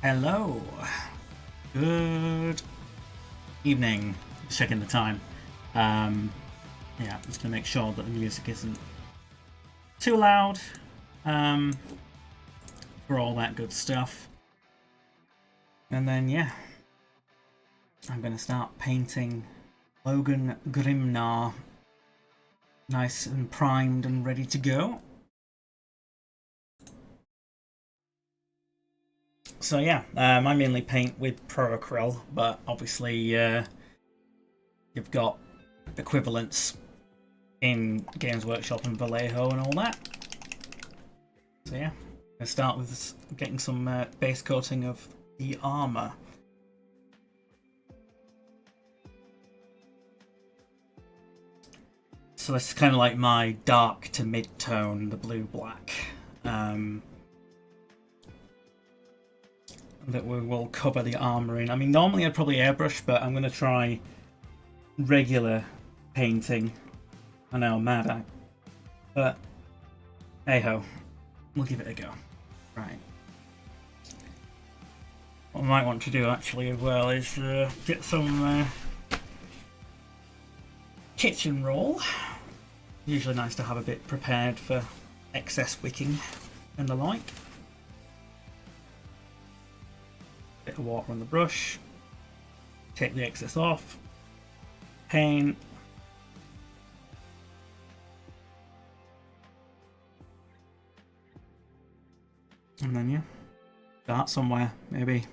Hello. Good evening. Just checking the time. Yeah, just gonna make sure that the music isn't too loud. For all that good stuff. And then yeah, I'm gonna start painting Logan Grimnar. Nice and primed and ready to go. So yeah, I mainly paint with Pro Acryl, but obviously you've got equivalents in Games Workshop and Vallejo and all that. So yeah, I'll start with getting some base coating of the armor. So this is kind of like my dark to mid-tone, the blue-black. That we will cover the armor in. I mean, normally I'd probably airbrush, but I'm going to try regular painting. I know, mad at, but hey ho, we'll give it a go. Right. What I might want to do actually as well is get some kitchen roll. Usually nice to have a bit prepared for excess wicking and the like. Bit of water on the brush, take the excess off, paint, and then yeah, start somewhere, maybe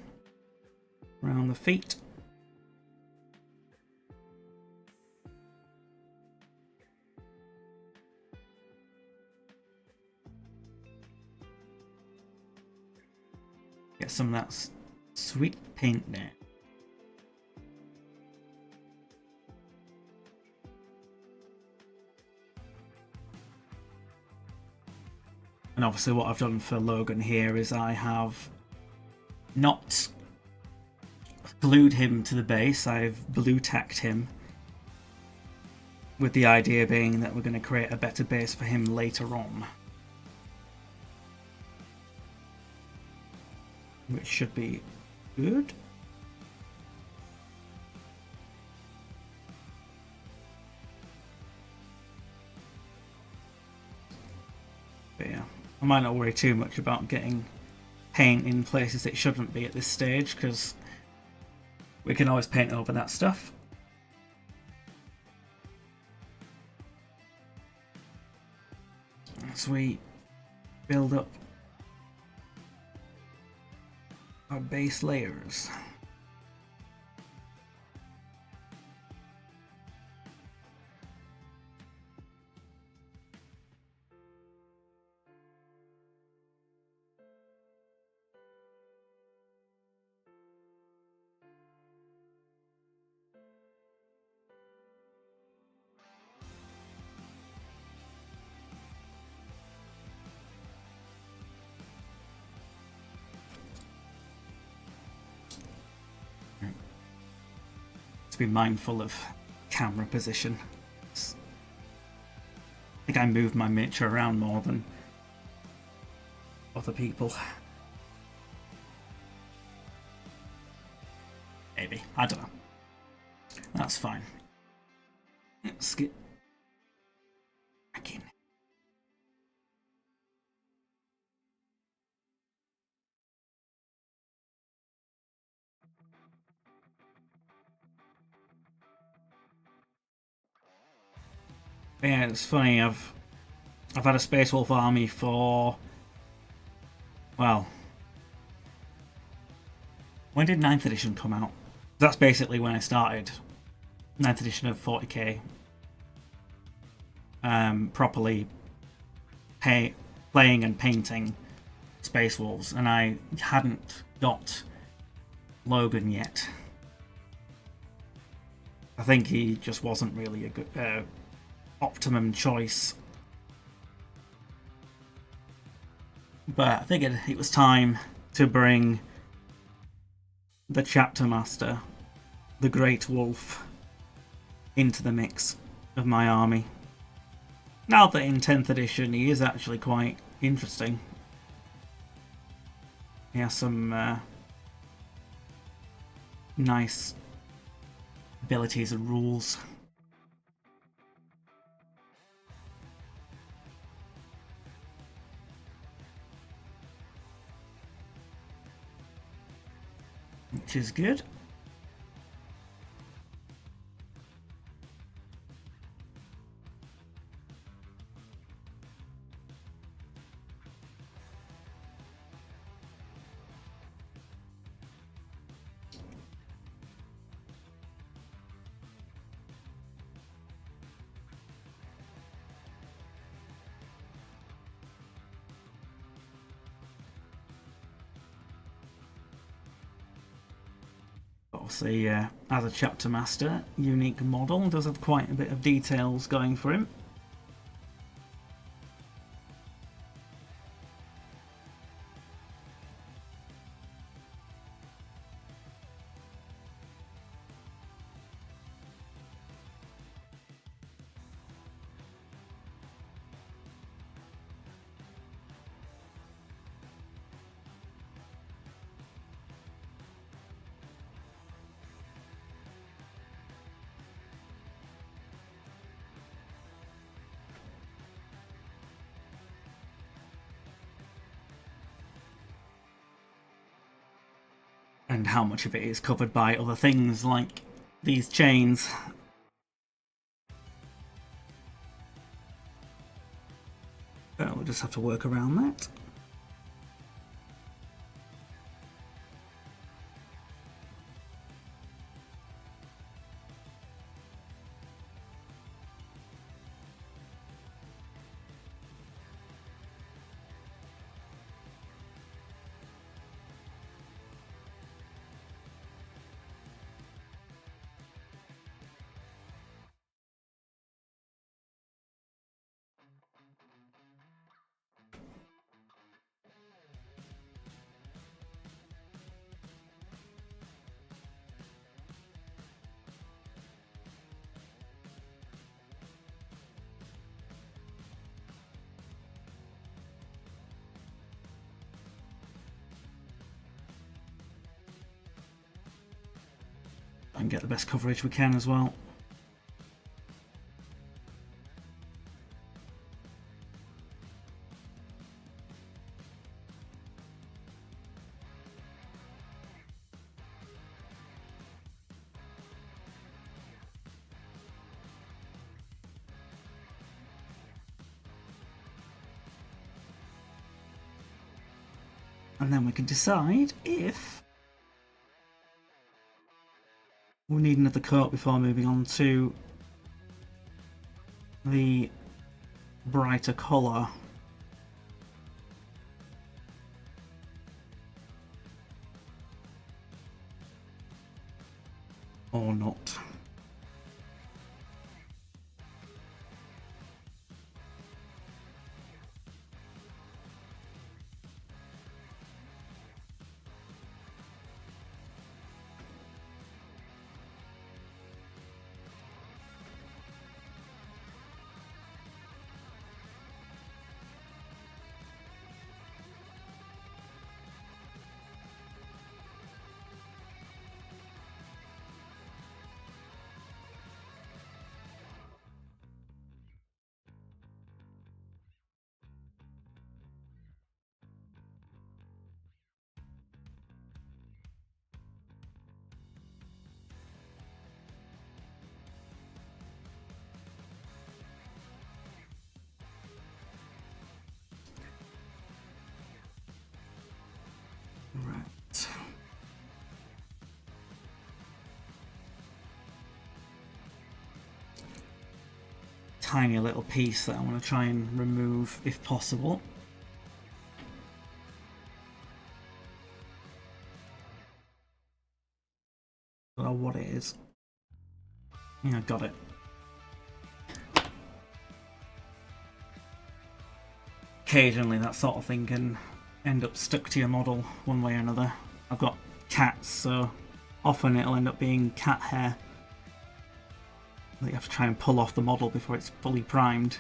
around the feet. Get some of that sweet paint there. And obviously what I've done for Logan here is I have not glued him to the base, I've blue tacked him, with the idea being that we're going to create a better base for him later on. Which should be good. But yeah, I might not worry too much about getting paint in places it shouldn't be at this stage, because we can always paint over that stuff. As we build up our base layers. To be mindful of camera position. I think I move my miniature around more than other people. Maybe. I don't know. That's fine. Let's get back in. Yeah, it's funny. I've had a Space Wolf army for, well, when did 9th edition come out? That's basically when I started 9th edition of 40k. Properly playing and painting Space Wolves, and I hadn't got Logan yet. I think he just wasn't really a good optimum choice, but I figured it was time to bring the Chapter Master, the Great Wolf, into the mix of my army. Now that in 10th edition he is actually quite interesting. He has some nice abilities and rules. Which is good. Obviously, as a chapter master, unique model does have quite a bit of details going for him. And how much of it is covered by other things like these chains. But we'll just have to work around that. And get the best coverage we can as well. And then we can decide if we need another coat before moving on to the brighter colour. Or not. Right. Tiny little piece that I want to try and remove if possible. I don't know what it is. Yeah, I got it. Occasionally that sort of thing can end up stuck to your model one way or another. I've got cats, so often it'll end up being cat hair that you have to try and pull off the model before it's fully primed,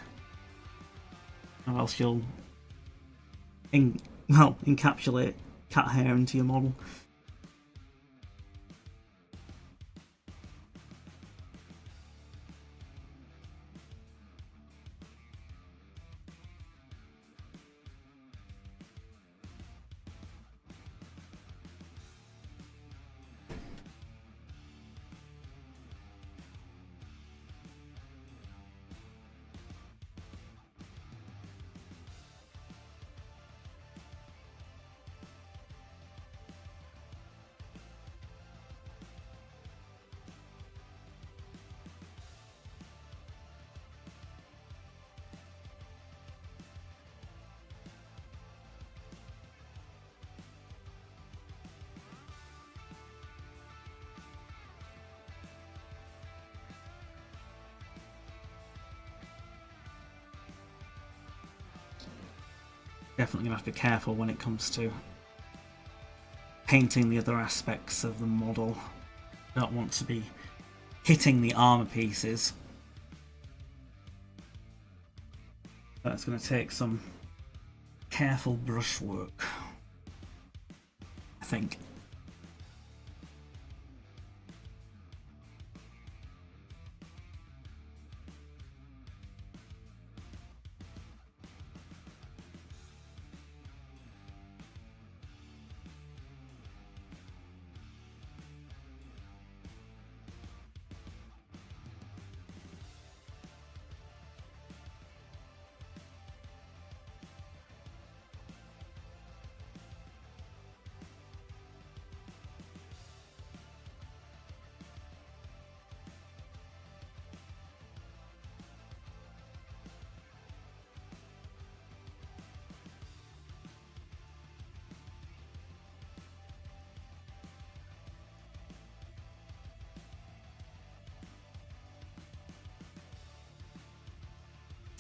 or else you'll encapsulate cat hair into your model. definitely going to have to be careful when it comes to painting the other aspects of the model. Don't want to be hitting the armor pieces. That's going to take some careful brushwork, I think.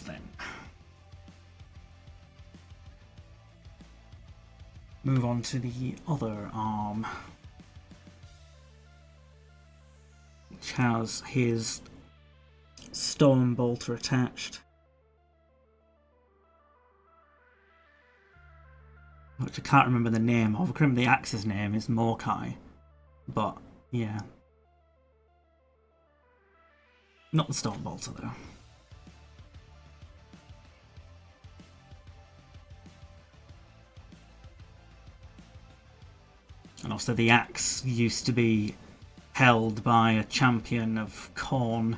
Then move on to the other arm, which has his stone bolter attached, which I can't remember the name of. I can remember the axe's name is Morkai, but yeah, not the stone bolter though. And also the axe used to be held by a champion of Khorne,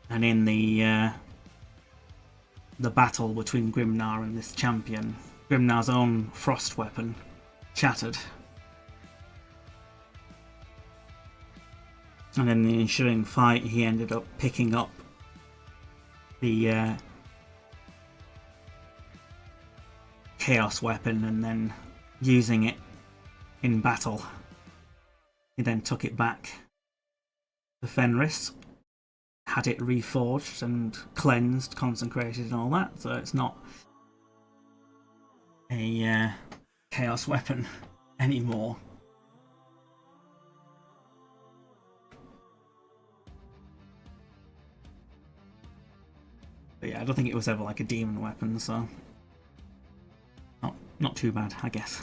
and in the battle between Grimnar and this champion, Grimnar's own frost weapon shattered. And in the ensuing fight, he ended up picking up the chaos weapon and then using it in battle. He then took it back to Fenris, had it reforged and cleansed, consecrated and all that, so it's not a chaos weapon anymore. But yeah, I don't think it was ever like a demon weapon, so not too bad, I guess.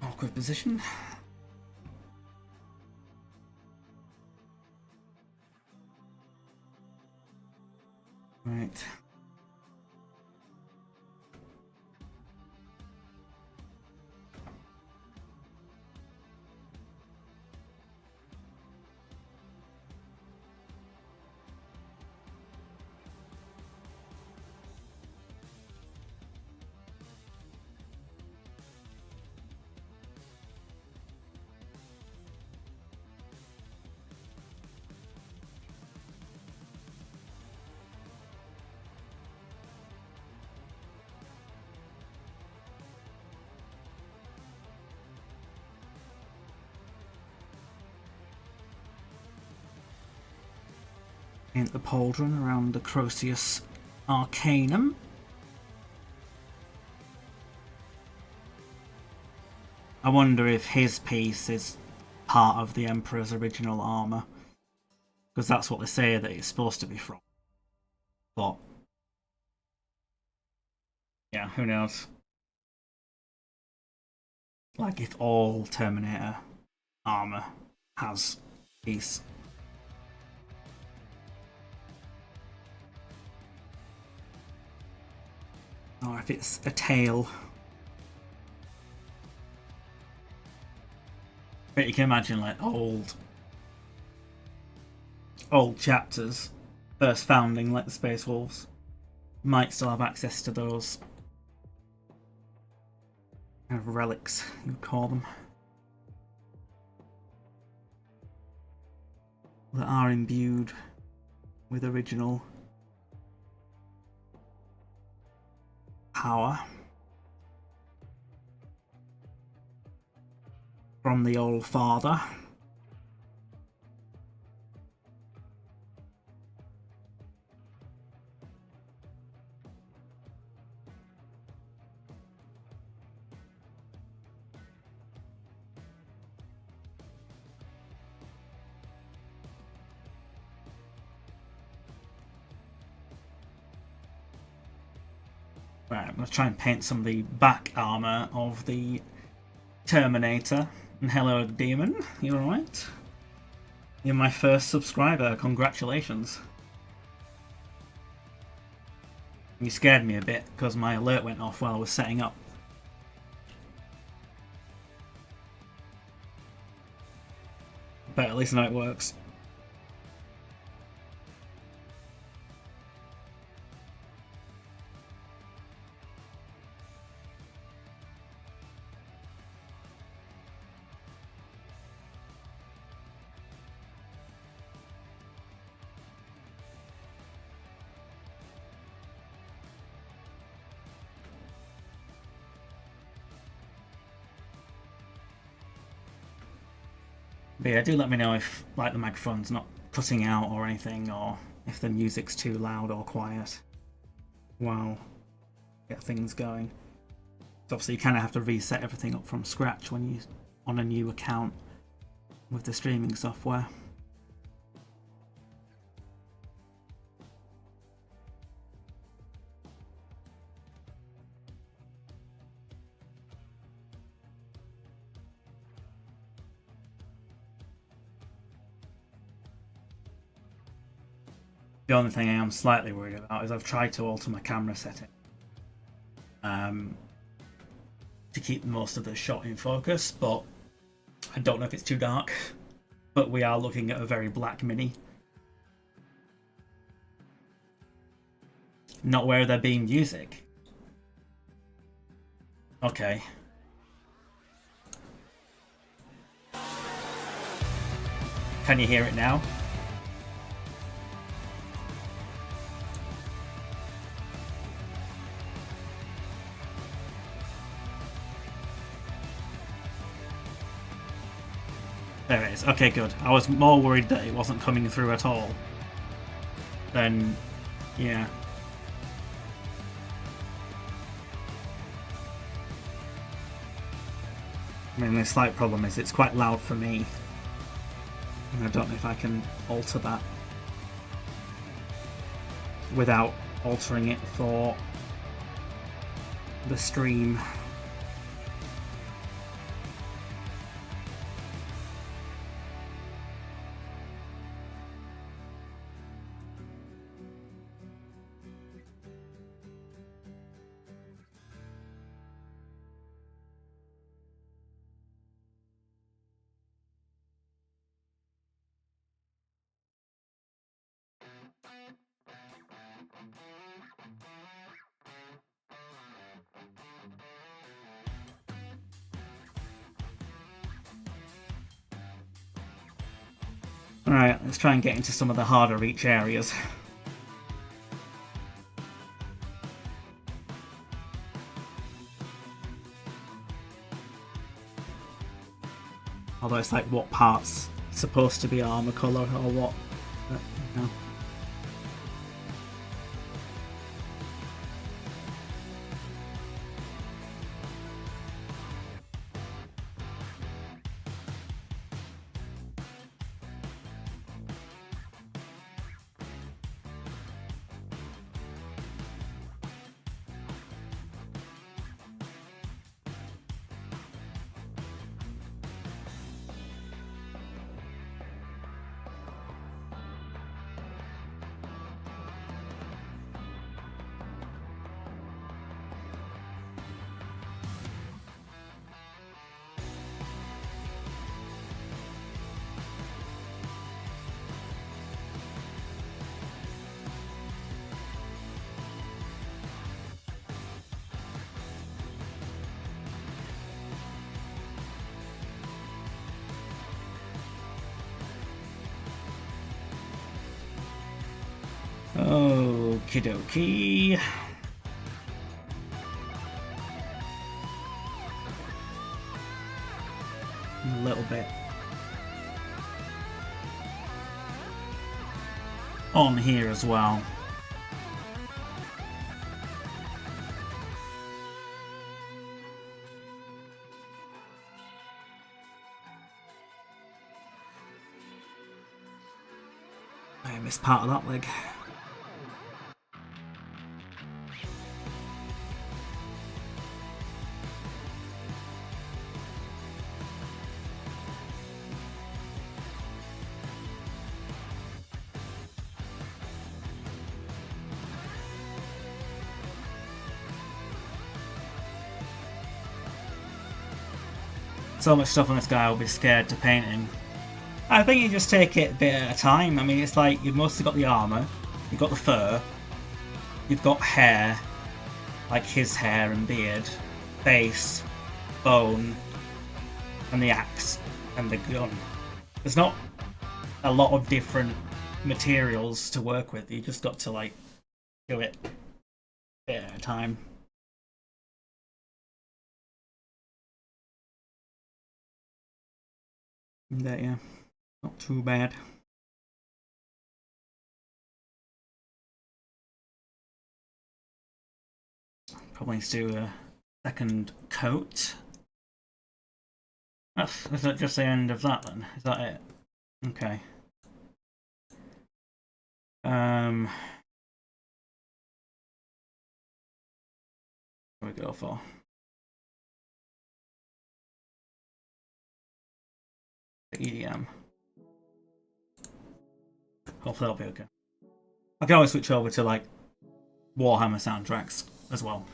Awkward position. Right. Paint the pauldron around the Croceus Arcanum. I wonder if his piece is part of the Emperor's original armour, because that's what they say that it's supposed to be from. But yeah, who knows? Like if all Terminator armour has piece. Or if it's a tail. But you can imagine like old chapters, first founding like the Space Wolves, might still have access to those kind of relics, you would call them, that are imbued with original power from the Old Father. Right, I'm going to try and paint some of the back armour of the Terminator. And hello, Demon. You alright? You're my first subscriber. Congratulations. You scared me a bit because my alert went off while I was setting up. But at least I know it works. But yeah, do let me know if like the microphone's not cutting out or anything, or if the music's too loud or quiet while get things going. So obviously you kind of have to reset everything up from scratch when you on a new account with the streaming software. The only thing I am slightly worried about is I've tried to alter my camera setting to keep most of the shot in focus, but I don't know if it's too dark. But we are looking at a very black Mini. Not where there being music. Okay. Can you hear it now? There it is. Okay, good. I was more worried that it wasn't coming through at all. Then, yeah. I mean, the slight problem is it's quite loud for me. And I don't know if I can alter that without altering it for the stream. Alright, let's try and get into some of the harder reach areas. Although it's like what part's supposed to be armor color or what. But, you know. Okie dokie. A little bit on here as well. I missed part of that leg. So much stuff on this guy, I'll be scared to paint him. I think you just take it a bit at a time. I mean, it's like you've mostly got the armour, you've got the fur, you've got hair, like his hair and beard, face, bone, and the axe, and the gun. There's not a lot of different materials to work with, you just got to like do it a bit at a time. There, yeah. Not too bad. Probably needs to do a second coat. Is that just the end of that then? Is that it? Okay. What do we go for? The EDM. Hopefully that'll be okay. I can always switch over to like Warhammer soundtracks as well.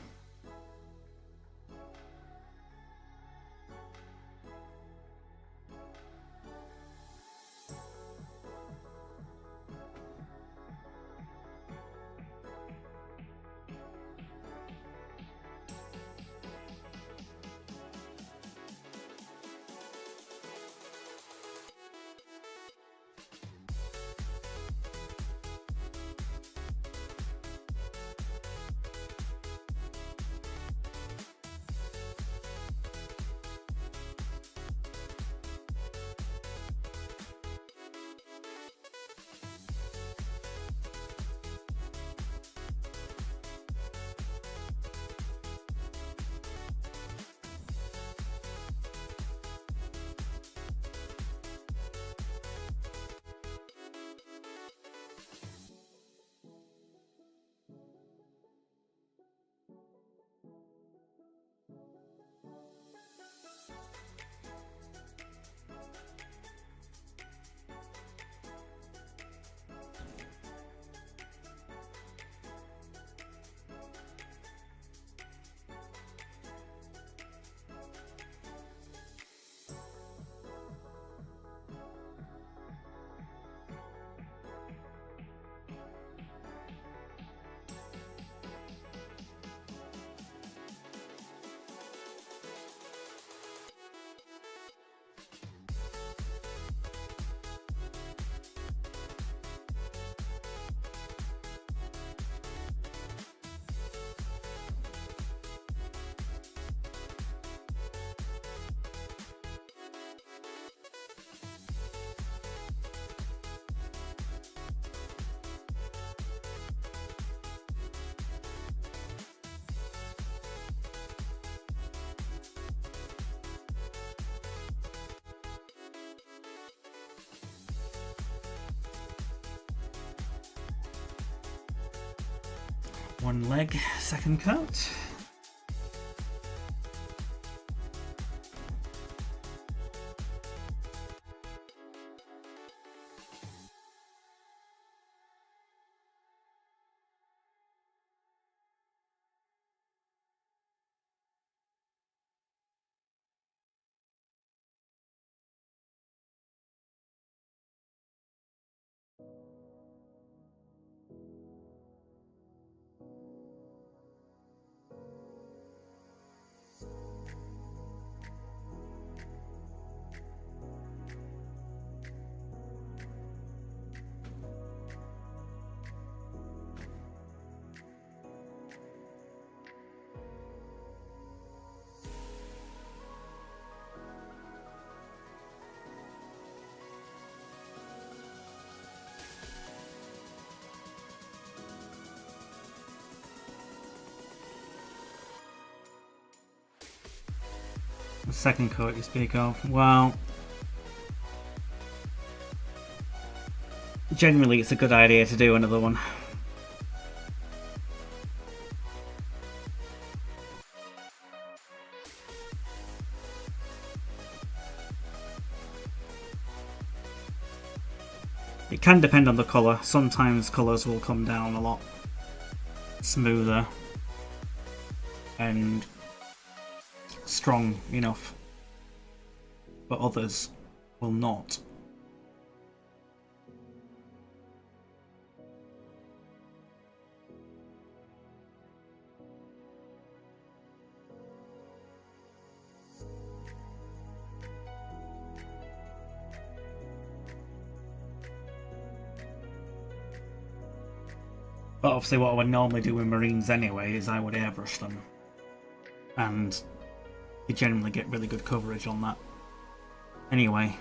One leg, second coat. second coat you speak of? Well, generally it's a good idea to do another one. It can depend on the colour. Sometimes colours will come down a lot smoother and strong enough, but others will not. But obviously what I would normally do with Marines anyway is I would airbrush them, and you generally get really good coverage on that anyway.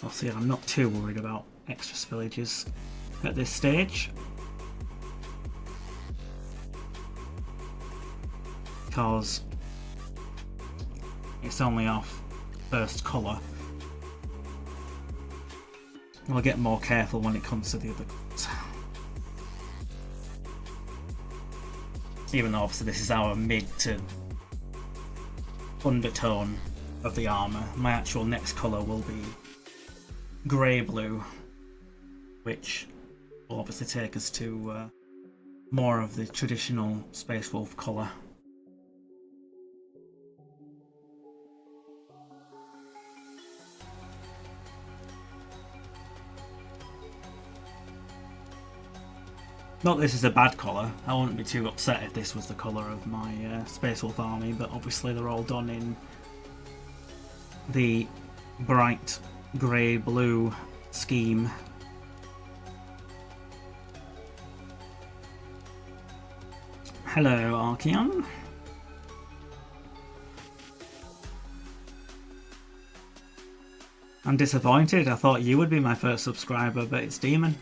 Obviously, I'm not too worried about extra spillages at this stage, because it's only off first colour. I'll get more careful when it comes to the other colours. Even though obviously this is our mid to undertone of the armour, my actual next colour will be grey blue, which will obviously take us to more of the traditional Space Wolf colour. Not that this is a bad colour, I wouldn't be too upset if this was the colour of my Space Wolf army, but obviously they're all done in the bright grey blue scheme. Hello, Archeon. I'm disappointed. I thought you would be my first subscriber, but it's Demon.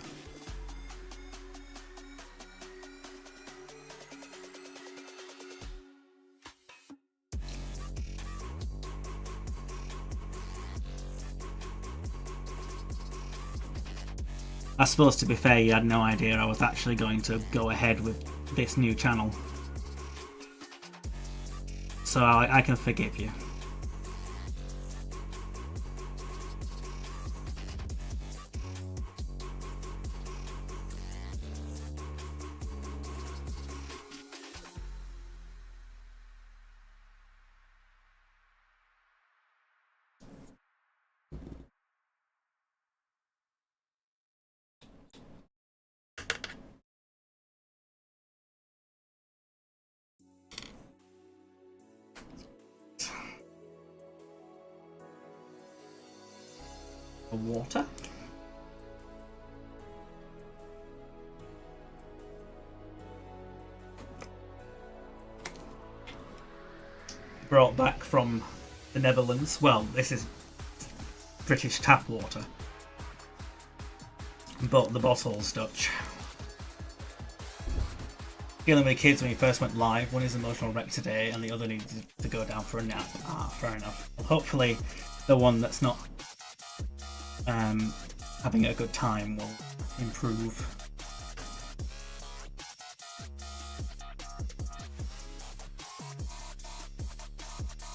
I suppose, to be fair, you had no idea I was actually going to go ahead with this new channel, so I can forgive you. Water. Brought back from the Netherlands. Well, this is British tap water, but the bottle's Dutch. Dealing with kids when he first went live, one is emotional wreck today and the other needed to go down for a nap. Ah, fair enough. Well, hopefully the one that's not having a good time will improve.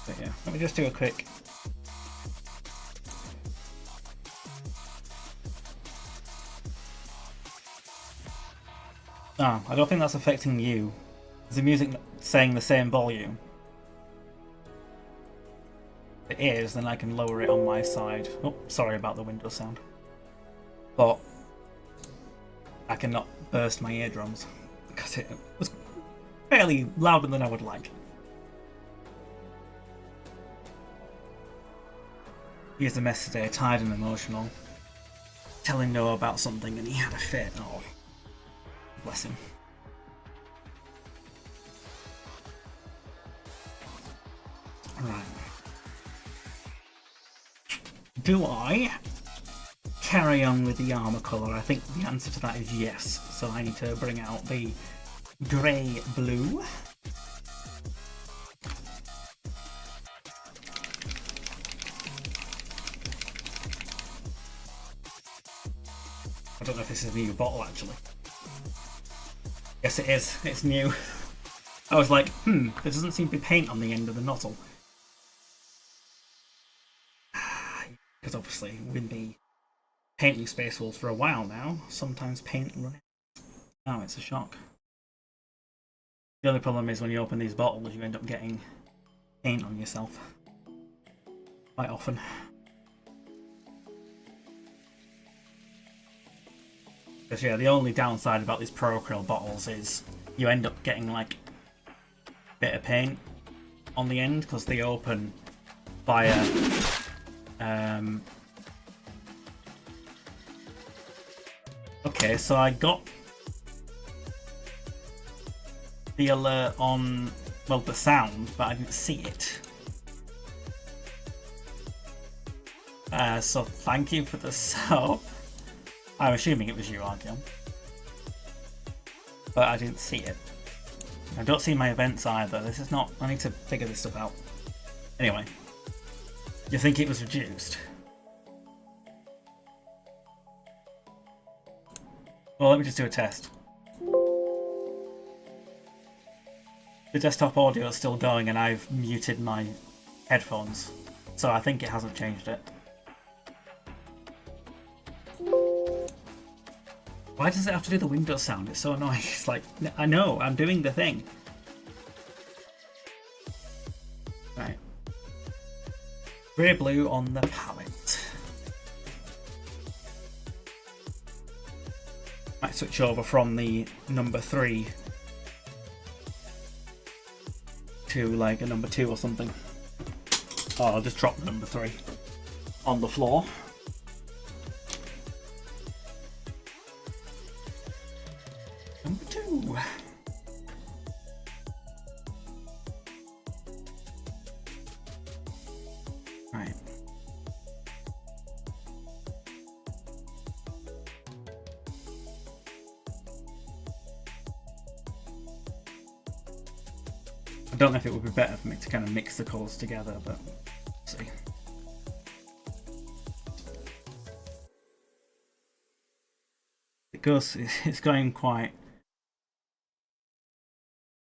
But yeah, let me just do a quick... Oh, I don't think that's affecting you. Is the music saying the same volume? If it is, then I can lower it on my side. Oh, sorry about the window sound. But I cannot burst my eardrums because it was fairly louder than I would like. He is a mess today, tired and emotional. Telling Noah about something and he had a fit. Oh, bless him. Right. Do I carry on with the armor colour? I think the answer to that is yes. So I need to bring out the grey blue. I don't know if this is a new bottle actually. Yes, it is. It's new. I was like, there doesn't seem to be paint on the end of the nozzle. Because obviously, with me painting Space Wolves for a while now, sometimes paint runs out. Oh, it's a shock. The only problem is when you open these bottles, you end up getting paint on yourself. Quite often. Because yeah, the only downside about these Pro Acryl bottles is you end up getting like a bit of paint on the end because they open via okay, so I got the alert on, well, the sound, but I didn't see it. So thank you for the sub. I'm assuming it was you, Argyll. But I didn't see it. I don't see my events either. This is not... I need to figure this stuff out. Anyway. You think it was reduced? Well, let me just do a test. The desktop audio is still going and I've muted my headphones. So I think it hasn't changed it. Why does it have to do the Windows sound? It's so annoying. It's like, I know, I'm doing the thing. Right. Grey blue on the palette. Might switch over from the number 3 to like a number 2 or something. Oh, I'll just drop the number 3 on the floor. Number 2. Right. I don't know if it would be better for me to kind of mix the colours together, but let's see. Because it's going quite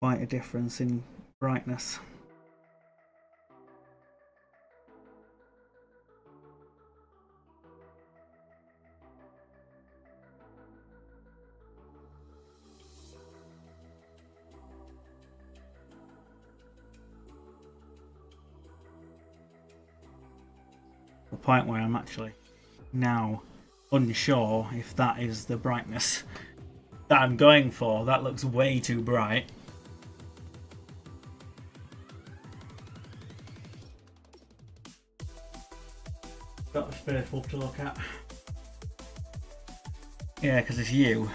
a difference in brightness. The point where I'm actually now unsure if that is the brightness that I'm going for. That looks way too bright. Got a faithful to look at. Yeah, because it's you.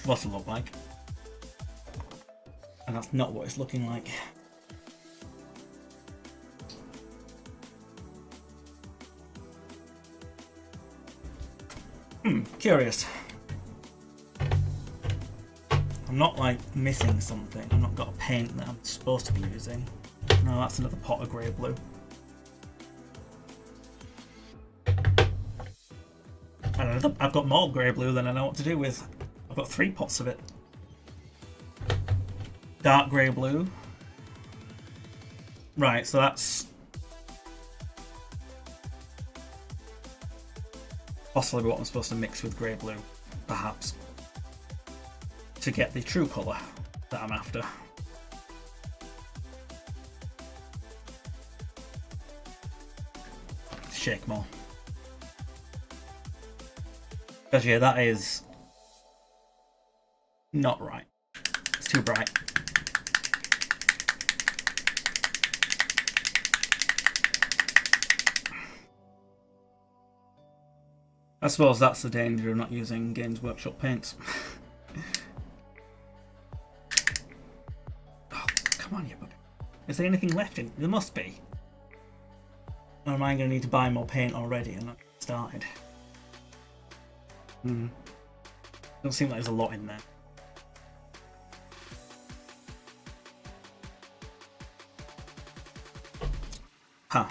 supposed to look like. And that's not what it's looking like. Curious. I'm not like missing something. I've not got a paint that I'm supposed to be using. No, that's another pot of grey blue. And I've got more grey blue than I know what to do with. I've got 3 pots of it. Dark grey blue. Right, so that's possibly what I'm supposed to mix with grey blue, perhaps, to get the true colour that I'm after. Shake more. Because yeah, that is not right. It's too bright. I suppose that's the danger of not using Games Workshop paints. Oh, come on, you bugger. Is there anything left in? There must be. Or am I going to need to buy more paint already and not get started? Doesn't seem like there's a lot in there. Huh.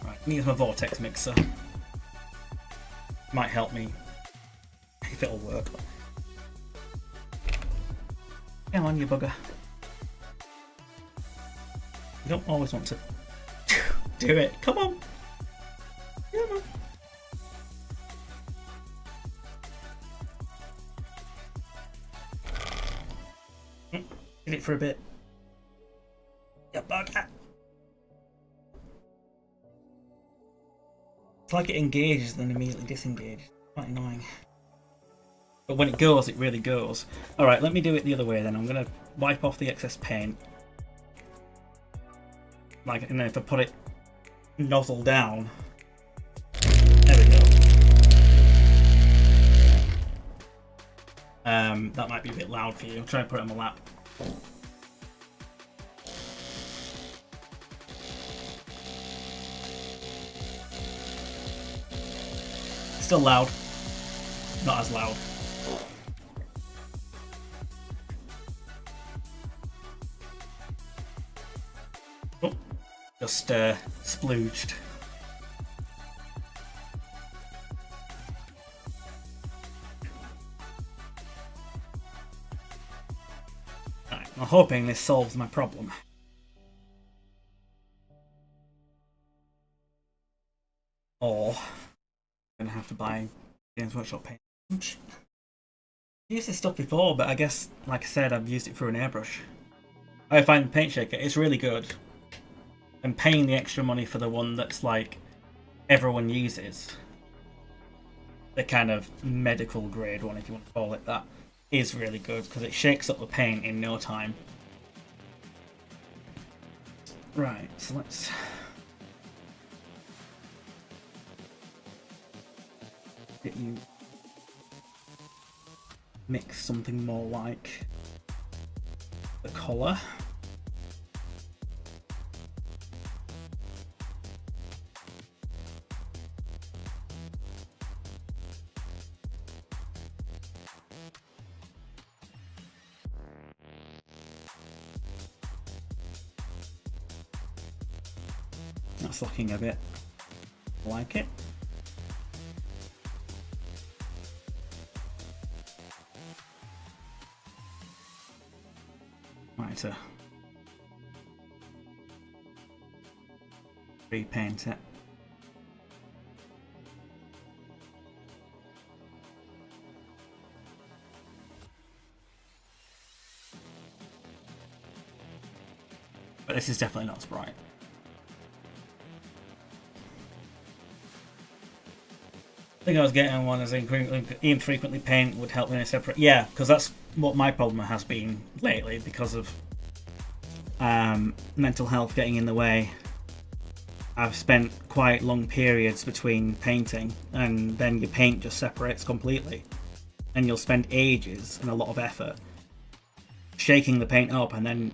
Right, need my vortex mixer. Might help me if it'll work. Come on, you bugger. You don't always want to do it. Come on. Come on. Did it for a bit. You bugger. It's like it engages then immediately disengages. Quite annoying. But when it goes, it really goes. Alright, let me do it the other way then. I'm going to wipe off the excess paint. Like, and then if I put it nozzle down. There we go. That might be a bit loud for you. I'll try and put it on my lap. Still loud. Not as loud. Oh, just splooged. Right, I'm hoping this solves my problem. Or I'm gonna have to buy Games Workshop paint. I've used this stuff before, but I guess, like I said, I've used it through an airbrush. I find the paint shaker, it's really good. And paying the extra money for the one that's like everyone uses, the kind of medical grade one, if you want to call it that, is really good because it shakes up the paint in no time. Right, so let's get you mix something more like the colour. That's looking a bit like it. Right, to repaint it. But this is definitely not as bright. I think I was getting one as infrequently paint would help me in a separate. Yeah, because that's what my problem has been lately because of mental health getting in the way. I've spent quite long periods between painting, and then your paint just separates completely, and you'll spend ages and a lot of effort shaking the paint up and then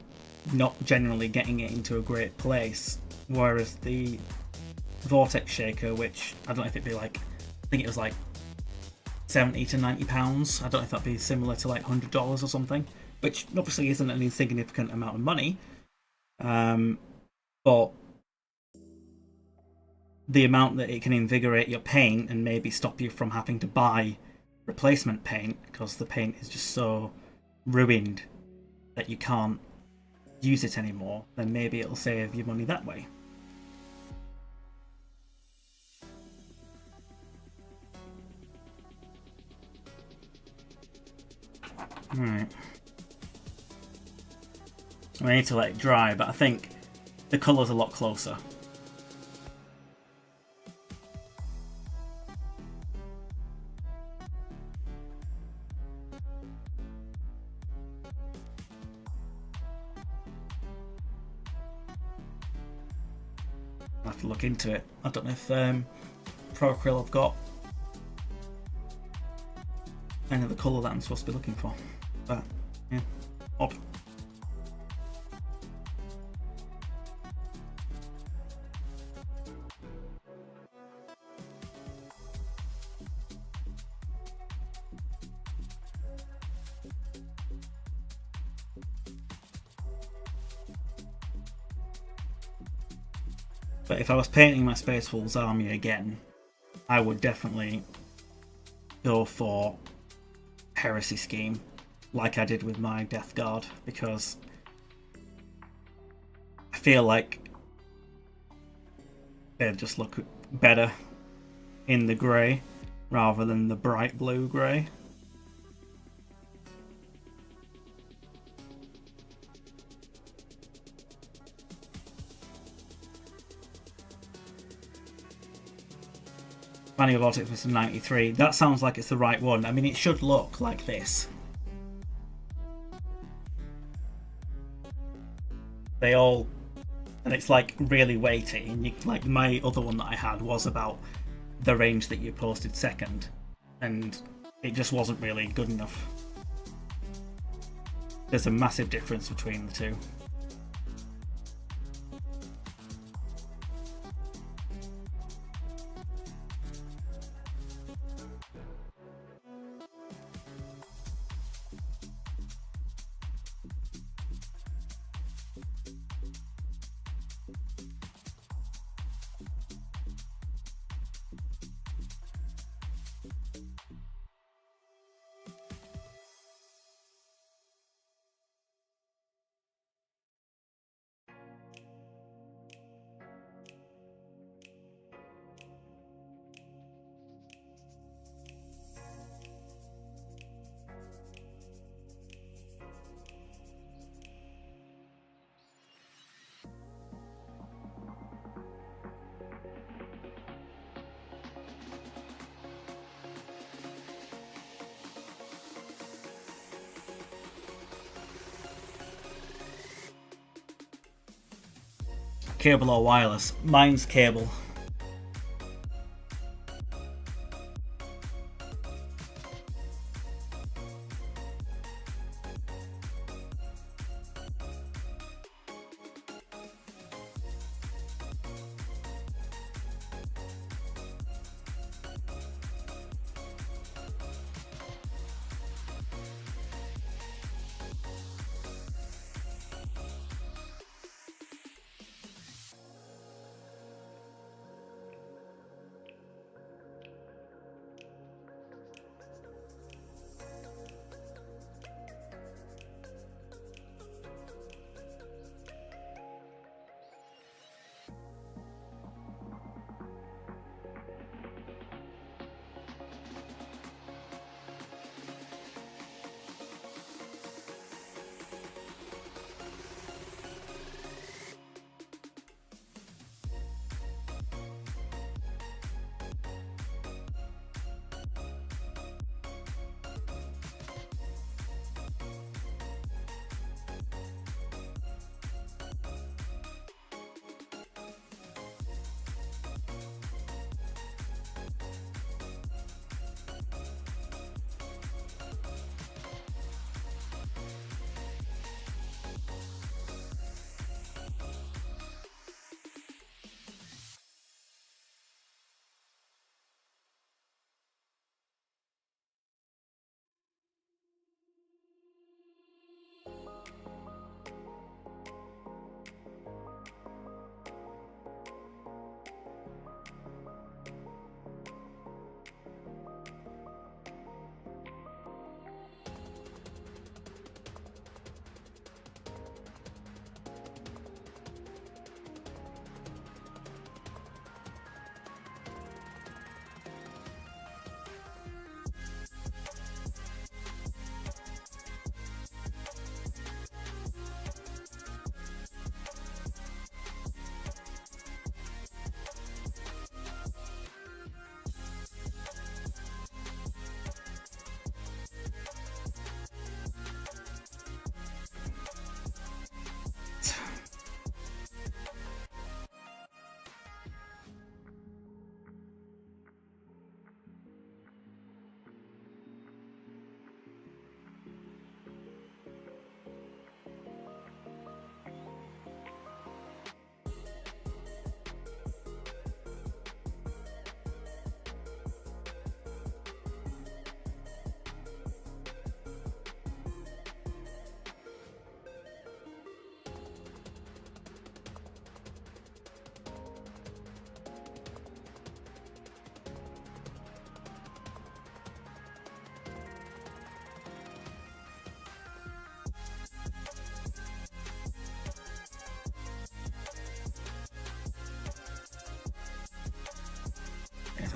not generally getting it into a great place. Whereas the Vortex Shaker, which I don't know if it'd be like, I think it was like £70 to £90. I don't know if that'd be similar to like $100 or something, which obviously isn't an insignificant amount of money. But the amount that it can invigorate your paint and maybe stop you from having to buy replacement paint because the paint is just so ruined that you can't use it anymore, then maybe it'll save you money that way. Right. I need to let it dry, but I think the colour's a lot closer. I'll have to look into it. I don't know if Pro Acryl have got any of the colour that I'm supposed to be looking for. But yeah, odd. But if I was painting my Space Wolves army again, I would definitely go for Heresy Scheme, like I did with my Death Guard, because I feel like they just look better in the grey rather than the bright blue grey. Manual Vortex was 93. That sounds like it's the right one. I mean, it should look like this. They all, and it's like really weighty. And you, like my other one that I had was about the range that you posted second, and it just wasn't really good enough. There's a massive difference between the two. Cable or wireless? Mine's cable.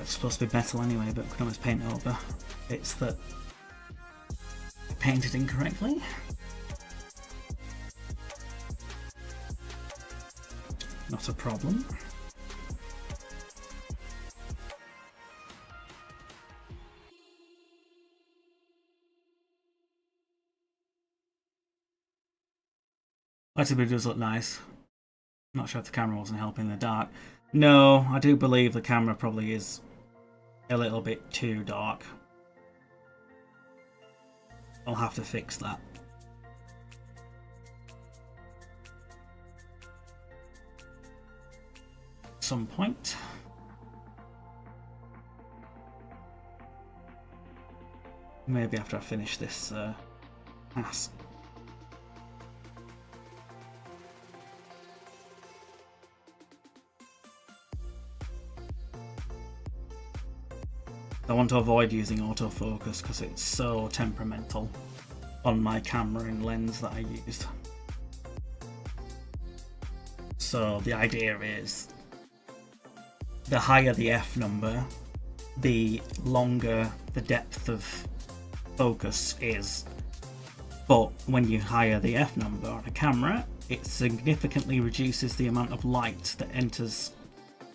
it's supposed to be metal anyway, but we can always paint it over. It's that I painted incorrectly. Not a problem. It does look nice. Not sure if the camera wasn't helping in the dark. No, I do believe the camera probably is a little bit too dark. I'll have to fix that. At some point. Maybe after I finish this pass. I want to avoid using autofocus because it's so temperamental on my camera and lens that I used. So the idea is the higher the F number, the longer the depth of focus is. But when you higher the F number on a camera, it significantly reduces the amount of light that enters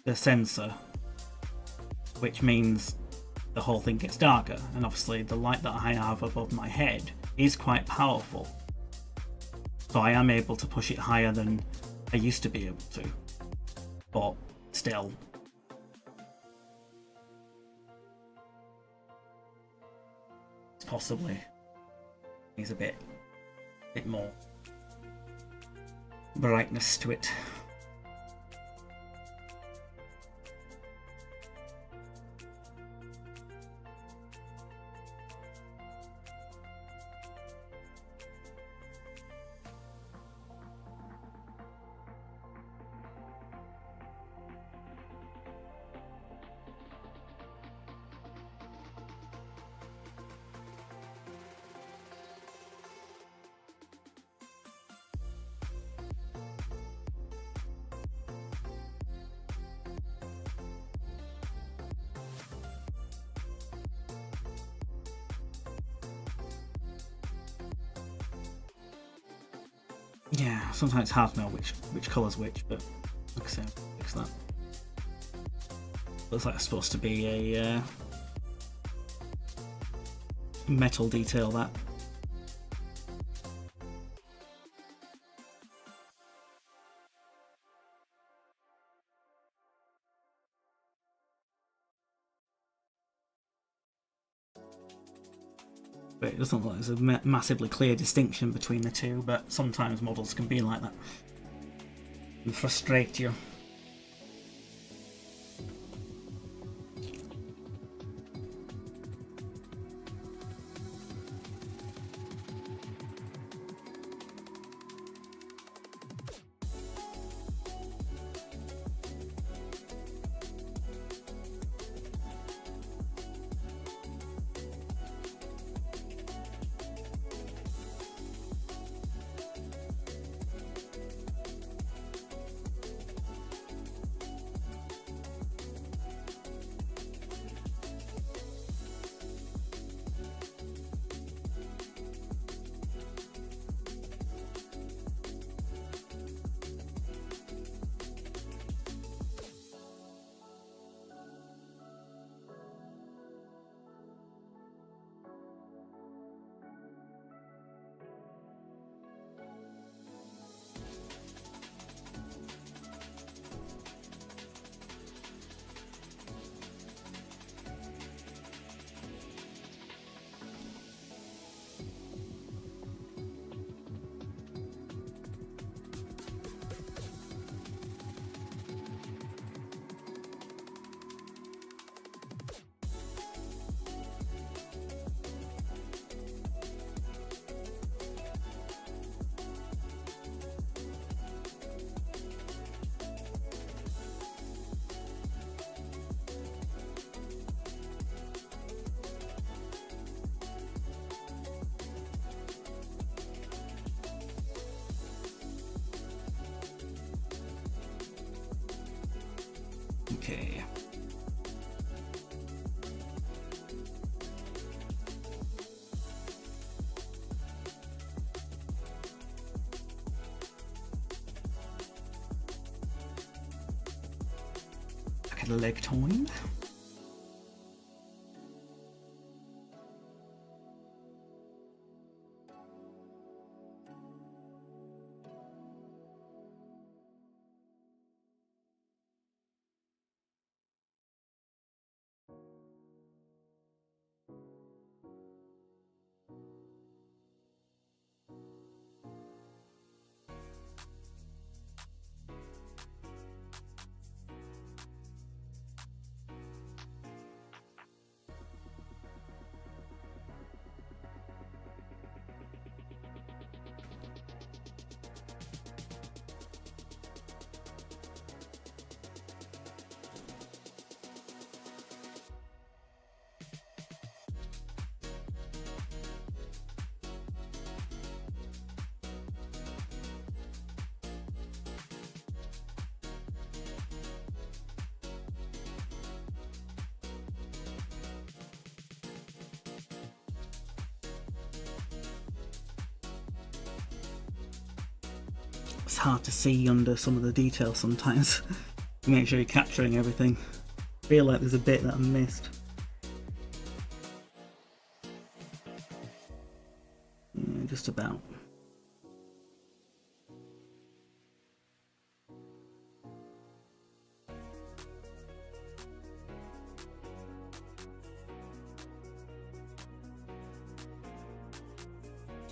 the sensor, which means the whole thing gets darker. And obviously the light that I have above my head is quite powerful, so I am able to push it higher than I used to be able to, but still possibly needs a bit more brightness to it. Yeah, sometimes it's hard to know which colour's which, but like I said, I'll fix that. Looks like it's supposed to be a metal detail, that. But it doesn't look like there's a massively clear distinction between the two, but sometimes models can be like that and frustrate you. Okay. leg time. It's hard to see under some of the details sometimes. Make sure you're capturing everything. I feel like there's a bit that I missed. Yeah, just about.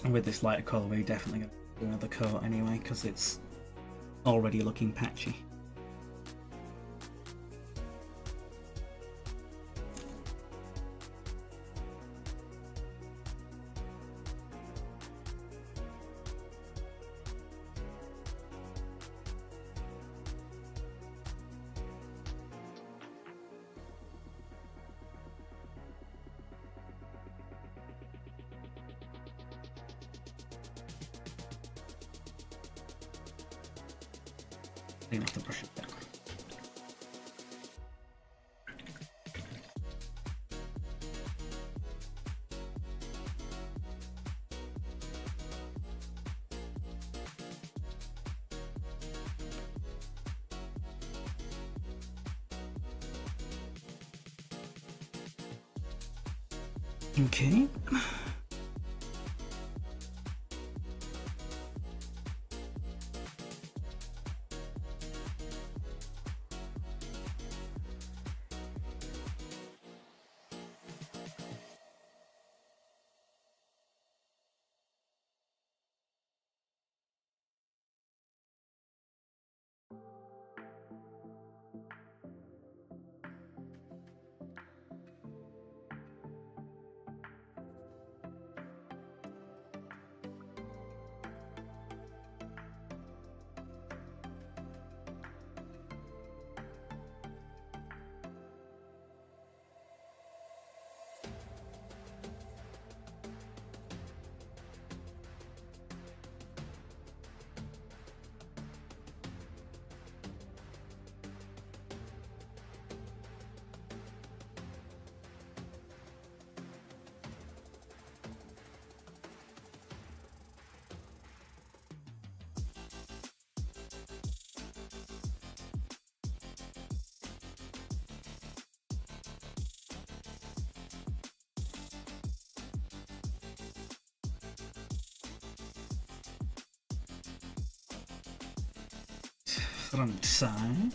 And with this lighter colour, we're definitely going to do another coat anyway, because it's already looking patchy. Clean off the brush a bit. Okay. Front side.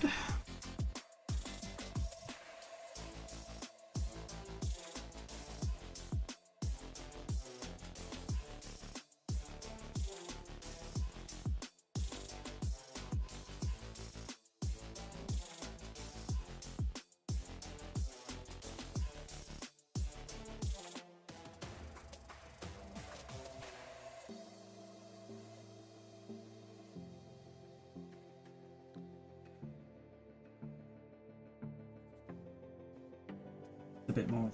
A bit more.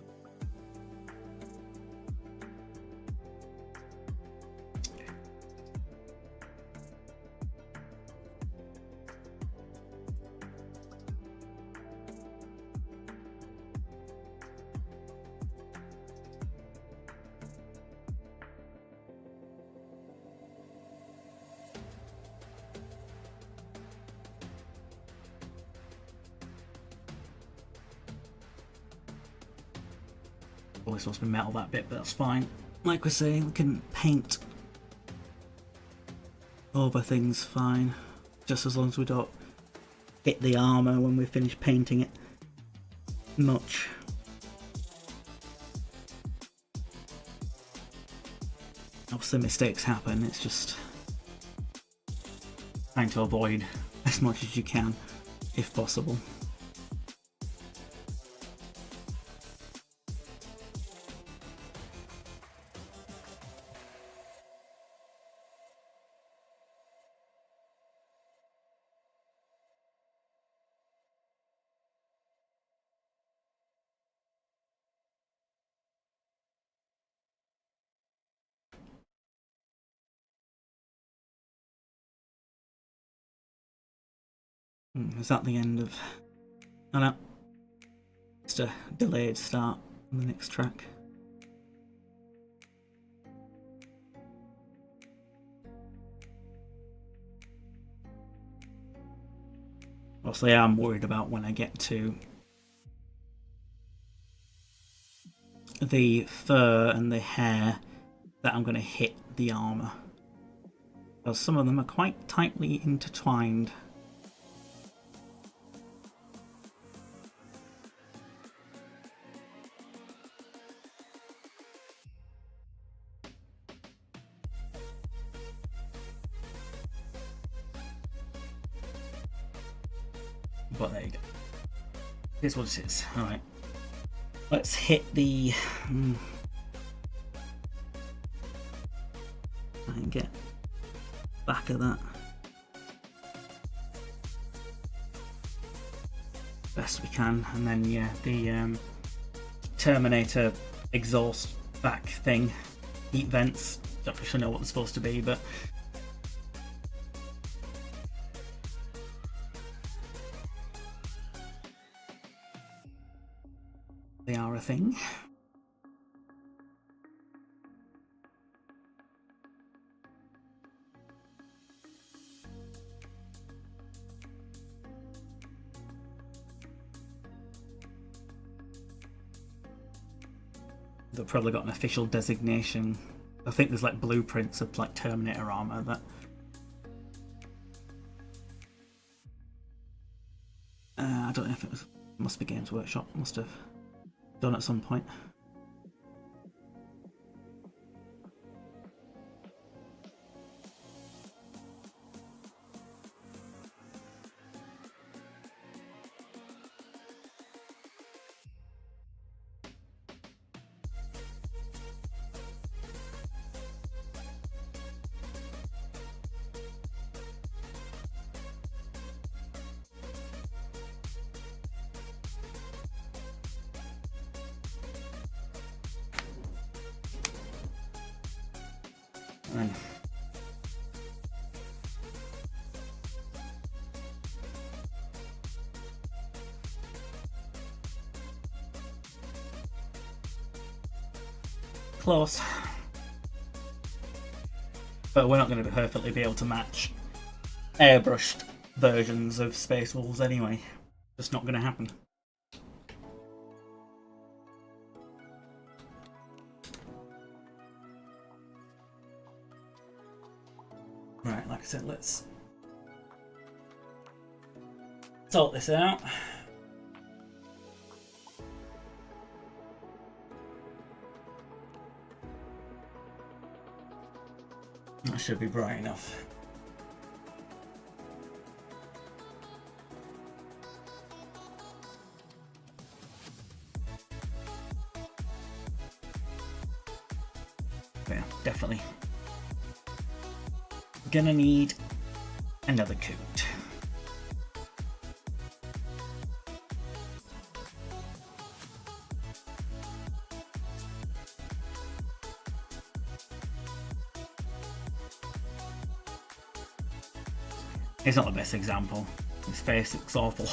Probably supposed to be metal that bit, but that's fine. Like we say, we can paint over things fine, just as long as we don't hit the armour when we finish painting it much. Obviously mistakes happen, it's just trying to avoid as much as you can, if possible. Is that the end of... Oh no. Just a delayed start on the next track. Obviously I'm worried about when I get to the fur and the hair that I'm going to hit the armour. Because some of them are quite tightly intertwined. But there you go. Here's what it is. Alright. Let's hit the... try and get back of that. Best we can. And then, yeah, the Terminator exhaust back thing. Heat vents. Don't actually know what they're supposed to be, but... they are a thing. They've probably got an official designation. I think there's like blueprints of like Terminator armor that I don't know if it was, must be Games Workshop, must have done at some point. And close. But we're not going to perfectly be able to match airbrushed versions of Space Wolves anyway. Just not going to happen. Right, like I said, let's sort this out. That should be bright enough. But yeah, definitely gonna need another coat. It's not the best example. His face looks awful.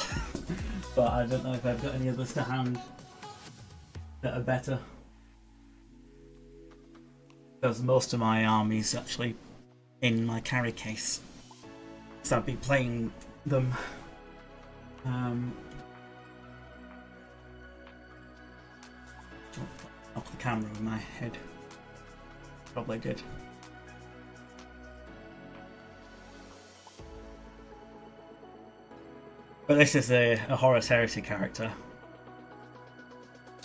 But I don't know if I've got any others to hand that are better. Because most of my army's actually in my carry case. So I've been playing them knock the camera with my head. Probably did. But this is a Horus Heresy character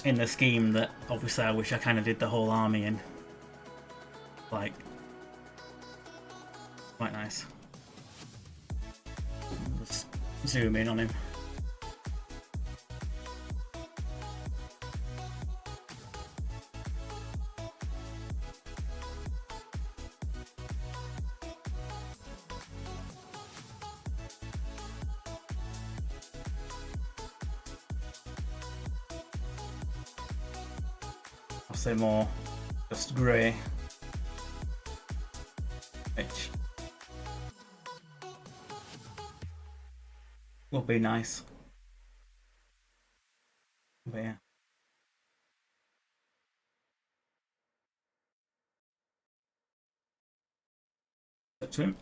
in the scheme that obviously I wish I kind of did the whole army in. Like, quite nice. Just zoom in on him. I'll say more just grey, which will be nice. But yeah. Up to him.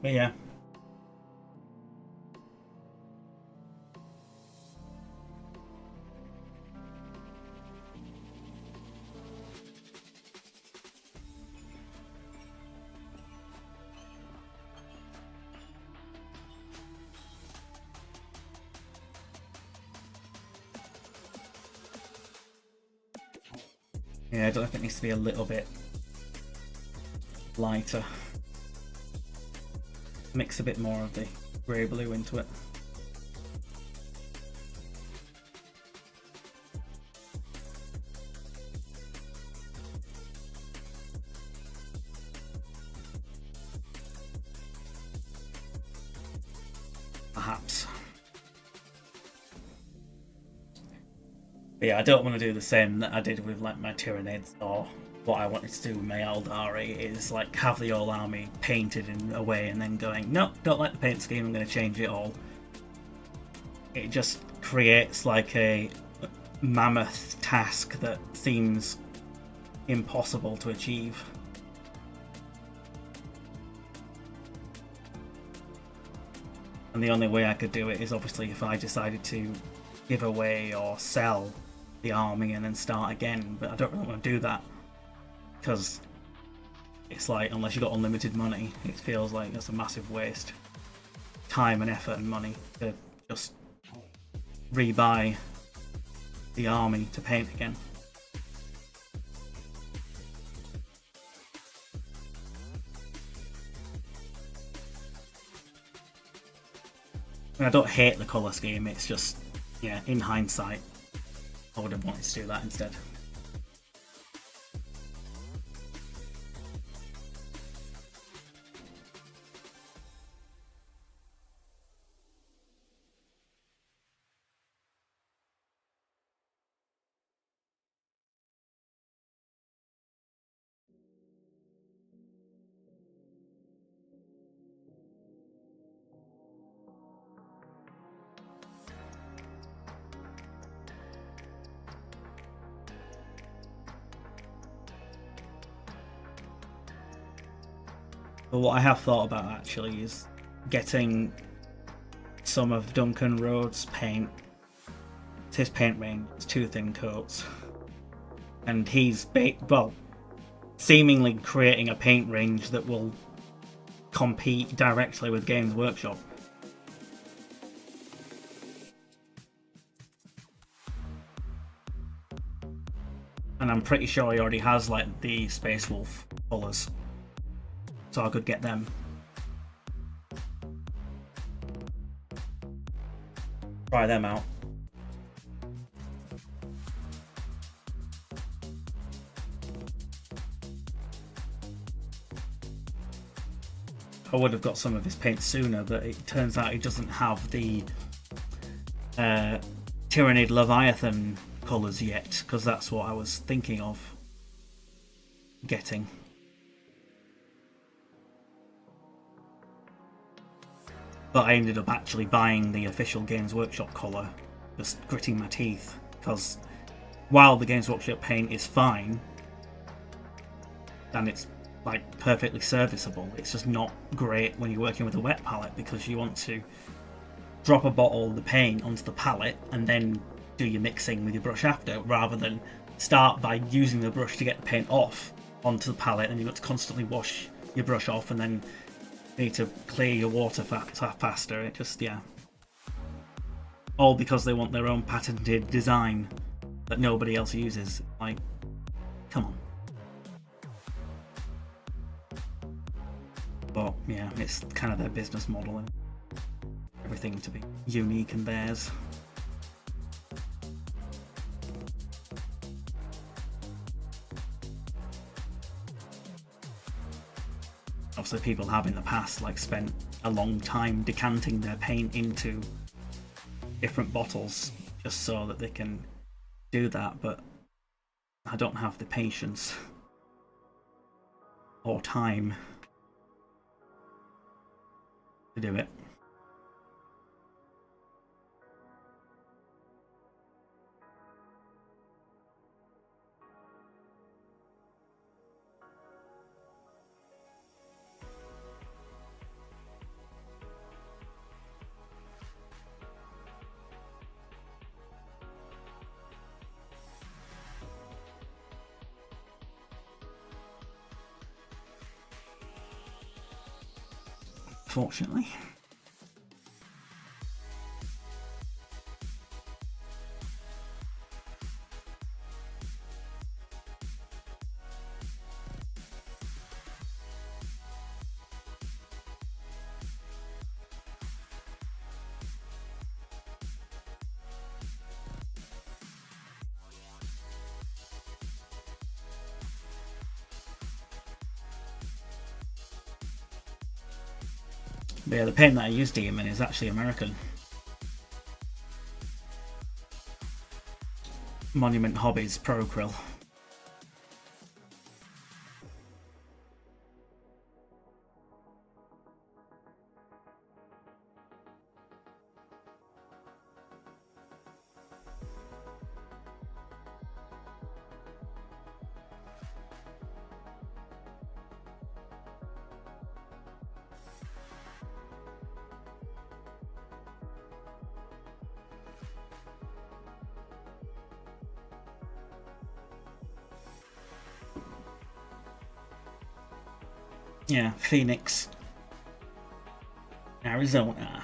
But yeah. Yeah, I don't know if it needs to be a little bit lighter. Mix a bit more of the grey blue into it. Perhaps. But yeah, I don't want to do the same that I did with like my Tyranids, or what I wanted to do with my Eldari is like have the whole army painted in a way and then going, no, don't like the paint scheme, I'm going to change it all. It just creates like a mammoth task that seems impossible to achieve. And the only way I could do it is obviously if I decided to give away or sell the army and then start again, but I don't really want to do that because it's like, unless you've got unlimited money, it feels like that's a massive waste. Time and effort and money to just rebuy the army to paint again. And I don't hate the colour scheme, it's just, yeah, in hindsight, I would have wanted to do that instead. But what I have thought about actually is getting some of Duncan Rhodes' paint. It's his paint range, it's 2 thin coats. And he's, seemingly creating a paint range that will compete directly with Games Workshop. And I'm pretty sure he already has like the Space Wolf colours. So I could get them. Try them out. I would have got some of his paint sooner, but it turns out he doesn't have the Tyranid Leviathan colours yet, because that's what I was thinking of getting. But I ended up actually buying the official Games Workshop colour, just gritting my teeth, because while the Games Workshop paint is fine, and it's like perfectly serviceable, it's just not great when you're working with a wet palette, because you want to drop a bottle of the paint onto the palette and then do your mixing with your brush after, rather than start by using the brush to get the paint off onto the palette, and you've got to constantly wash your brush off, and then you need to clear your water faster. It just, yeah. All because they want their own patented design that nobody else uses. Like, come on. But yeah, it's kind of their business model and everything to be unique and theirs. Obviously, people have in the past like spent a long time decanting their paint into different bottles just so that they can do that, but I don't have the patience or time to do it. Fortunately. But yeah, the paint that I use Demon is actually American. Monument Hobbies Pro Acryl. Yeah, Phoenix, Arizona.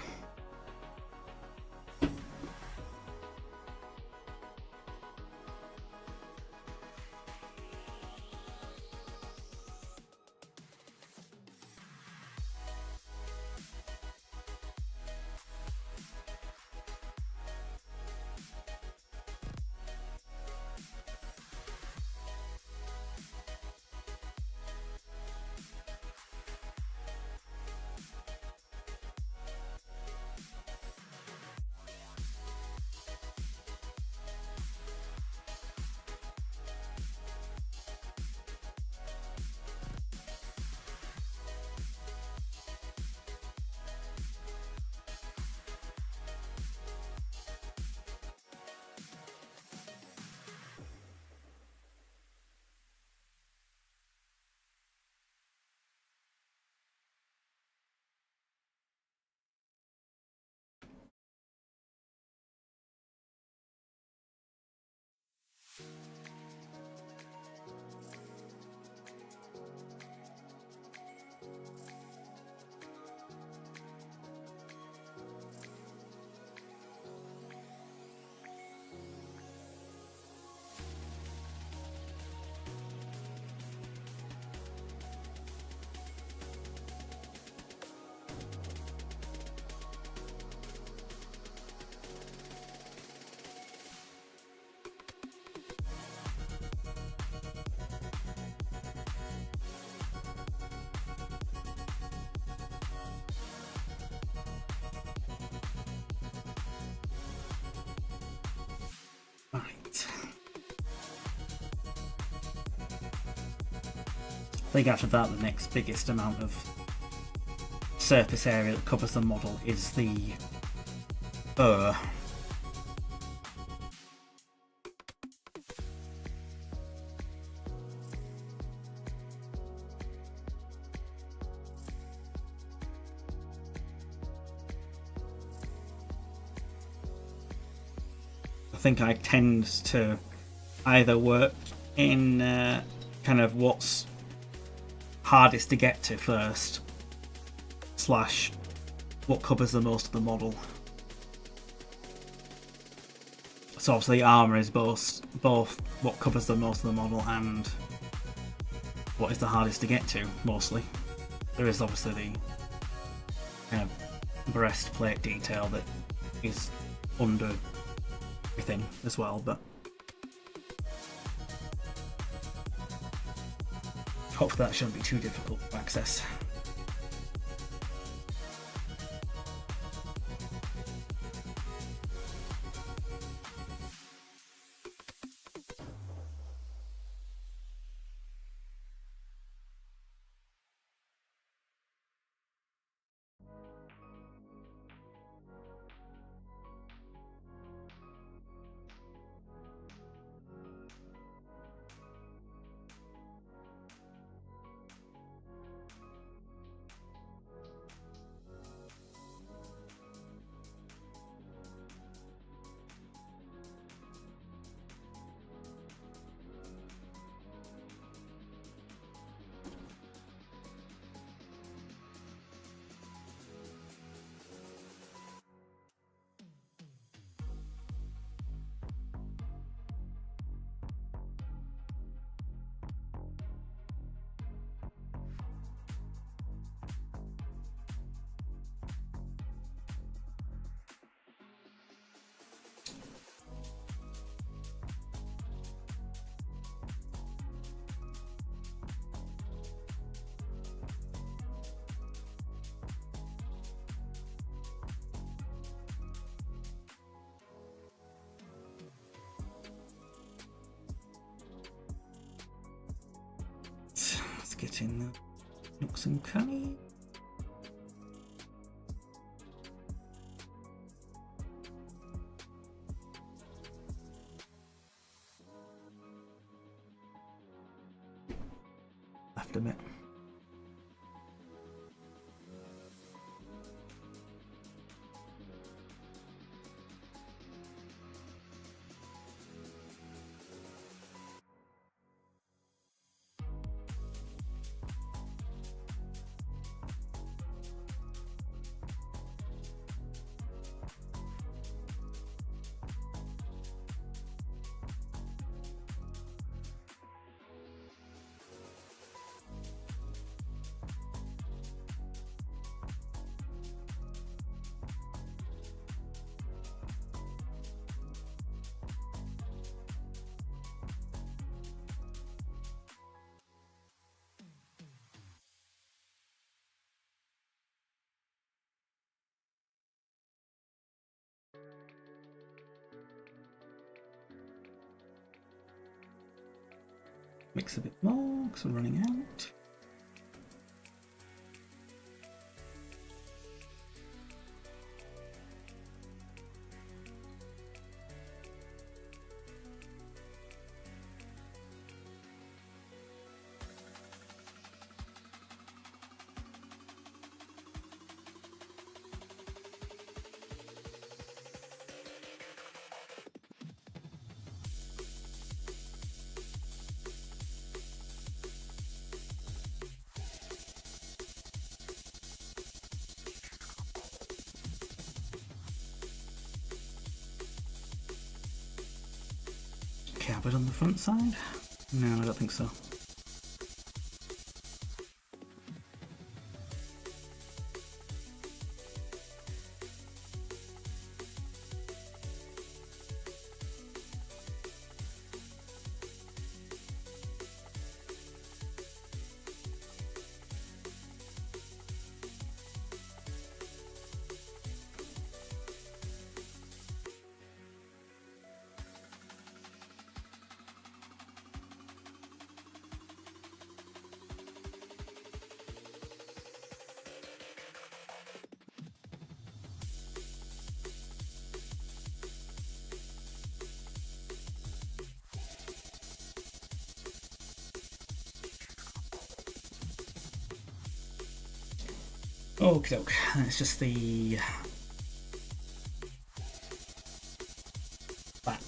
Right. I think after that, the next biggest amount of surface area that covers the model is the think I tend to either work in kind of what's hardest to get to first, slash what covers the most of the model. So obviously armour is both what covers the most of the model and what is the hardest to get to, mostly. There is obviously the kind of breastplate detail that is under everything as well, but hopefully that shouldn't be too difficult to access. Let's get in the nooks and crannies. Left a bit. Mix a bit more because I'm running out. Cupboard on the front side? No, I don't think so. Okie doke, it's just the back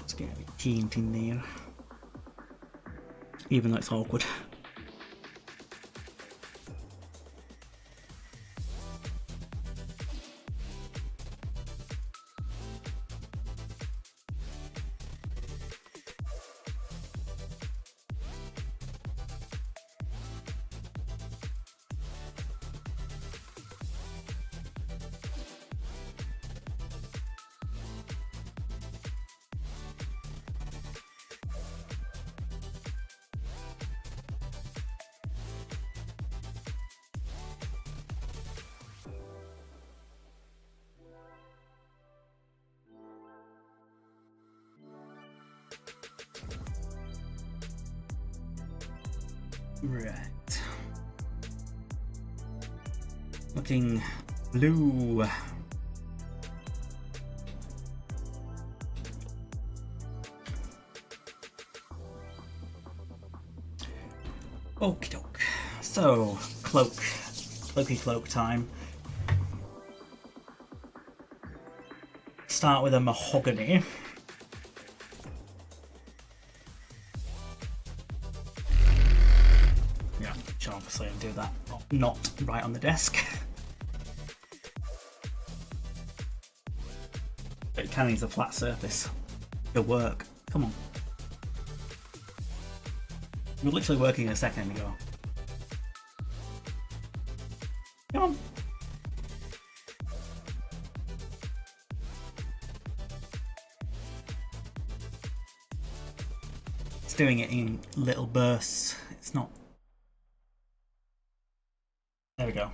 Let's get a bit paint in there, even though it's awkward. Right. Looking blue. Okie doke. So, cloaky cloak time. Start with a mahogany. Yeah, should obviously do that. Not right on the desk. But it kind of needs a flat surface. It'll work. Come on. We were literally working a second ago. Come on. It's doing it in little bursts. It's not. There we go.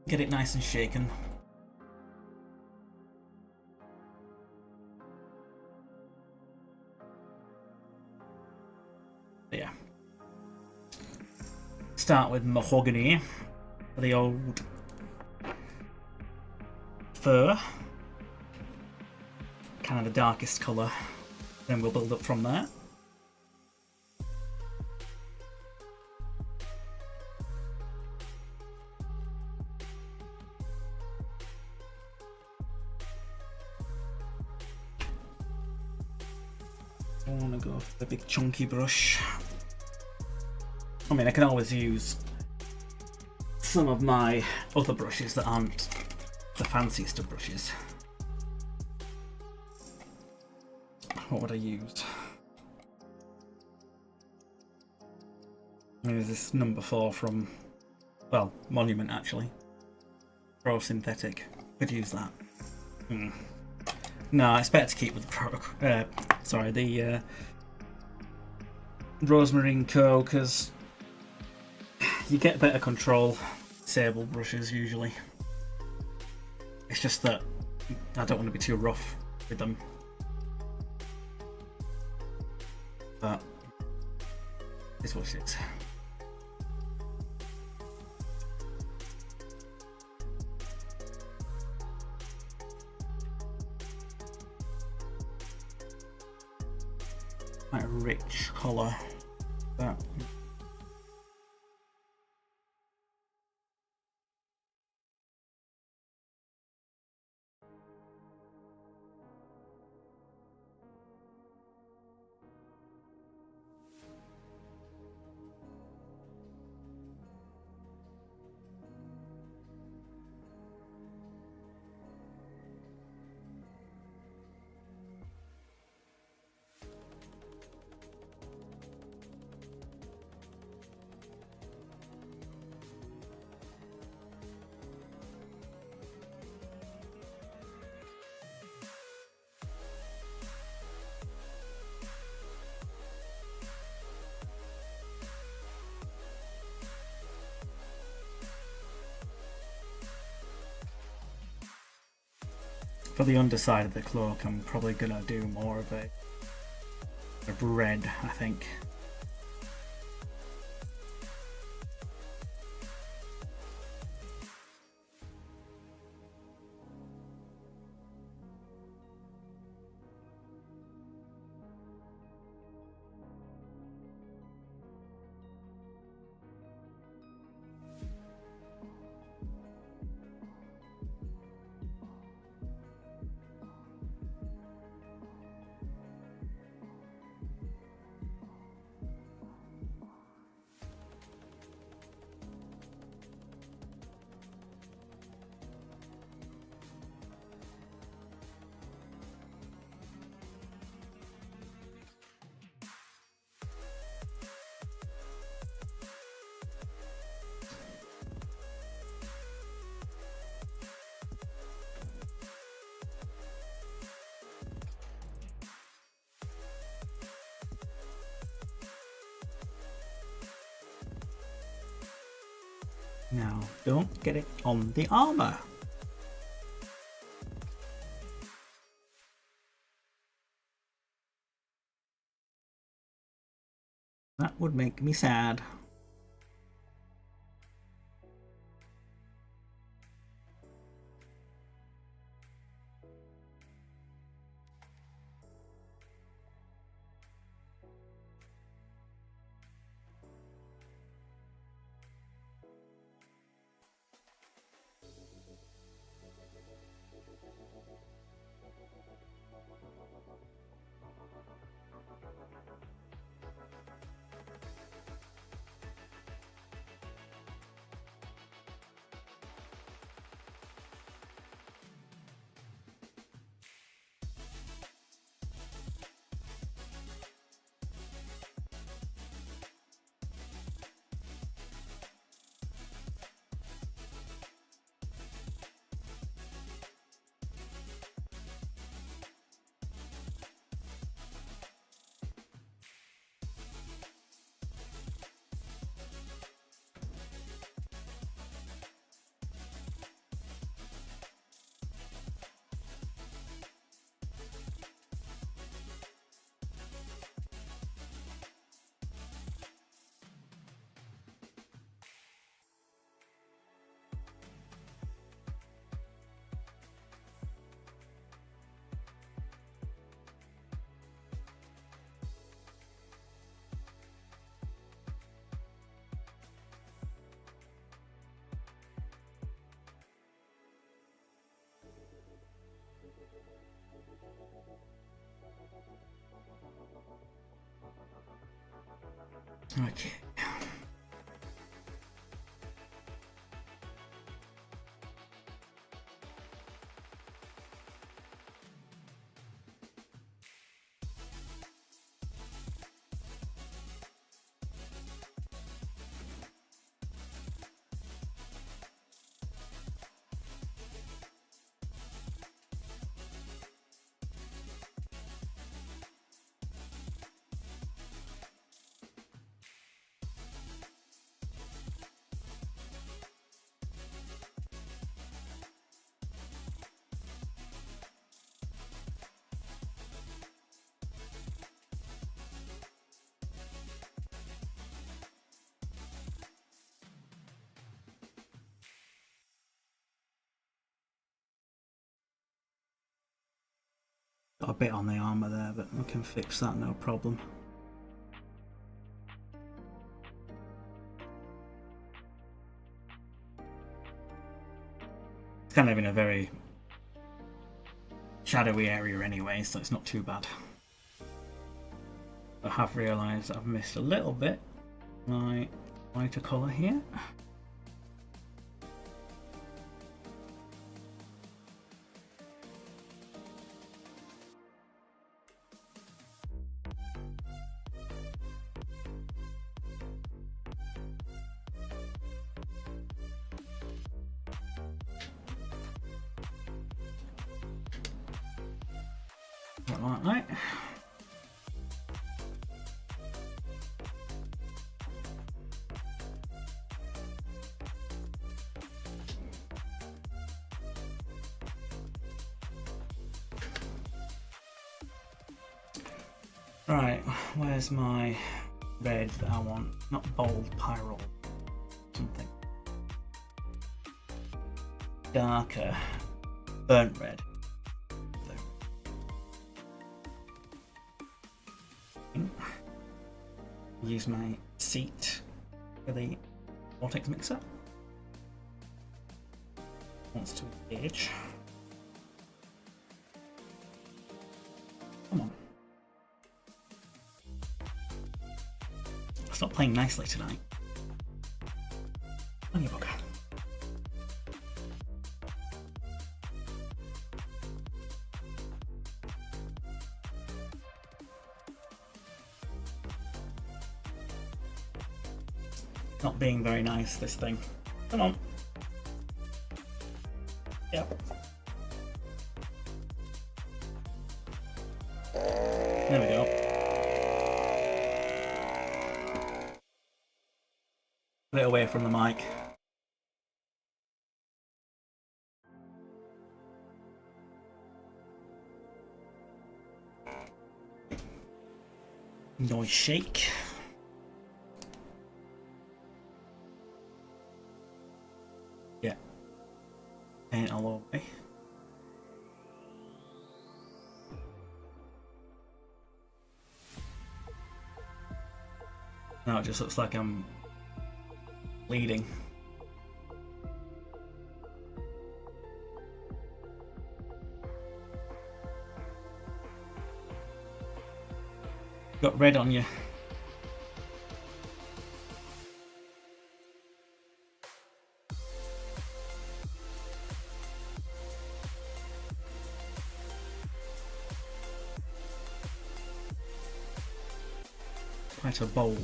Get it nice and shaken. Yeah. Start with mahogany, the old fur, kind of the darkest colour. Then we'll build up from there. I want to go for the big chunky brush. I mean, I can always use some of my other brushes that aren't the fanciest of brushes. What would I use? There's this number 4 from, well, Monument actually. Pro Synthetic. Could use that. No, it's better to keep with the Rosemary & Co, because you get better control sable brushes usually. It's just that I don't want to be too rough with them. But it's what it is. Quite a rich colour. That. For the underside of the cloak, I'm probably gonna do more of a red, I think. Now, don't get it on the armor. That would make me sad. Okay. Got a bit on the armor there, but we can fix that, no problem. It's kind of in a very shadowy area anyway, so it's not too bad. I have realised I've missed a little bit my lighter colour here. Like that. Right, where's my red that I want? Not bold, pyrrole. Something darker, burnt red. Use my seat for the vortex mixer. Wants to engage. Come on. It's not playing nicely tonight. On you bugger. Not being very nice, this thing. Come on. Yep. There we go. Put it away from the mic. Noise shake. Yeah. Paint all over me. Now it just looks like I'm bleeding. Got red on you. Quite a bold.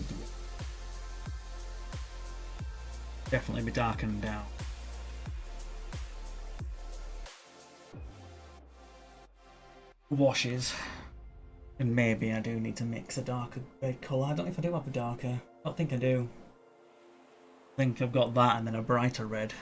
Definitely be darkened down. Washes. And maybe I do need to mix a darker red colour. I don't know if I do have a darker. I don't think I do. I think I've got that and then a brighter red.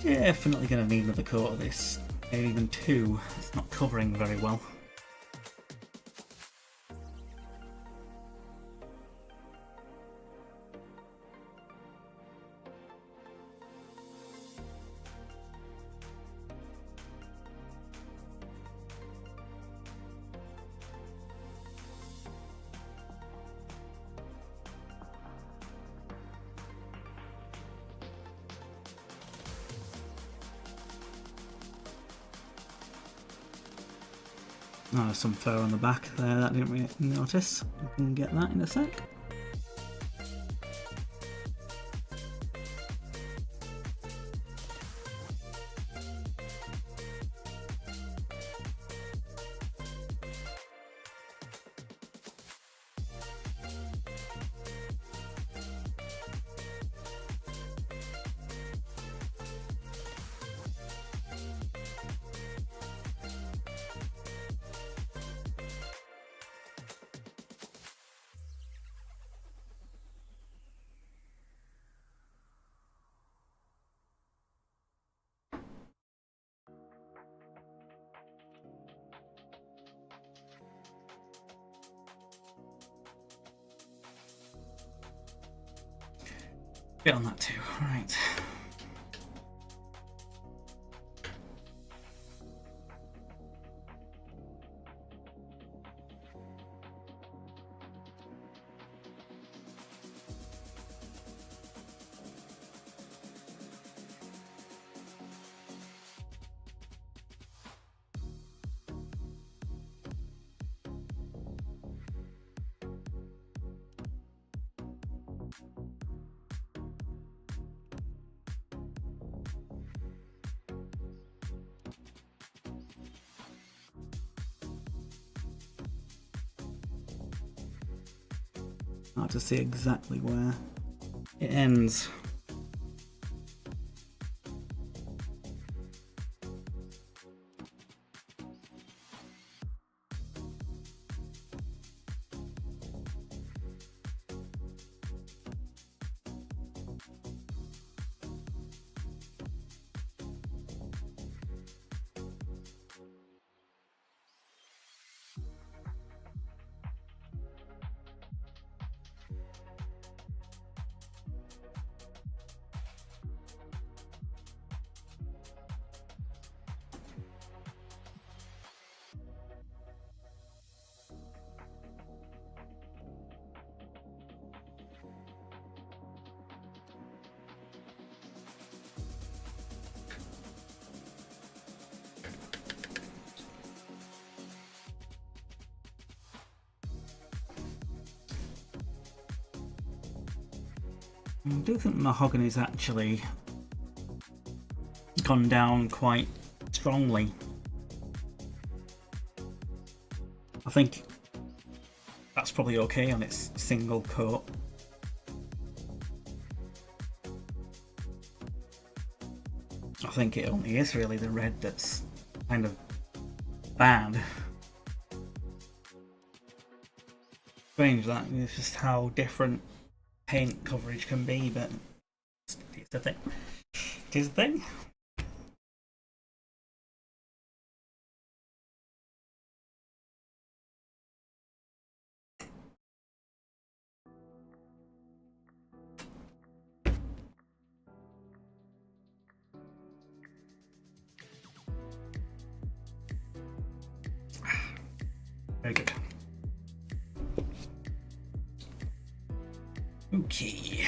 Definitely going to need another coat of this. Maybe even two. It's not covering very well. Oh, there's some fur on the back there that I didn't really notice. I can get that in a sec. Get on that too, right. Hard to see exactly where it ends. I do think mahogany's actually gone down quite strongly. I think that's probably okay on its single coat. I think it only is really the red that's kind of bad. Strange that, it's just how different paint coverage can be, but it's the thing. It is the thing. Very good. Okay.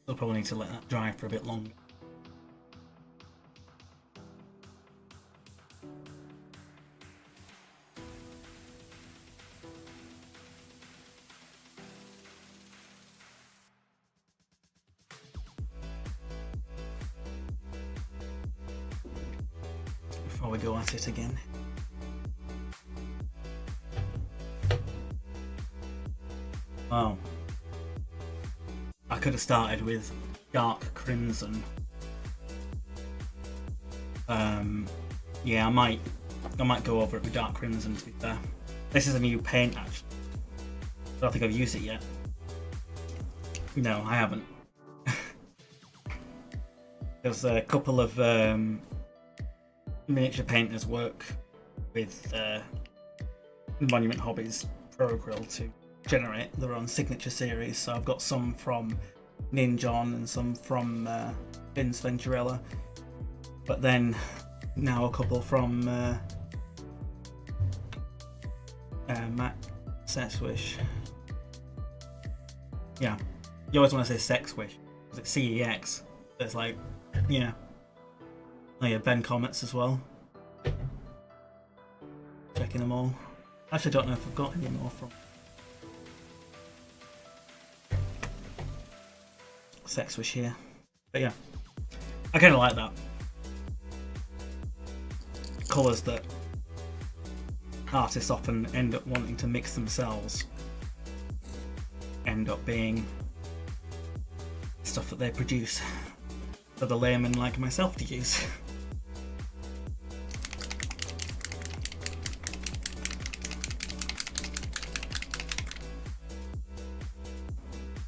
We'll probably need to let that dry for a bit longer. Before we go at it again. Wow. I could have started with dark crimson. Yeah, I might go over it with dark crimson, to be fair. This is a new paint, actually. I don't think I've used it yet. No, I haven't. There's a couple of miniature painters work with Monument Hobbies Pro Grill to generate their own signature series. So I've got some from Ninjon and some from Vince Venturella, but then now a couple from Matt Sexwish. Yeah, you always want to say Sexwish because it's CEX. It's like, yeah. Oh yeah, Ben Comets as well. Checking them all. Actually, I don't know if I've got any more from Sexwish here, but yeah, I kind of like that. Colours that artists often end up wanting to mix themselves end up being stuff that they produce for the layman like myself to use.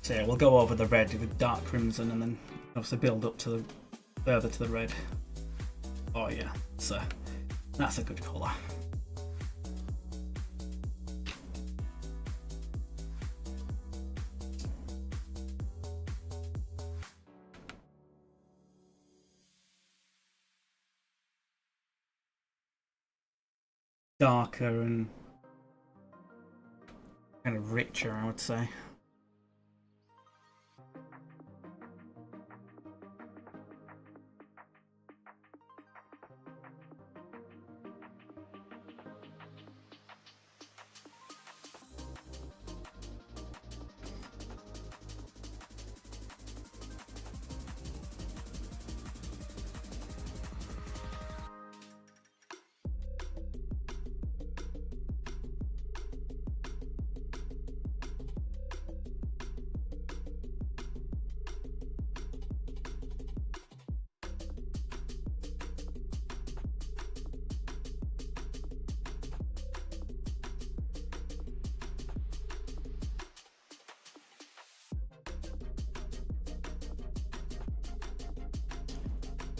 So yeah, we'll go over the red with dark crimson and then obviously build up to the further to the red. Oh yeah, so that's a good colour. darker and kind of richer, I would say.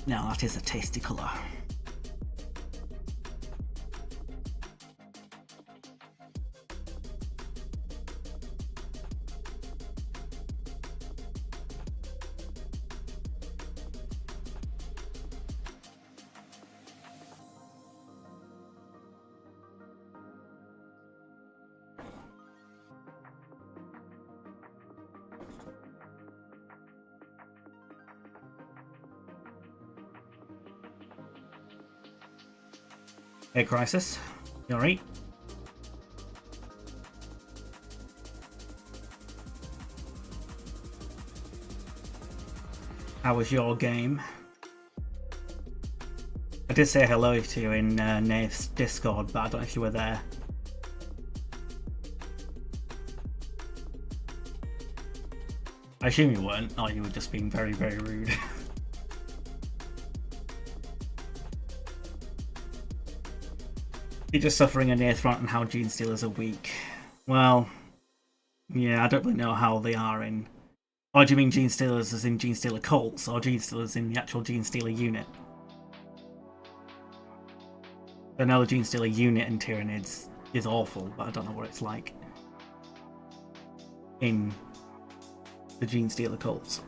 Now that is a tasty colour. Hey, Crisis. You alright? How was your game? I did say hello to you in Nave's Discord, but I don't know if you were there. I assume you weren't, or you were just being very, very rude. You're just suffering a Nathront and how Gene Stealers are weak. Well, yeah, I don't really know how they are in... Or do you mean Gene Stealers as in Gene Stealer cults, or Gene Stealers in the actual Gene Stealer unit? I know the Gene Stealer unit in Tyranids is awful, but I don't know what it's like in the Gene Stealer cults.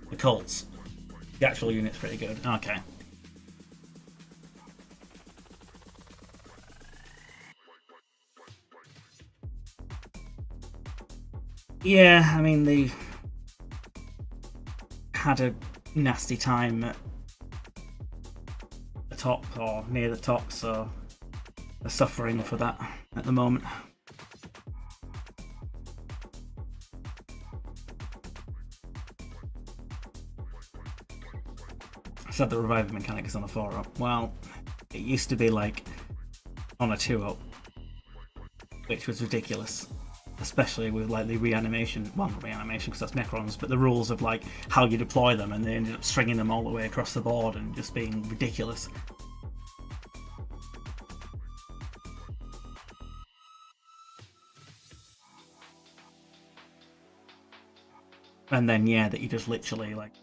The cults. The actual unit's pretty good. Okay. Yeah, I mean, they had a nasty time at the top, or near the top, so they're suffering for that at the moment. I said the revival mechanic is on a 4-up. Well, it used to be like on a 2-up, which was ridiculous. Especially with like the reanimation, well, not reanimation because that's Necrons, but the rules of like how you deploy them, and they ended up stringing them all the way across the board and just being ridiculous. And then yeah, that you just literally like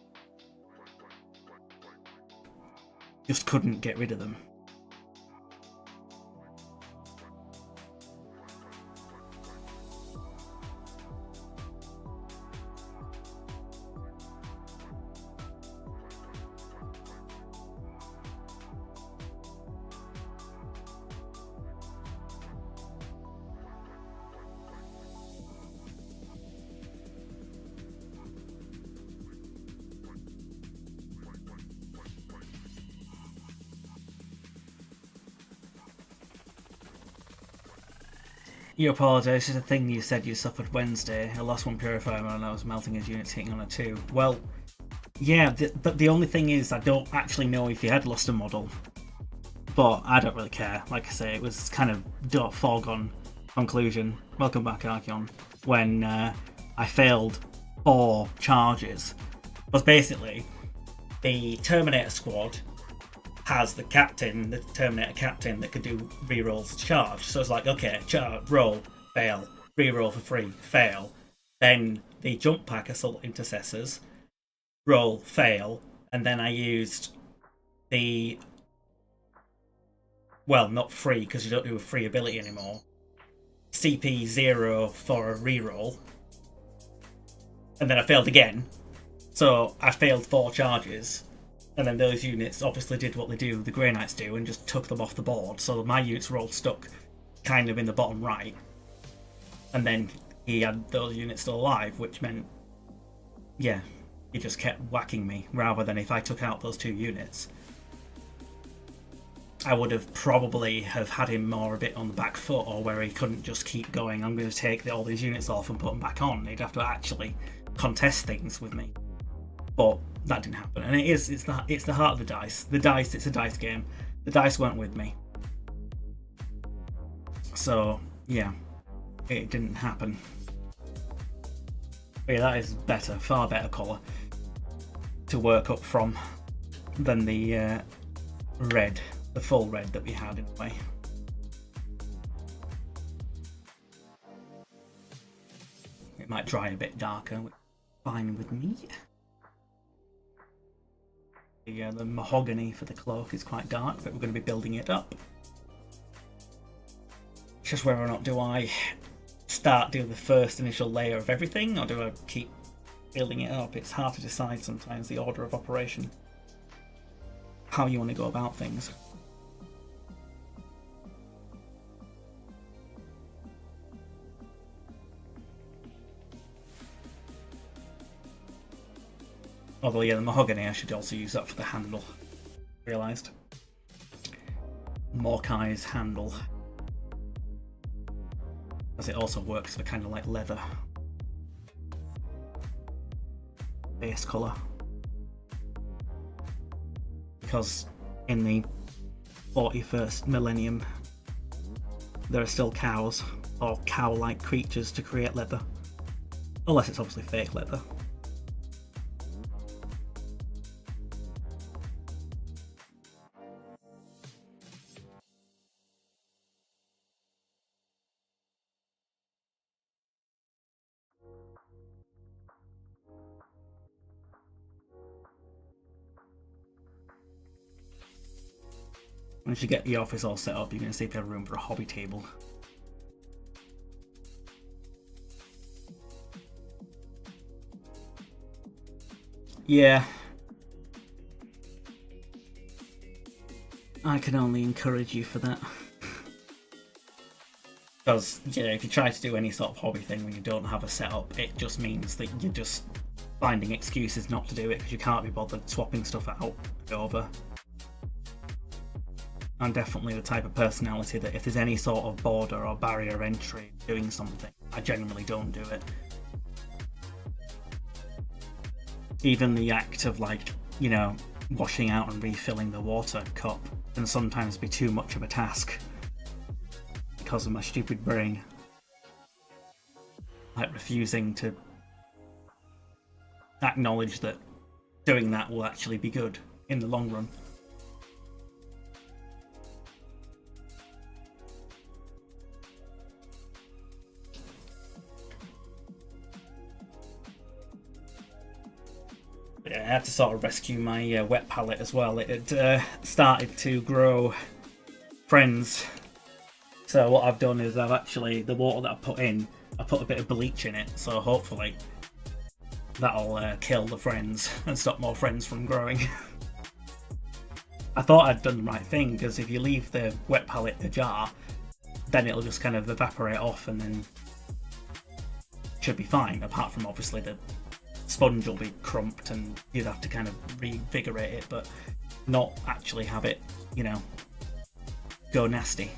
just couldn't get rid of them. You apologise, it's a thing you said you suffered Wednesday. I lost one purifier when I was melting his units hitting on a 2. Well, yeah, but the only thing is I don't actually know if he had lost a model. But I don't really care. Like I say, it was kind of foregone conclusion. Welcome back, Archeon. When I failed 4 charges. Was basically the Terminator squad has the captain, the Terminator captain, that could do rerolls to charge. So it's like, okay, roll, fail, reroll for free, fail. Then the jump pack assault intercessors, roll, fail, and then I used the, well, not free because you don't do a free ability anymore, CP0 for a reroll, and then I failed again, So I failed 4 charges, and then those units obviously did what they do, the Grey Knights do, and just took them off the board. So my units were all stuck kind of in the bottom right. And then he had those units still alive, which meant, yeah, he just kept whacking me, rather than if I took out those 2 units. I would have probably have had him more a bit on the back foot, or where he couldn't just keep going, I'm going to take all these units off and put them back on. He'd have to actually contest things with me. But that didn't happen. And it's the heart of the dice. The dice, it's a dice game. The dice weren't with me. So, yeah, it didn't happen. But yeah, that is better, far better colour to work up from than the red. The full red that we had in a way. It might dry a bit darker, which is fine with me. The mahogany for the cloak is quite dark, but we're going to be building it up. It's just whether or not do I start doing the first initial layer of everything, or do I keep building it up? It's hard to decide sometimes, the order of operation, how you want to go about things. Although, yeah, the mahogany, I should also use that for the handle. Realised. Morkai's handle. As it also works for kind of like leather. Base colour. Because in the 41st millennium, there are still cows, or cow-like creatures to create leather. Unless it's obviously fake leather. Once you get the office all set up, you're going to see if you have room for a hobby table. Yeah. I can only encourage you for that. Because, yeah, if you try to do any sort of hobby thing when you don't have a setup, it just means that you're just finding excuses not to do it because you can't be bothered swapping stuff out over. I'm definitely the type of personality that if there's any sort of border or barrier entry doing something, I generally don't do it. Even the act of, like, you know, washing out and refilling the water cup can sometimes be too much of a task because of my stupid brain. Like refusing to acknowledge that doing that will actually be good in the long run. I had to sort of rescue my wet palette as well. It had started to grow friends. So what I've done is I've actually, the water that I put in, I put a bit of bleach in it. So hopefully that'll kill the friends and stop more friends from growing. I thought I'd done the right thing, because if you leave the wet palette ajar, then it'll just kind of evaporate off and then it should be fine, apart from obviously the sponge will be crumped and you'd have to kind of reinvigorate it, but not actually have it, you know, go nasty.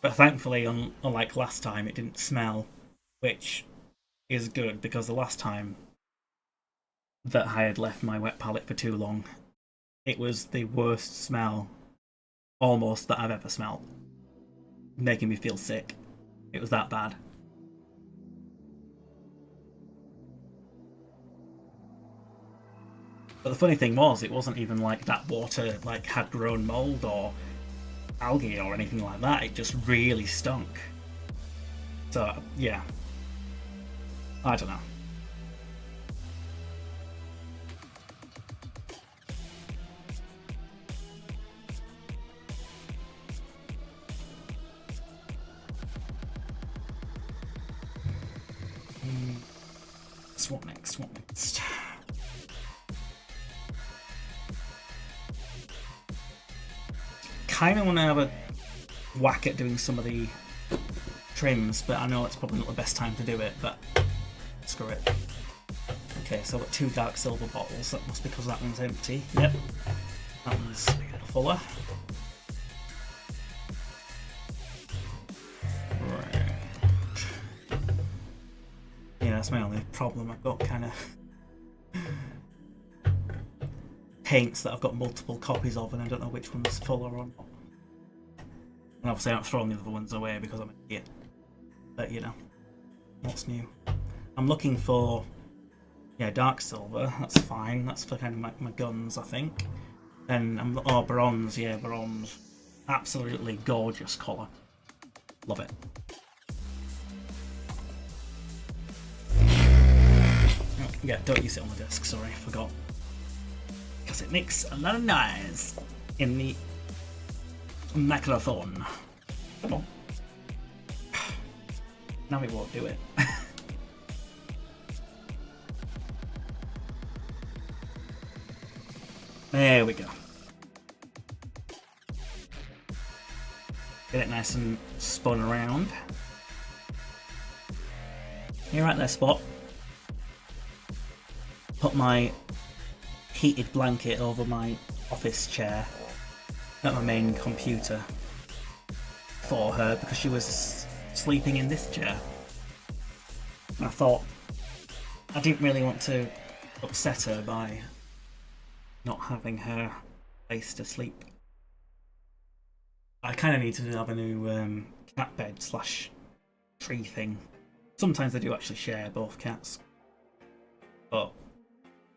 But thankfully, unlike last time, it didn't smell, which is good, because the last time that I had left my wet palette for too long, it was the worst smell almost that I've ever smelled, making me feel sick. It was that bad. But the funny thing was, it wasn't even like that water like had grown mold or algae or anything like that. It just really stunk. So yeah, I don't know. next? What next? What next? Kind of want to have a whack at doing some of the trims, but I know it's probably not the best time to do it, but screw it. Okay, so I've got 2 dark silver bottles. That must be because that one's empty. Yep. That one's fuller. Right. Yeah, that's my only problem. I've got kind of paints that I've got multiple copies of, and I don't know which one's fuller or not. And obviously I'm throwing the other ones away because I'm an idiot. But you know, what's new? I'm looking for, yeah, dark silver. That's fine. That's for kind of my guns, I think. And oh, bronze. Yeah, bronze. Absolutely gorgeous colour. Love it. Oh, yeah, don't use it on the desk. Sorry, forgot. Because it makes a lot of noise in the microphone. Come on. Now it won't do it. There we go. Get it nice and spun around. You're right there, Spot. Put my heated blanket over my office chair at my main computer for her because she was sleeping in this chair. And I thought I didn't really want to upset her by not having her place to sleep. I kind of need to have a new cat bed / tree thing. Sometimes they do actually share, both cats, but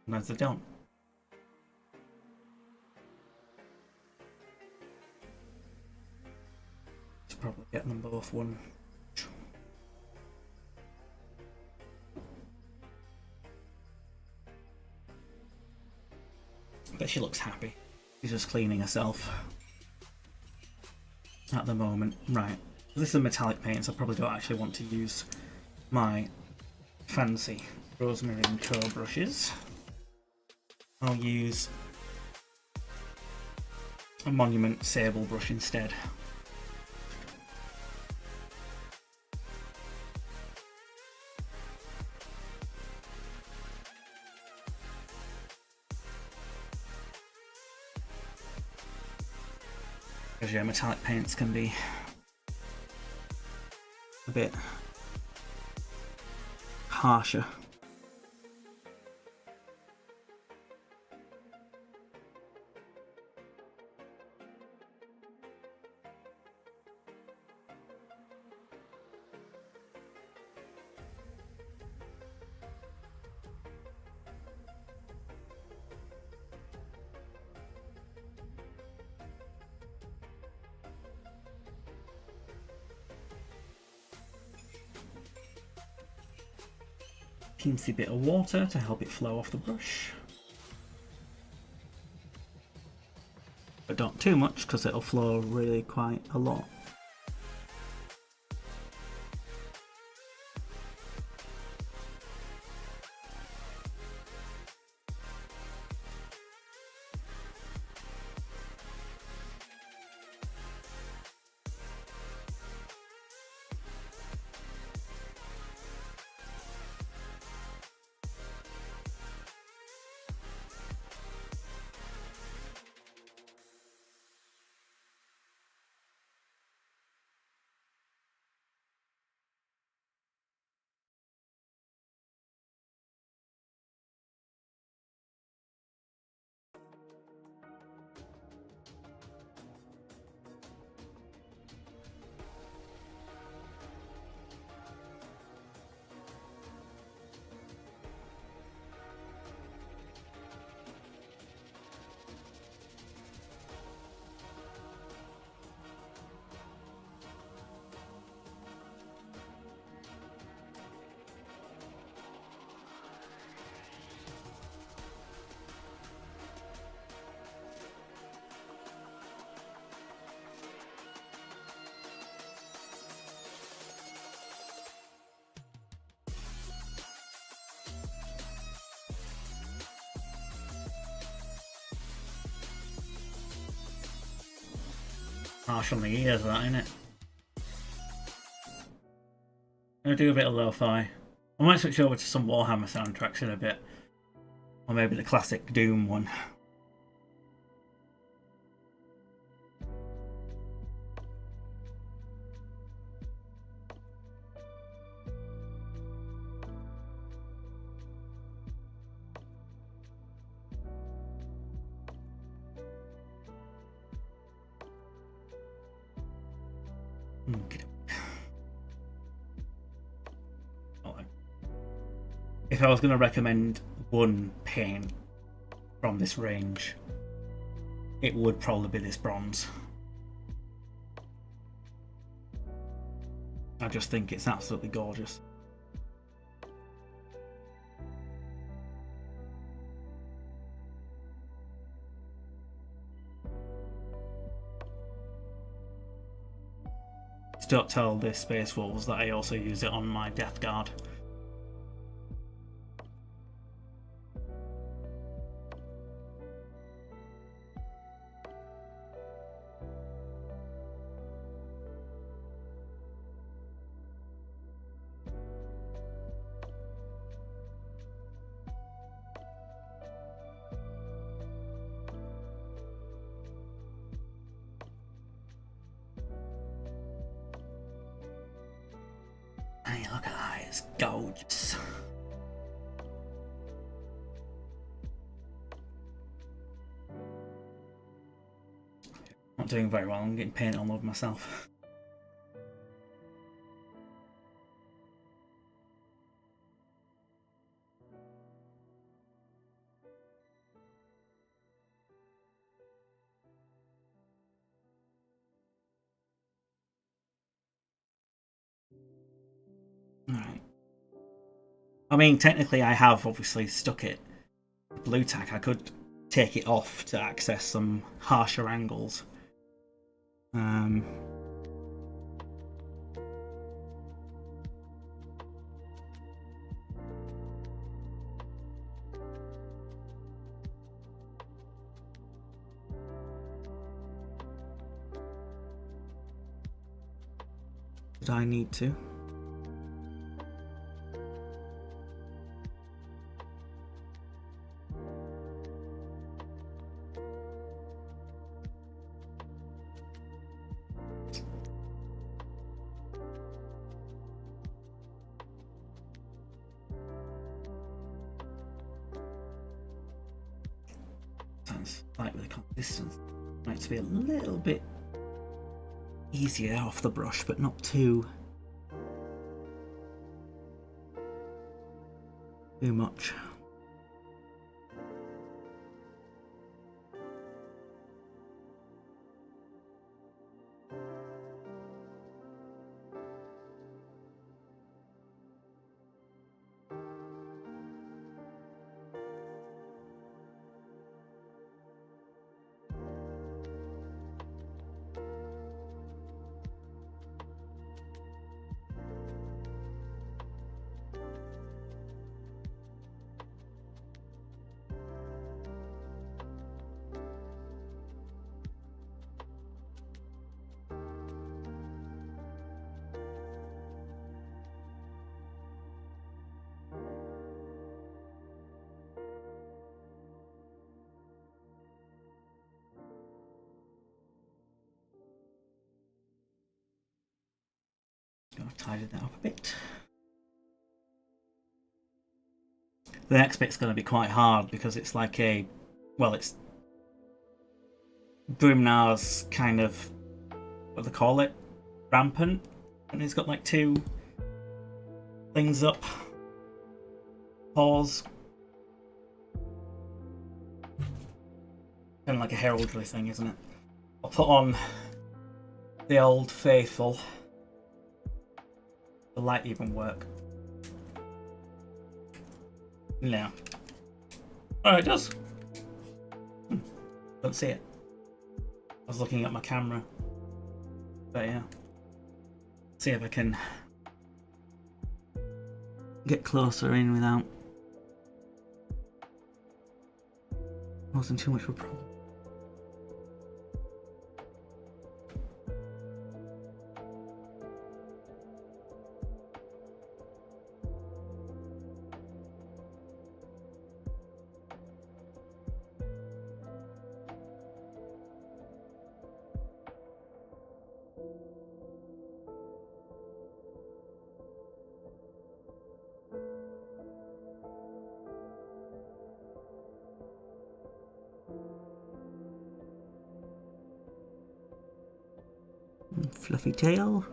sometimes they don't. Should probably get them both one. But she looks happy. She's just cleaning herself at the moment. Right. This is a metallic paint, so I probably don't actually want to use my fancy Rosemary & Co brushes. I'll use a Monument Sable brush instead. Because yeah, metallic paints can be a bit harsher. Teensy bit of water to help it flow off the brush. But don't too much because it'll flow really quite a lot. harsh on the ears, that, ain't it? I'm gonna do a bit of lo-fi. I might switch over to some Warhammer soundtracks in a bit. Or maybe the classic Doom one. Okay. If I was going to recommend one paint from this range, it would probably be this bronze. I just think it's absolutely gorgeous. Just don't tell the Space Wolves that I also use it on my Death Guard. Hey, look at that, it's gorgeous. Not doing very well, I'm getting paint all over myself. Alright. I mean, technically I have obviously stuck it blue tack. I could take it off to access some harsher angles. Did I need to? Sounds like with the distance might be a little bit easier off the brush, but not too much. I've tidied that up a bit. The next bit's going to be quite hard because it's like a, well, it's Grimnar's kind of, what do they call it? Rampant. And he's got like two things up. Paws. Kind of like a heraldry thing, isn't it? I'll put on the Old Faithful. The light even work? No. Oh, it does. Don't see it. I was looking at my camera. But yeah. See if I can get closer in without causing too much of a problem. fluffy tail.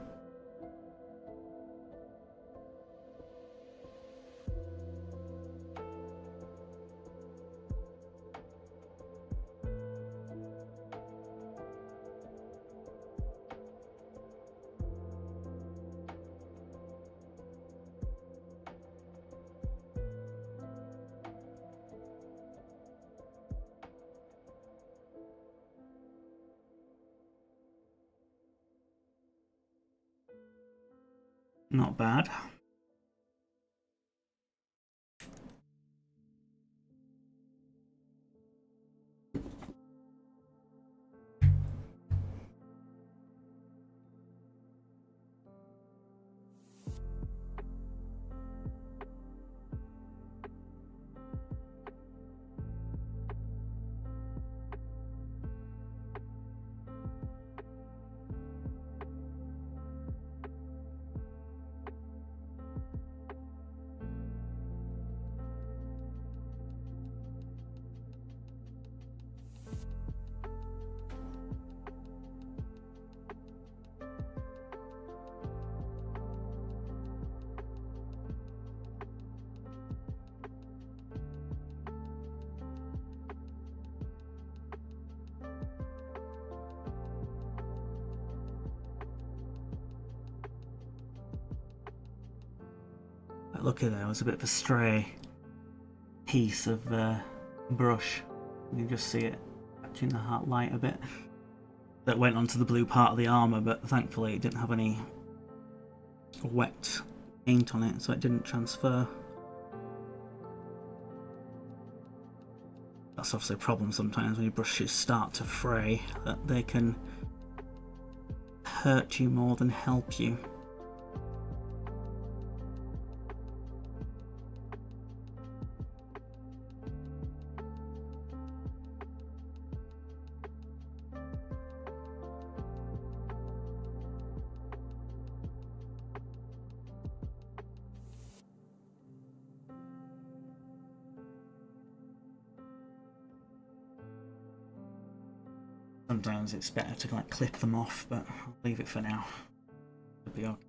Not bad. Look at that, it was a bit of a stray piece of brush. You can just see it catching the heart light a bit. That went onto the blue part of the armour, but thankfully it didn't have any wet paint on it, so it didn't transfer. That's obviously a problem sometimes when your brushes start to fray, that they can hurt you more than help you. Sometimes it's better to like clip them off, but I'll leave it for now. It'll be okay.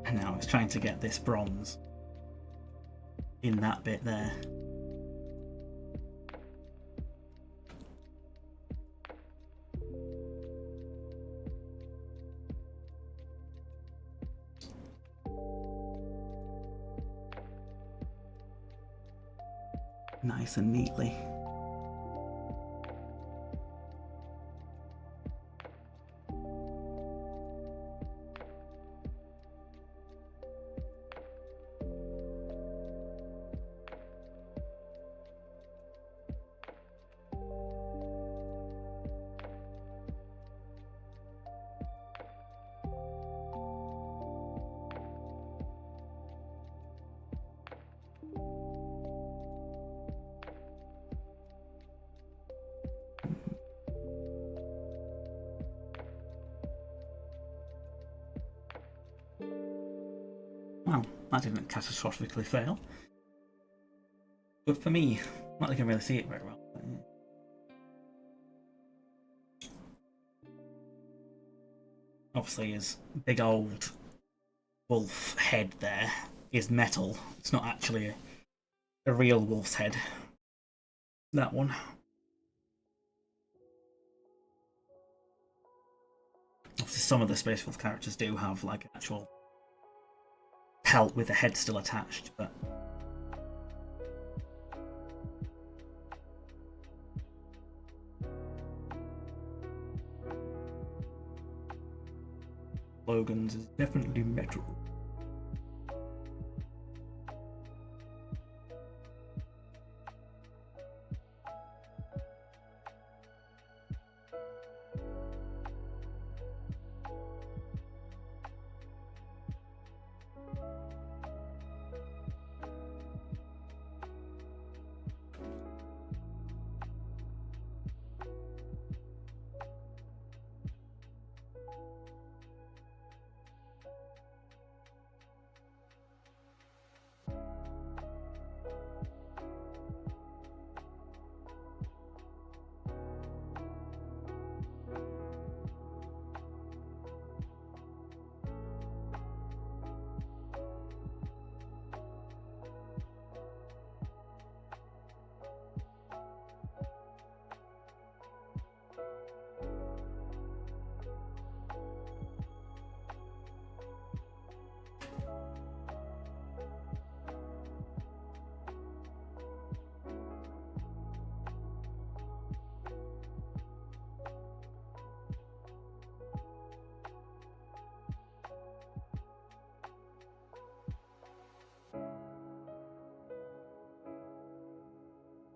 And now it's trying to get this bronze in that bit there. Nice and neatly. Well, that didn't catastrophically fail. But for me, not like I can really see it very well. Obviously his big old wolf head there is metal. It's not actually a real wolf's head. That one. Obviously some of the Space Wolf characters do have like an actual pelt with the head still attached, but Logan's is definitely metal.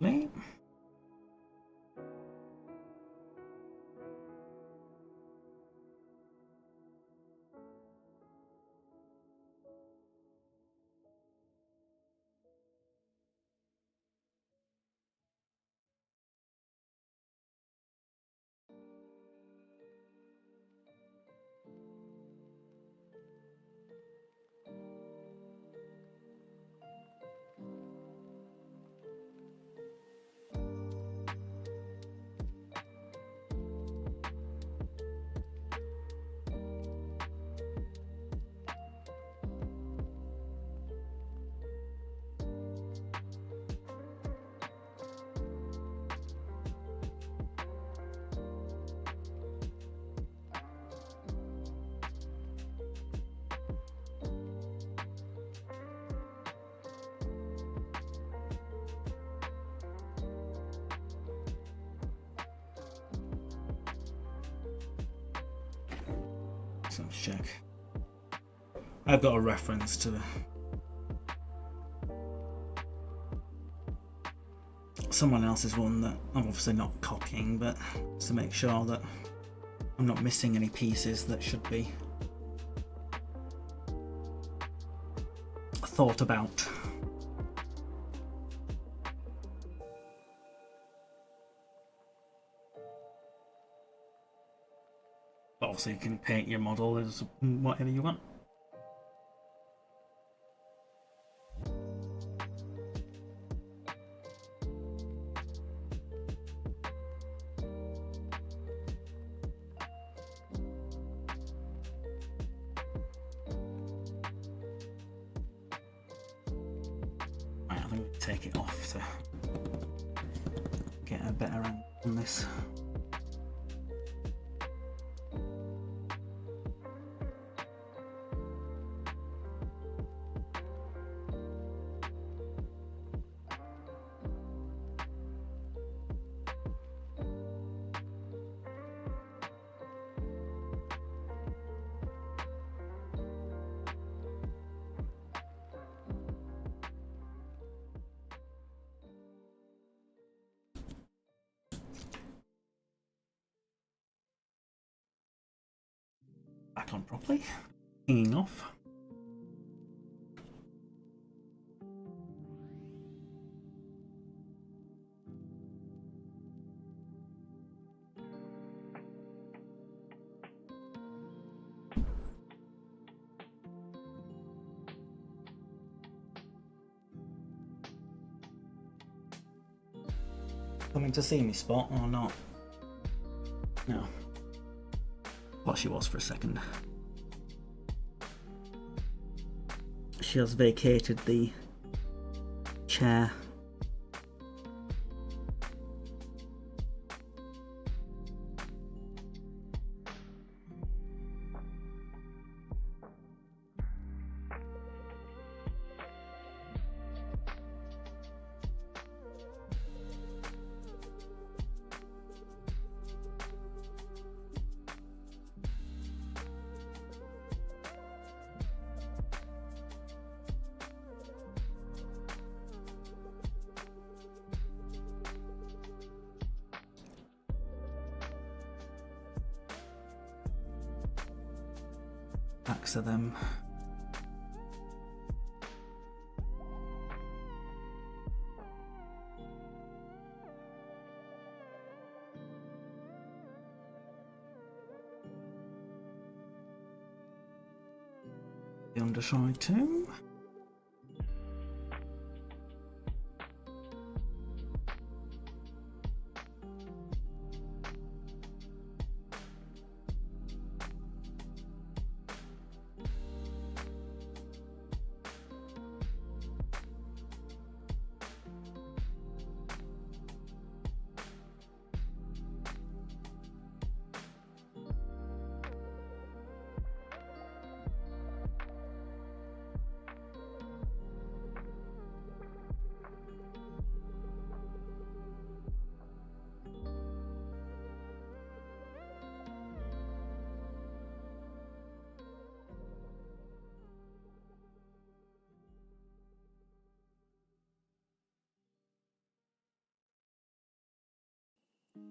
Me? Let's check. I've got a reference to someone else's one that I'm obviously not copying, but to make sure that I'm not missing any pieces that should be thought about. Also, you can paint your model as whatever you want. I think we'll take it off to get a better angle on this. Back on properly, hanging off. Coming to see me, Spot, or not? No. Well, she was for a second. She has vacated the chair. Packs of them. The underside too.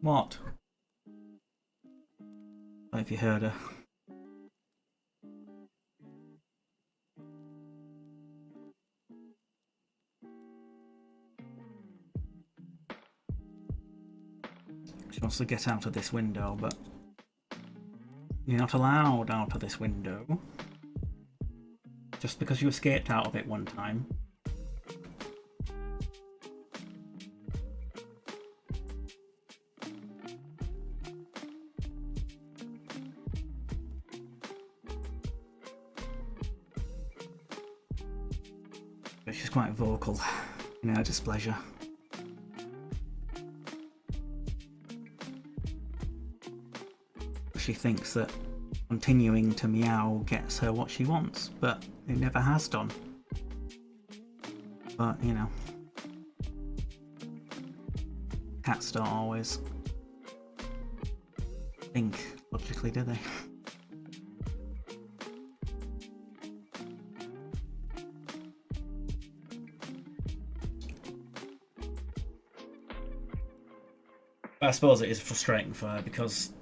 What? What have you heard her? She wants to get out of this window, but you're not allowed out of this window. Just because you escaped out of it one time. But she's quite vocal in her displeasure. She thinks that continuing to meow gets her what she wants, but it never has done. But, you know, cats don't always think logically, do they? I suppose it is frustrating for her because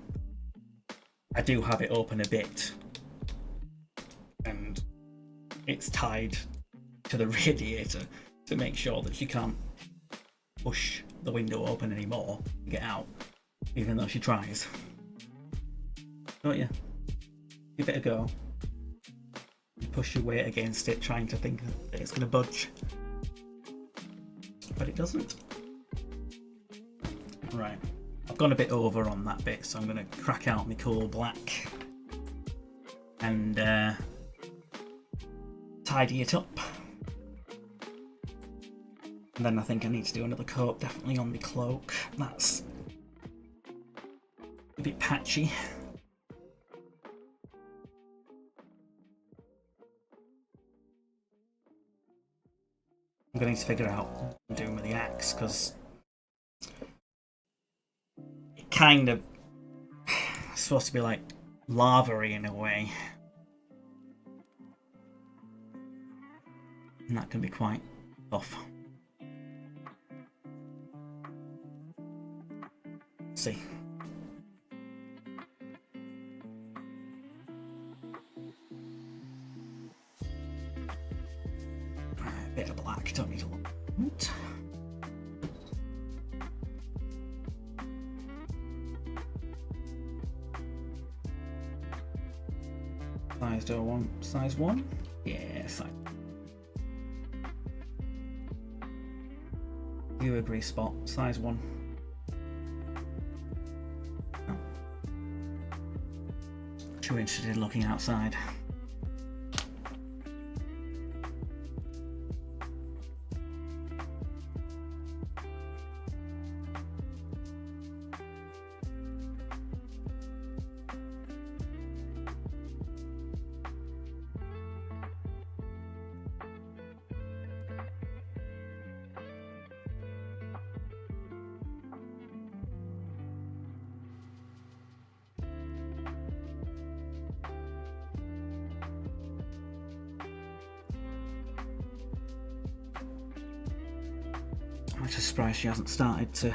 I do have it open a bit and it's tied to the radiator to make sure that she can't push the window open anymore to get out, even though she tries. Don't you? Give it a go. You push your weight against it, trying to think that it's going to budge. But it doesn't. Right. I've gone a bit over on that bit, so I'm going to crack out my coal black and tidy it up. And then I think I need to do another coat, definitely on my cloak. That's a bit patchy. I'm going to need to figure out what I'm doing with the axe, because it kind of it's supposed to be like lava-y in a way. And that can be quite tough. Let's see. A bit of black, don't need a lot. Size do I want? Size 1? Yeah, size. You agree, Spot. Size 1. Oh. Too interested in looking outside. I'm just surprised she hasn't started to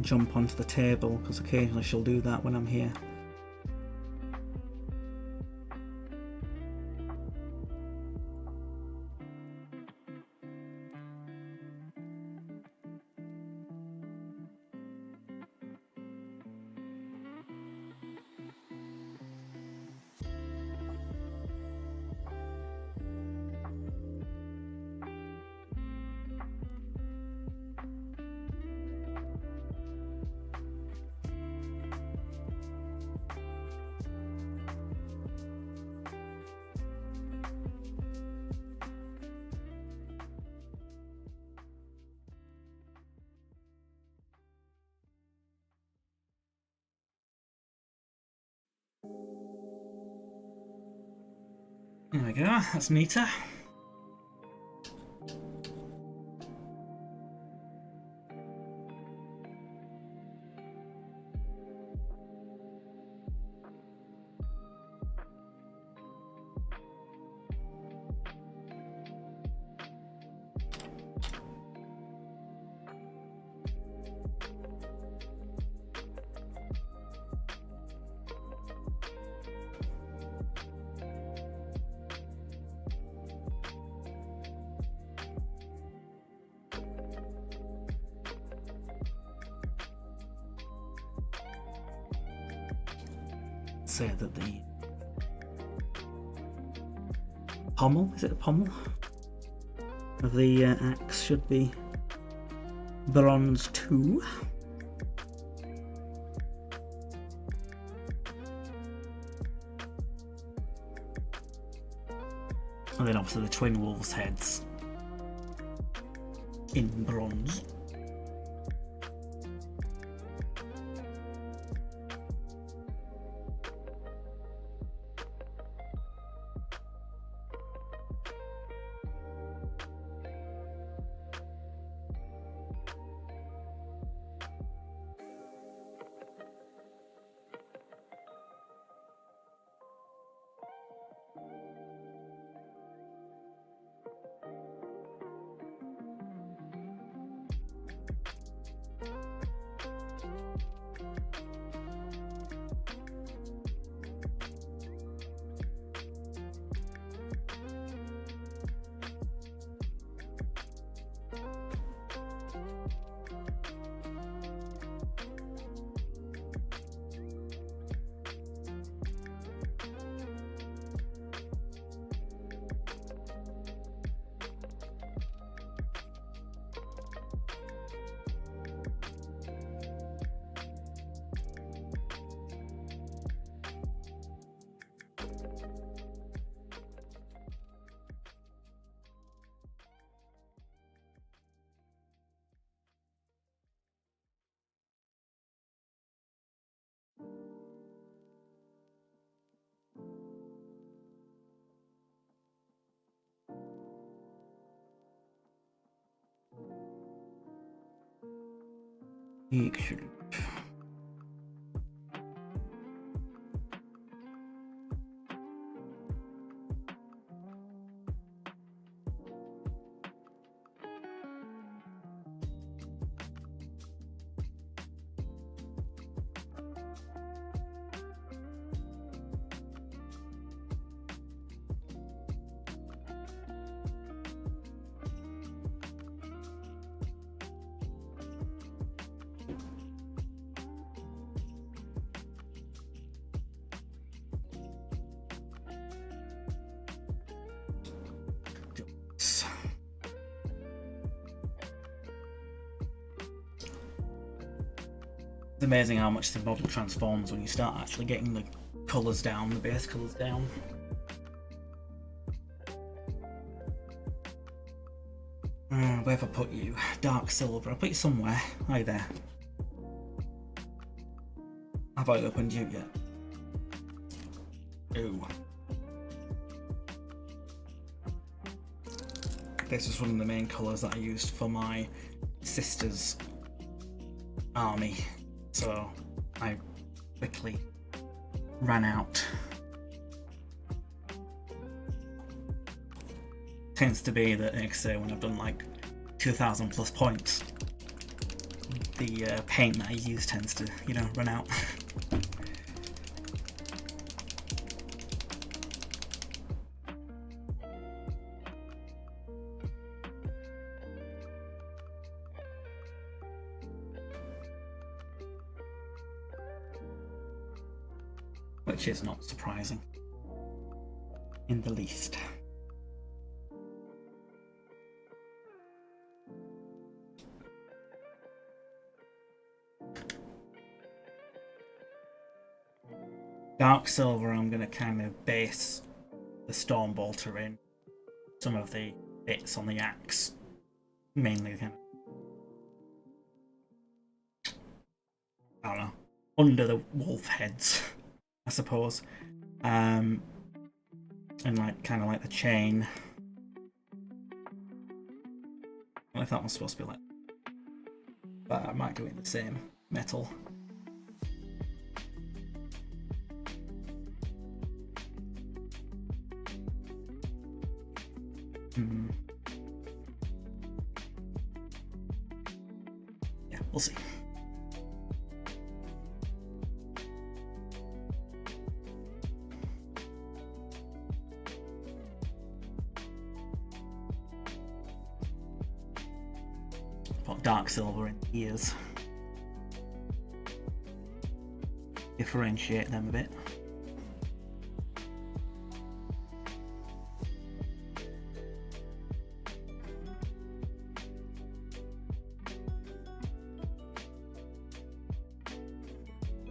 jump onto the table, because occasionally she'll do that when I'm here. There we go, that's neater. Say that the pommel, is it a pommel? Of the axe should be bronze 2. And then obviously the twin wolves' heads in bronze. Excellent. It's amazing how much the model transforms when you start actually getting the colours down, the base colours down. Where have I put you? Dark silver. I put you somewhere. Hi there. Have I opened you yet? Ooh. This was one of the main colours that I used for my sister's army, so I quickly ran out. Tends to be that, like I say, when I've done like 2,000 plus points, the paint that I use tends to, you know, run out. Which is not surprising in the least. Dark silver, I'm going to kind of base the storm bolter in, some of the bits on the axe, mainly kind of, I don't know, under the wolf heads, I suppose. And like kind of like the chain. Well, if that one's supposed to be like, but I might do it in the same metal. Yeah, we'll see. Put dark silver in the ears. Differentiate them a bit.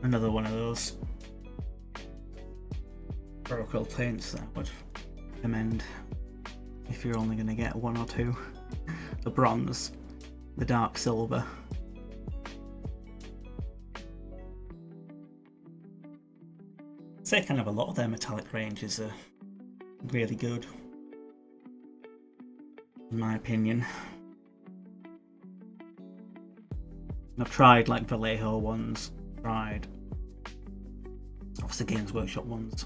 Another one of those Oracle paints that I would recommend if you're only going to get one or two. The bronze, the dark silver. I'd say kind of a lot of their metallic ranges are really good, in my opinion. I've tried like Vallejo ones, tried obviously Games Workshop ones,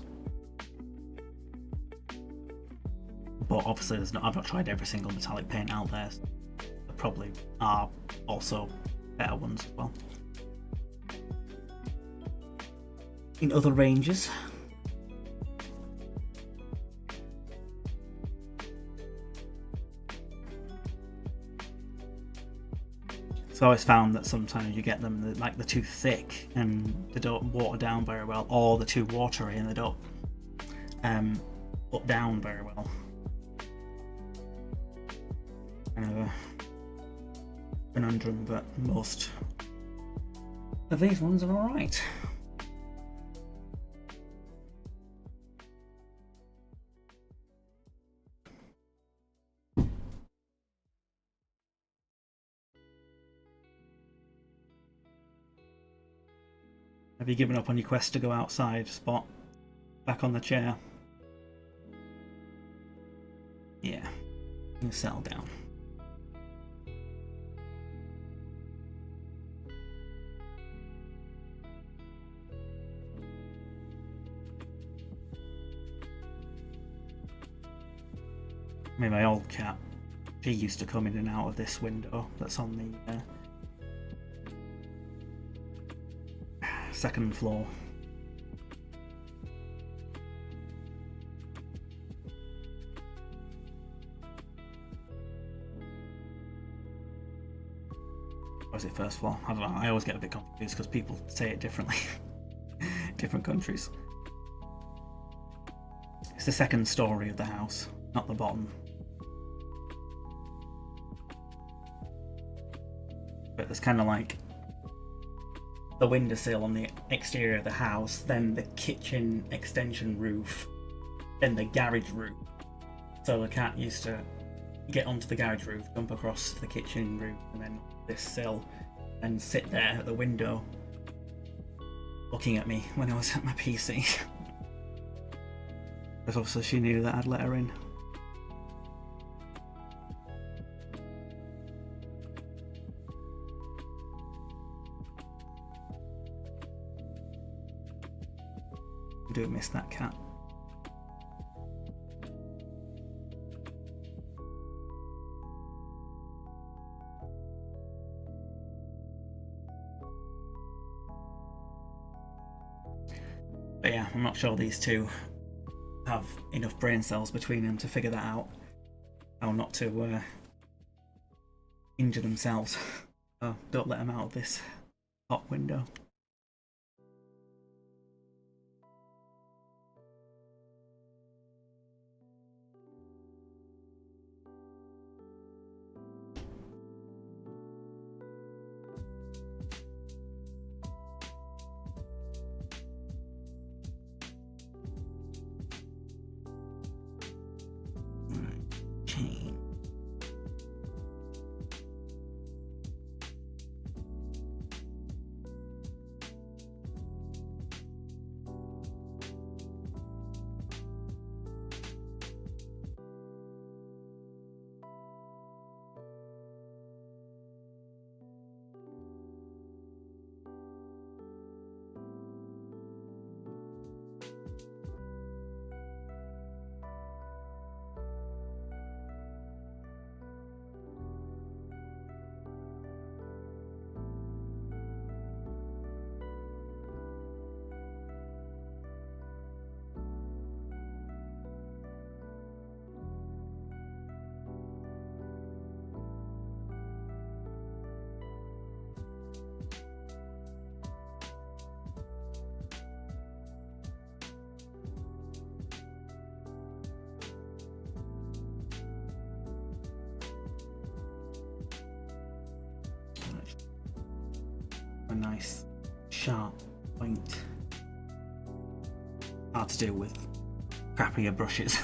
but obviously I've not tried every single metallic paint out there. So there probably are also better ones as well. In other ranges, so I always found that sometimes you get them like they're too thick and they don't water down very well, or they're too watery and they don't put down very well. Kind of a conundrum, but most of these ones are alright. Have you given up on your quest to go outside, Spot? Back on the chair? Yeah. I'm gonna settle down. I mean, my old cat, she used to come in and out of this window that's on the second floor. Or is it first floor? I don't know, I always get a bit confused because people say it differently. Different countries. It's the second story of the house, not the bottom. But there's kind of like the windowsill on the exterior of the house, then the kitchen extension roof, then the garage roof. So the cat used to get onto the garage roof, jump across the kitchen roof, and then this sill, and sit there at the window looking at me when I was at my PC. Because obviously she knew that I'd let her in. I do miss that cat. But yeah, I'm not sure these two have enough brain cells between them to figure that out. How not to injure themselves. Oh, don't let them out of this hot window. Chain. a nice sharp point. Hard to do with crappier brushes.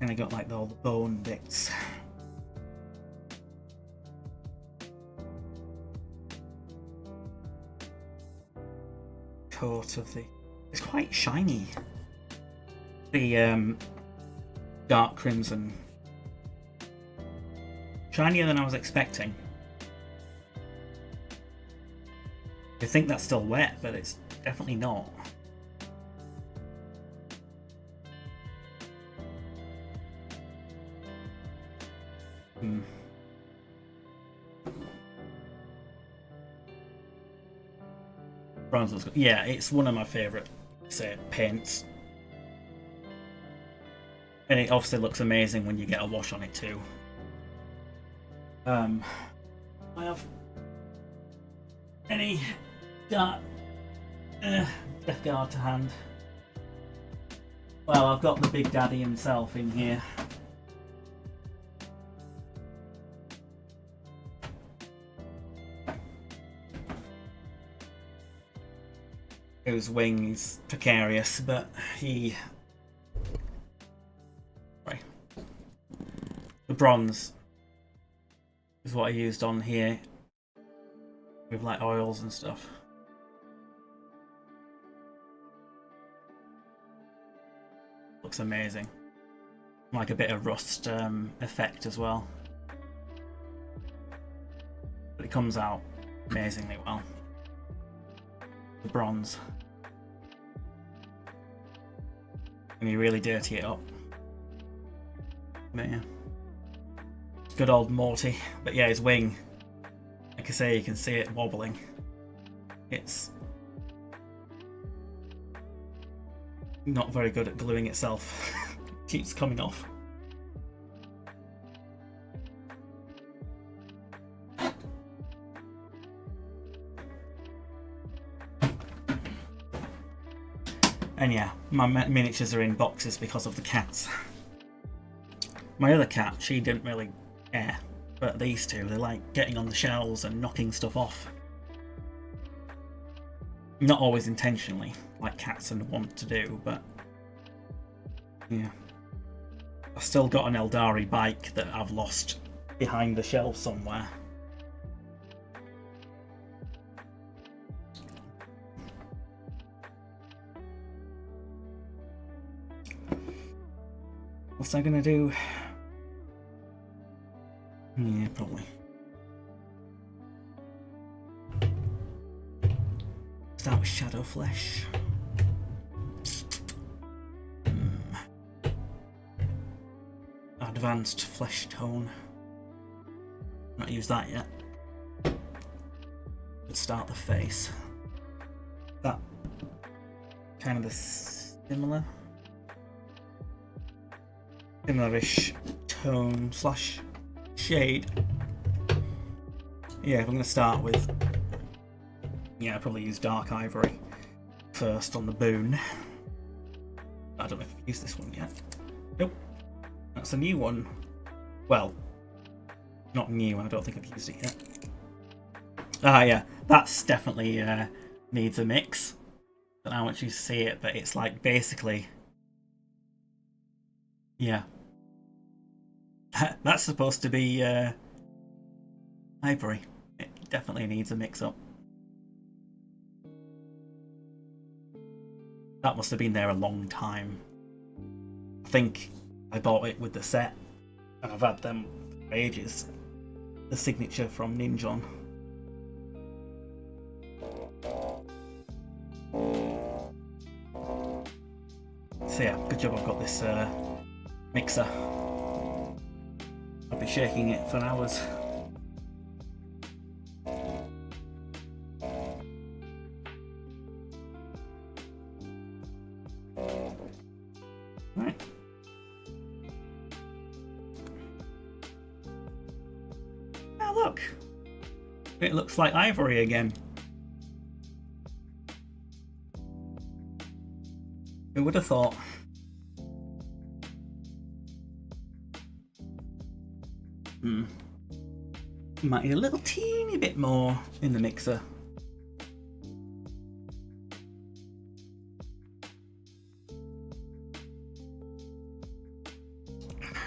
And I got like all the bone bits. Coat of the... It's quite shiny. The dark crimson. Shinier than I was expecting. I think that's still wet, but it's definitely not. Bronze looks good. Yeah, it's one of my favourite, say, paints. And it obviously looks amazing when you get a wash on it too. I have any Death Guard to hand. Well, I've got the Big Daddy himself in here. Whose wing is precarious, but he... Right. The bronze is what I used on here with like oils and stuff. Looks amazing. Like a bit of rust effect as well. But it comes out amazingly well. The bronze. And you really dirty it up. But yeah. Good old Morty. But yeah, his wing. Like I say, you can see it wobbling. It's not very good at gluing itself. Keeps coming off. And yeah, my miniatures are in boxes because of the cats. My other cat, she didn't really care, but these two, they like getting on the shelves and knocking stuff off. Not always intentionally, like cats and want to do, but yeah. I've still got an Eldari bike that I've lost behind the shelf somewhere. What's I gonna do? Yeah, probably. Start with Shadow Flesh. Advanced Flesh Tone. Not used that yet. Let's start the face. That kind of the similar-ish tone slash shade. Yeah, if I'm going to start with, yeah, I'll probably use Dark Ivory first on the boon. I don't know if I've used this one yet. Nope. That's a new one. Well, not new, I don't think I've used it yet. Ah, yeah, that's definitely needs a mix. I don't know how much you see it, but it's like basically, yeah. That's supposed to be Ivory. It definitely needs a mix-up. That must have been there a long time. I think I bought it with the set, and I've had them for ages. The signature from Ninjon. So yeah, good job I've got this mixer. I'll be shaking it for hours. Right. Now look, it looks like ivory again. Who would have thought? Might need a little teeny bit more in the mixer.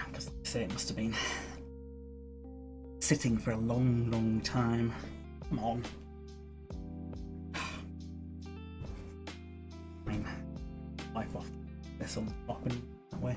Because like I say, it must have been sitting for a long, long time. Come on. I mean, wipe off this on the top and that way.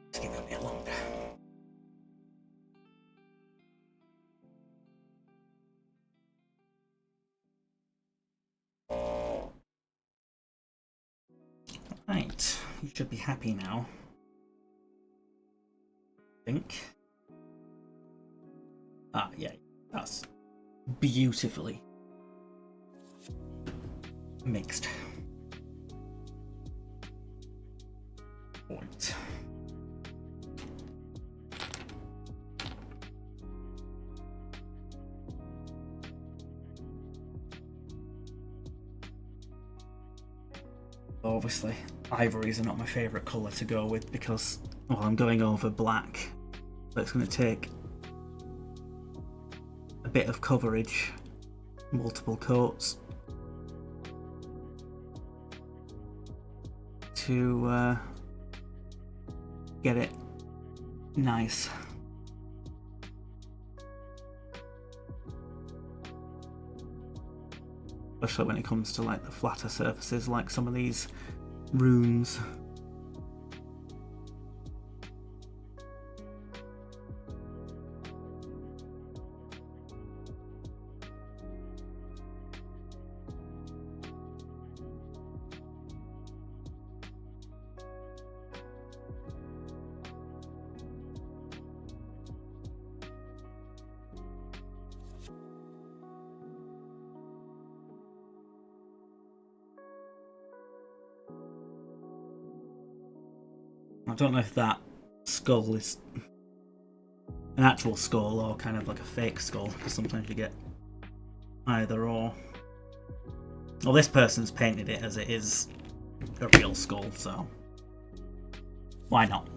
Let's give it a bit longer. Right, you should be happy now. I think. Ah, yeah, that's beautifully mixed. Point. Obviously, ivories are not my favourite colour to go with because, well, I'm going over black, so it's going to take a bit of coverage, multiple coats, to get it nice. Especially when it comes to like the flatter surfaces, like some of these runes. I don't know if that skull is an actual skull or kind of like a fake skull, because sometimes you get either or. Well, this person's painted it as it is a real skull, so why not?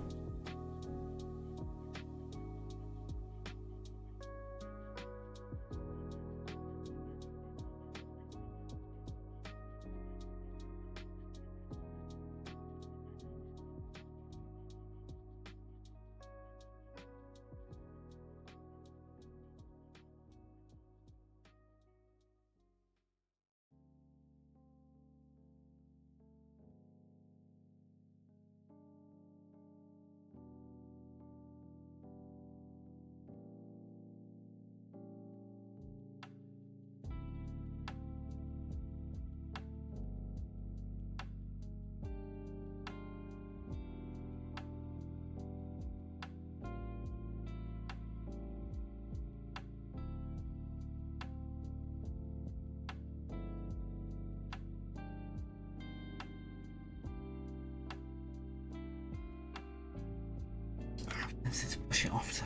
Let's push it off to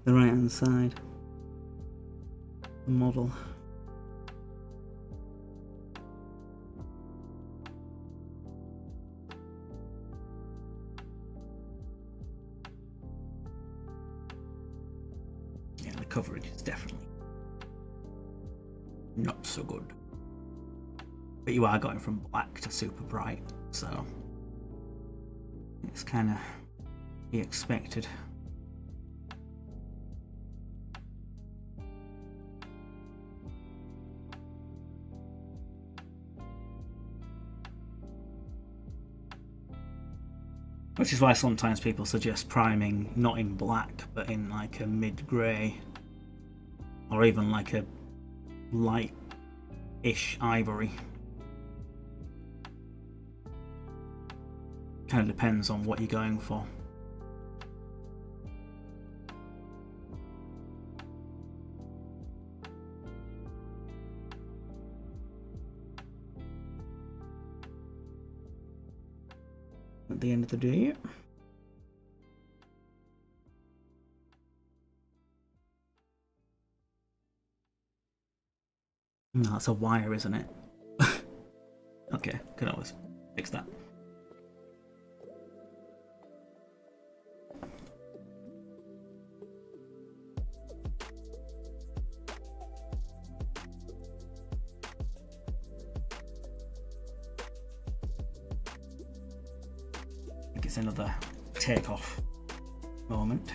the right hand side. The model. coverage is definitely not so good. But you are going from black to super bright, so it's kind of be expected. Which is why sometimes people suggest priming not in black, but in like a mid-grey, or even like a light-ish ivory. Kind of depends on what you're going for. At the end of the day. No, that's a wire, isn't it? Okay, can always fix that. I think it's another takeoff moment.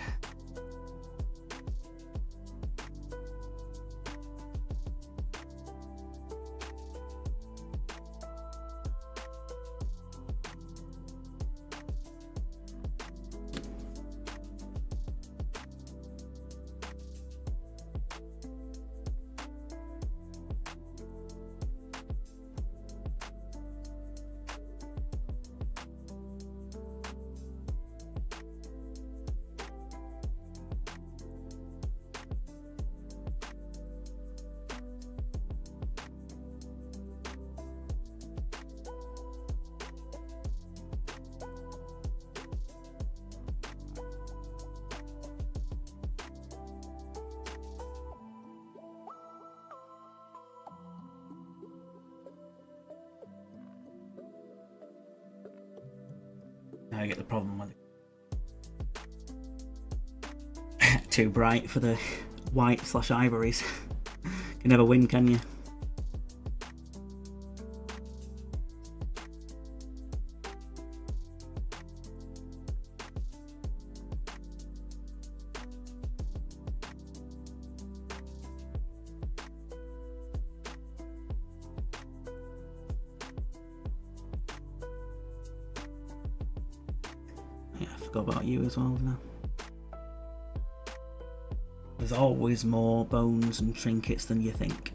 Now you get the problem with it. Too bright for the white/ivories. Can never win, can you? Yeah, I forgot about you as well now. There's always more bones and trinkets than you think.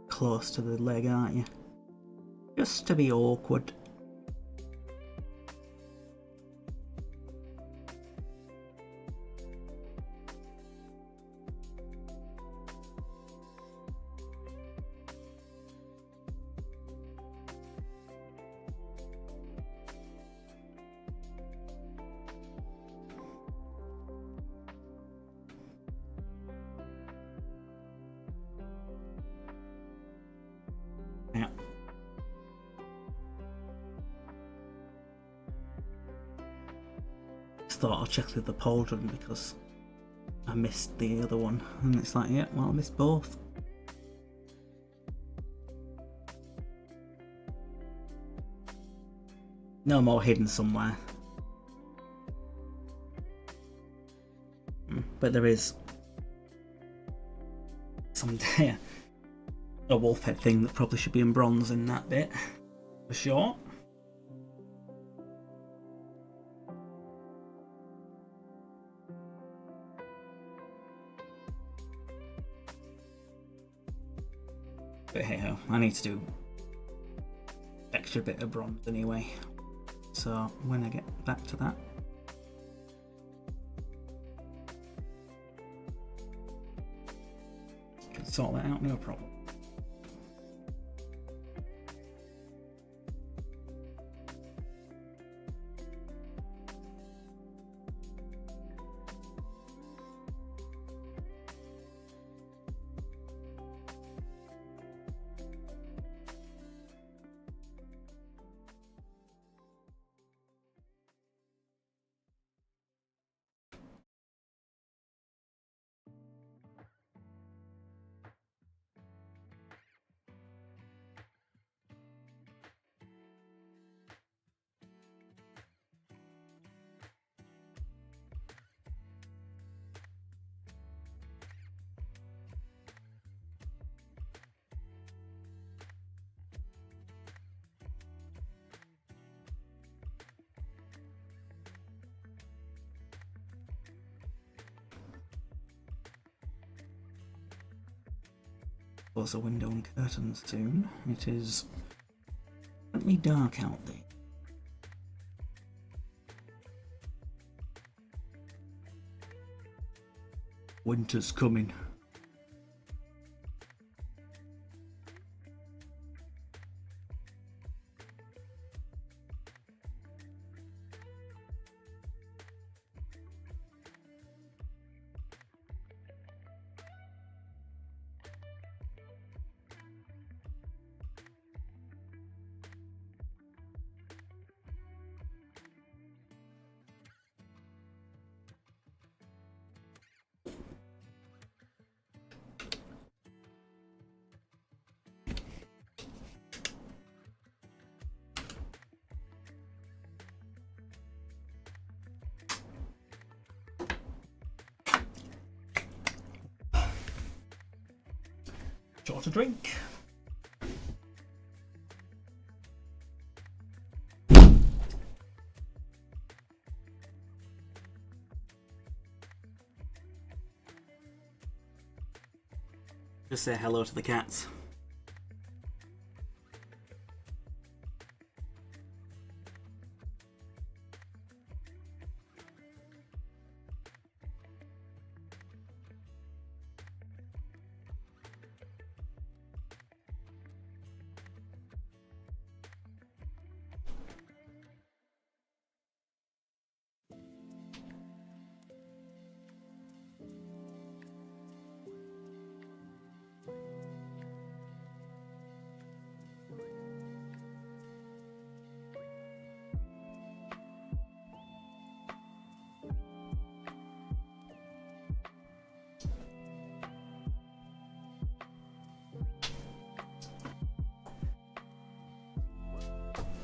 Close to the leg, aren't you? Just to be awkward. Yeah. Just thought I'll check through the pauldron because I missed the other one, and it's like, yeah, well, I missed both. No more hidden somewhere. But there is some a wolf head thing that probably should be in bronze in that bit, for sure. But hey ho, I need to do extra bit of bronze anyway. So when I get back to that. Can sort that out, no problem. Close the window and curtains soon. It is certainly dark out there. Winter's coming. Short a drink. Just say hello to the cats.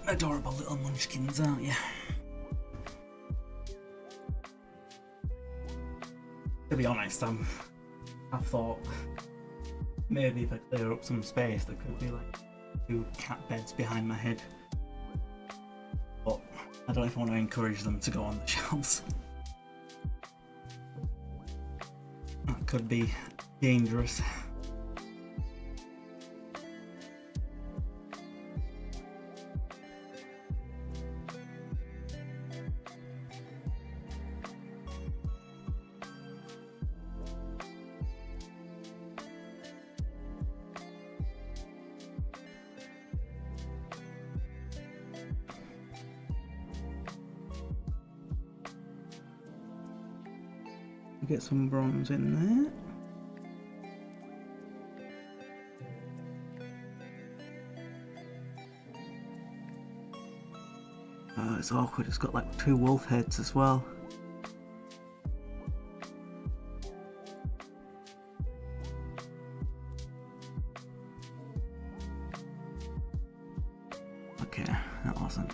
Adorable little munchkins, aren't you? To be honest, I thought maybe if I clear up some space there could be like 2 cat beds behind my head. But I don't know if I want to encourage them to go on the shelves. That could be dangerous. Get some bronze in there. Oh, it's awkward. It's got like 2 wolf heads as well. Okay, that wasn't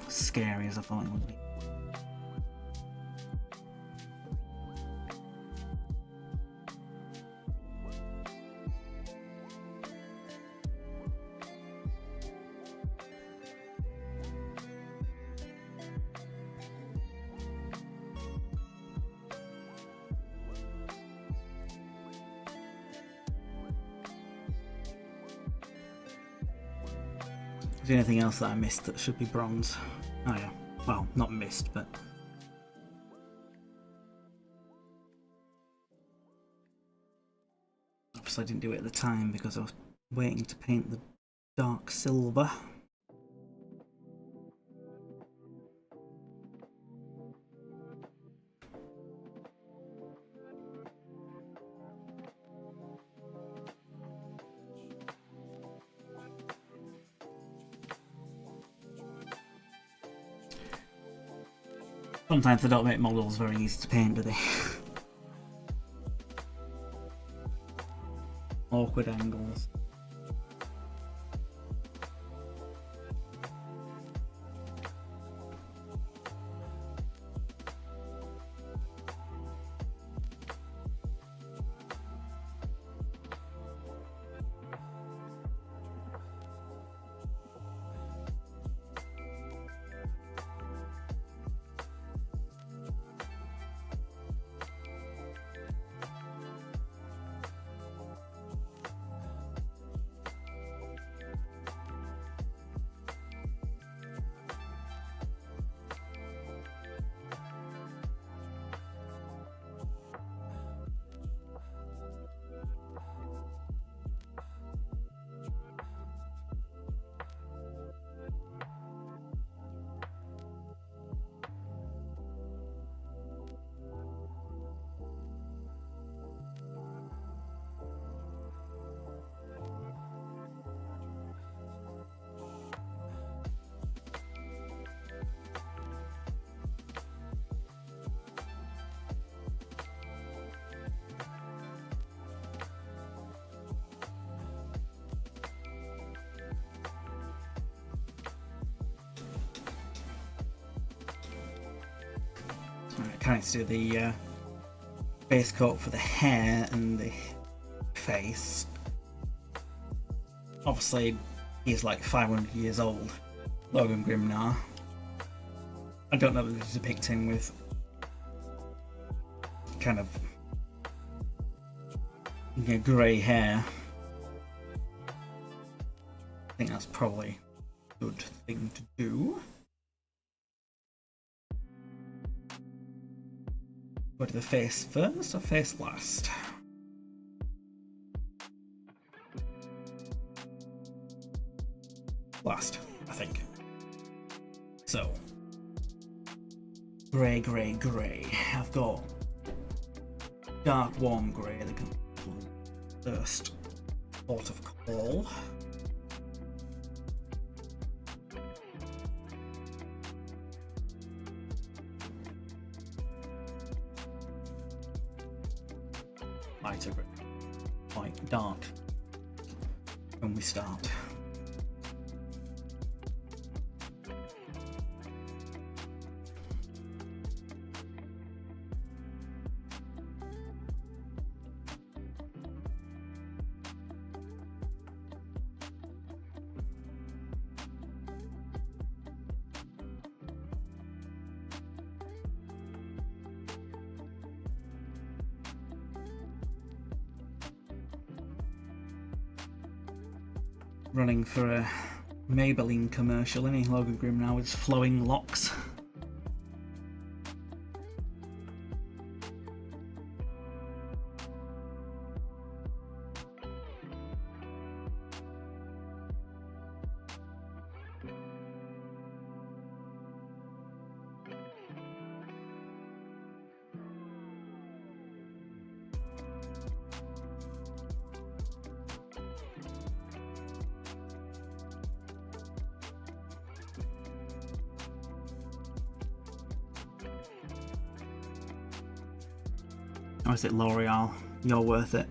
scary as I thought it would be. there anything else that I missed that should be bronze? Oh yeah. Well, not missed, but... Obviously I didn't do it at the time because I was waiting to paint the dark silver. Sometimes they don't make models very easy to paint, do they? Awkward angles. Can't do the base coat for the hair and the face. Obviously, he's like 500 years old, Logan Grimnar. I don't know if they depict him with kind of grey hair. I think that's probably a good thing to do. Go to the face first or face last? Last, I think. So, grey, grey, grey. I've got dark warm grey, the first port of call. Lighter grey, quite dark when we start. Running for a Maybelline commercial, any Logan Grimnar with his flowing locks. Or is it L'Oreal? You're worth it.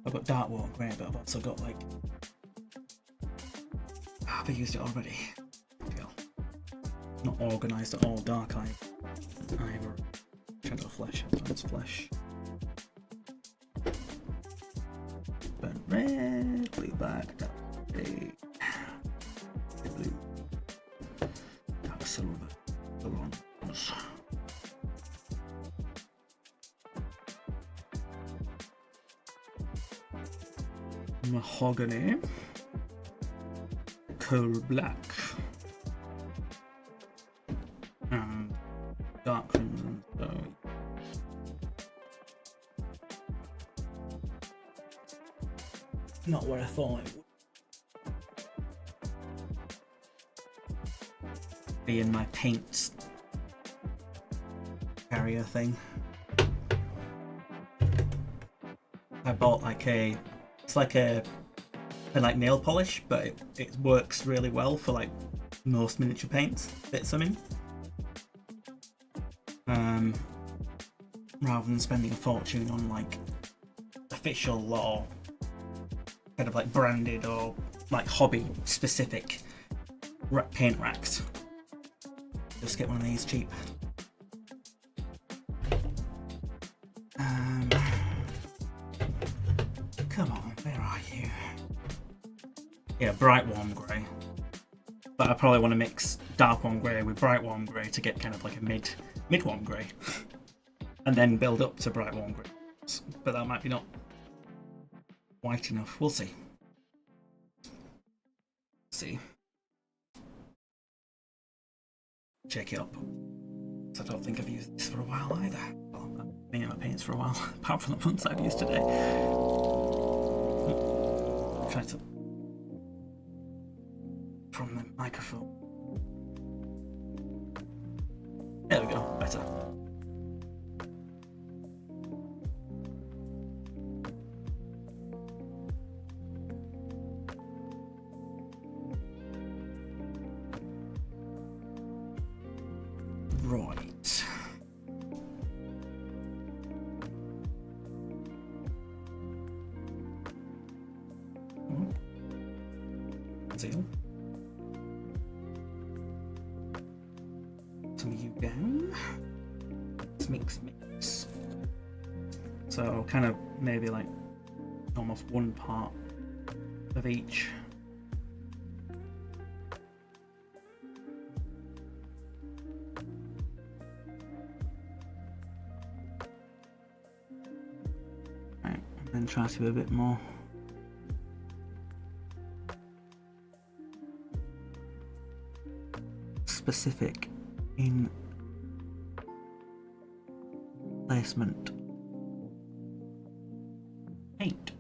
I've got dark water grey, but I've also got like... Have I used it already? Not organised at all. Dark Ivory. Shadow Flesh. Advanced Flesh. Burnt red. Blue black. Dark grey. Blue. Dark silver. Bronze. Mahogany. Coal black. And dark crimson. So not what I thought it would be in my paints carrier thing. I bought like it's like a like nail polish, but it works really well for like most miniature paints. Fits them in. Rather than spending a fortune on like official or kind of like branded or like hobby specific paint racks. Just get one of these cheap. Come on, where are you? Yeah, bright warm grey. But I probably want to mix dark warm grey with bright warm grey to get kind of like a mid warm grey. And then build up to bright warm grey. But that might be not white enough. We'll see. See. Check it up. I don't think I've used this for a while either. Well, I've been in my paints for a while, apart from the ones I've used today. Try to from the microphone. There we go, better. Right. Seal. Some you down. Let's mix. So kind of maybe like almost one part of each. Right, and then try to be a bit more specific in placement. Paint.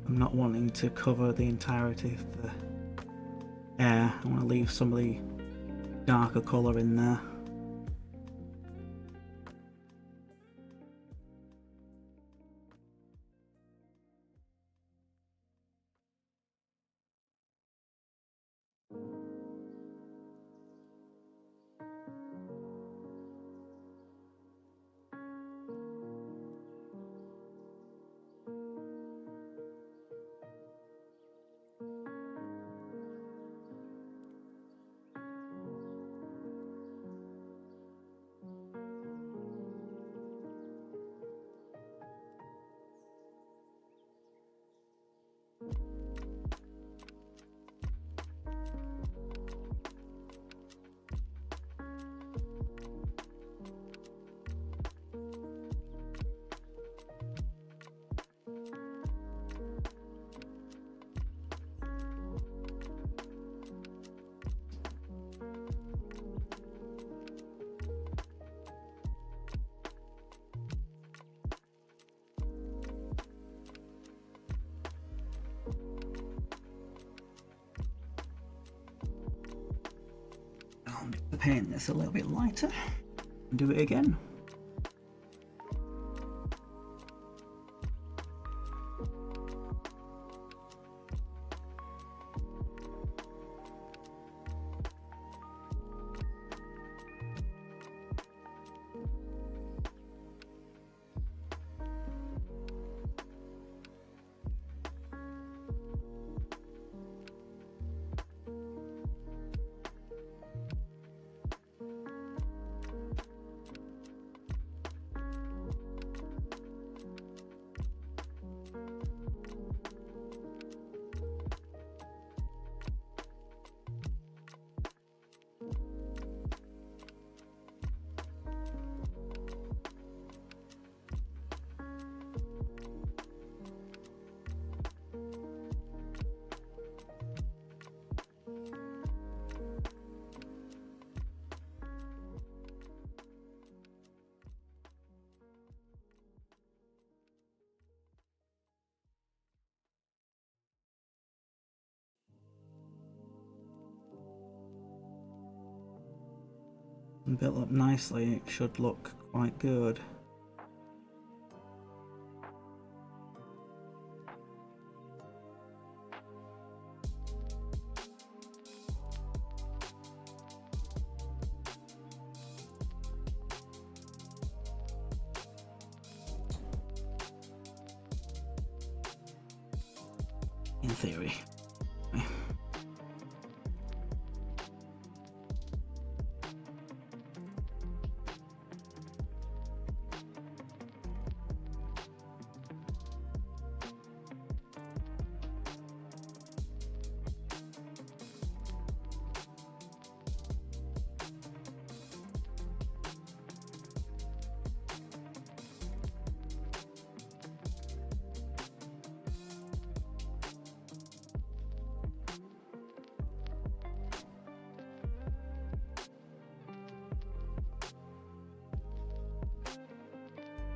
I'm not wanting to cover the entirety of the air. I want to leave some of the darker colour in there. to paint this a little bit lighter and do it again. Built up nicely, it should look quite good. In theory.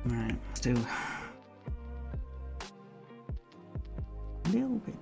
Right, let's do a little bit.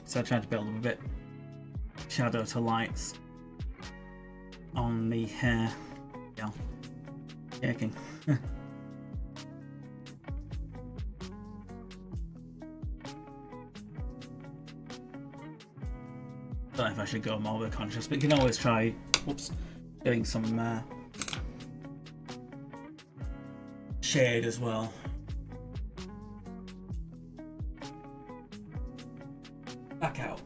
So I tried to build up a bit shadow to lights on the hair. Yeah, shaking. Don't know if I should go more conscious, but you can always try. Whoops, doing some shade as well. Back out.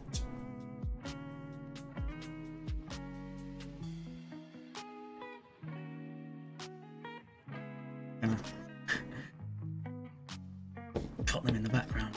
Put them in the background.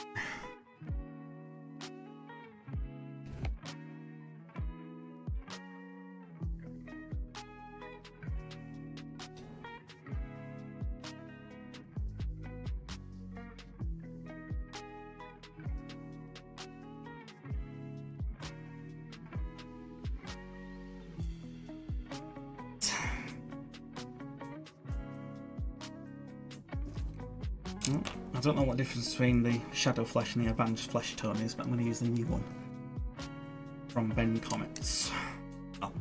I don't know what the difference between the shadow flesh and the advanced flesh tone is, but I'm going to use the new one. from Ben Comments. Oh,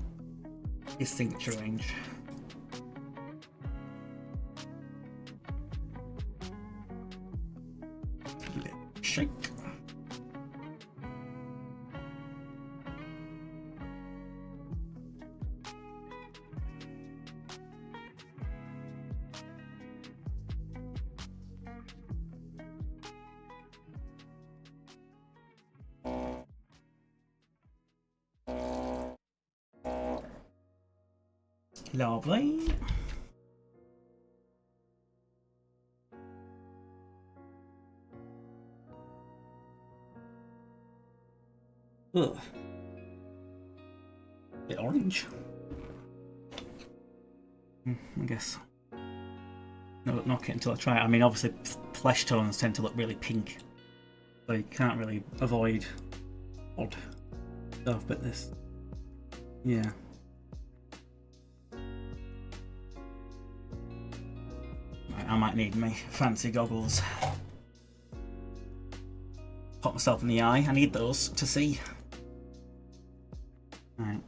his signature range. Give it a shake. Lovely. Ugh. Bit orange. I guess. No, knock it until I try it. I mean, obviously, flesh tones tend to look really pink, so you can't really avoid odd stuff. But this, yeah. I might need my fancy goggles. Pop myself in the eye. I need those to see. Right.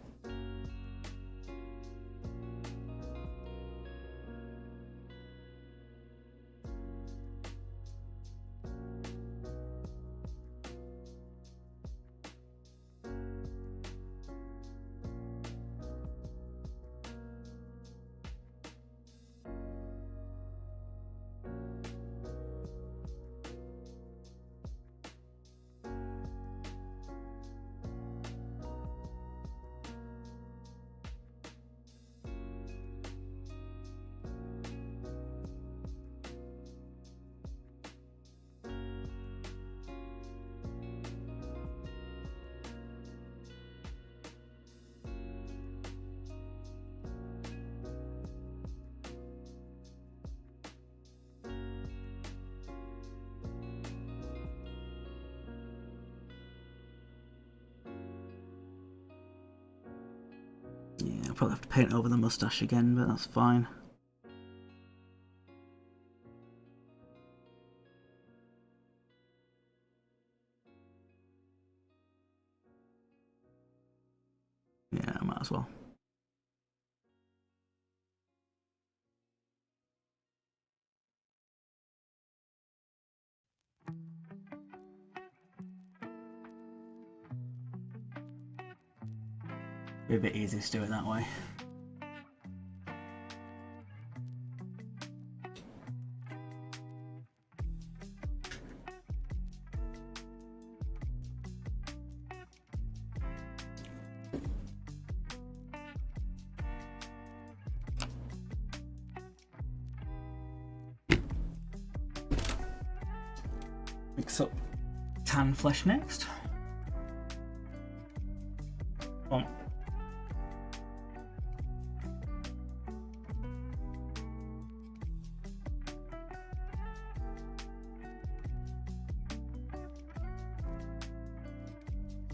Yeah, I'll probably have to paint over the moustache again, but that's fine. Yeah, I might as well. Be a bit easier to do it that way. Mix up tan flesh next. On.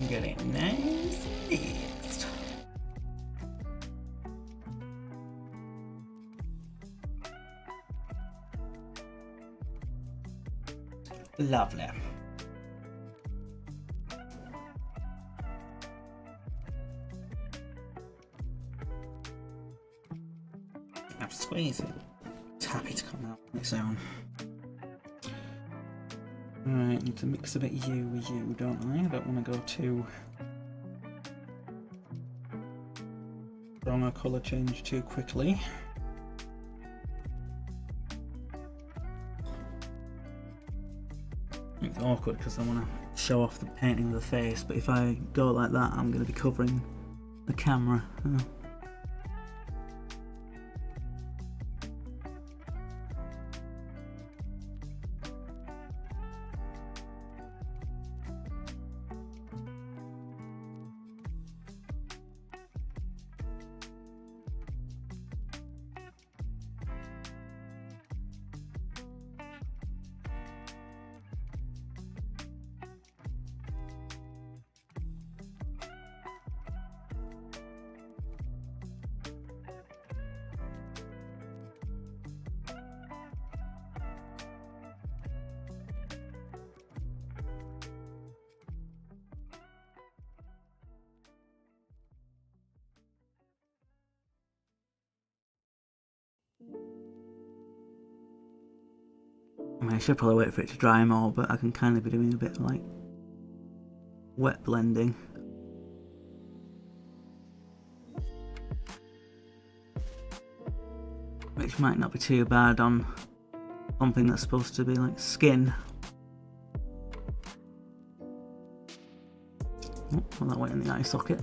Get it nice and mixed. Lovely. Have to squeeze it. It's happy to come out on its own. Right, need to mix a bit you with you, don't I? I don't want to go too strong a colour change too quickly. It's awkward because I want to show off the painting of the face, but if I go like that, I'm going to be covering the camera. should probably wait for it to dry more, but I can kind of be doing a bit like wet blending. Which might not be too bad on something that's supposed to be like skin. Oh, well, that went in the eye socket.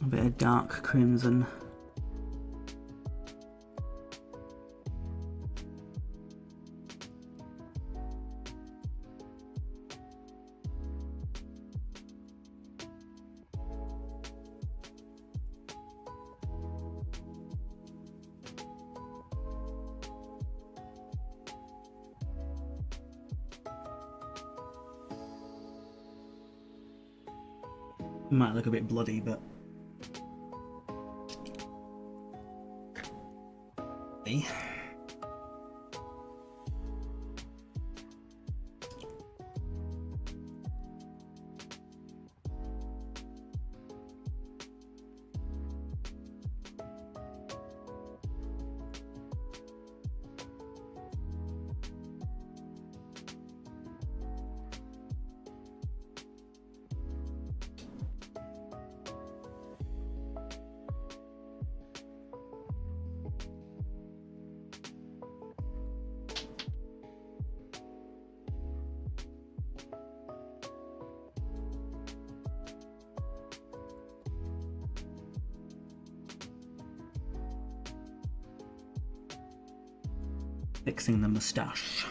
A bit of dark crimson. Might look a bit bloody, but fixing the moustache.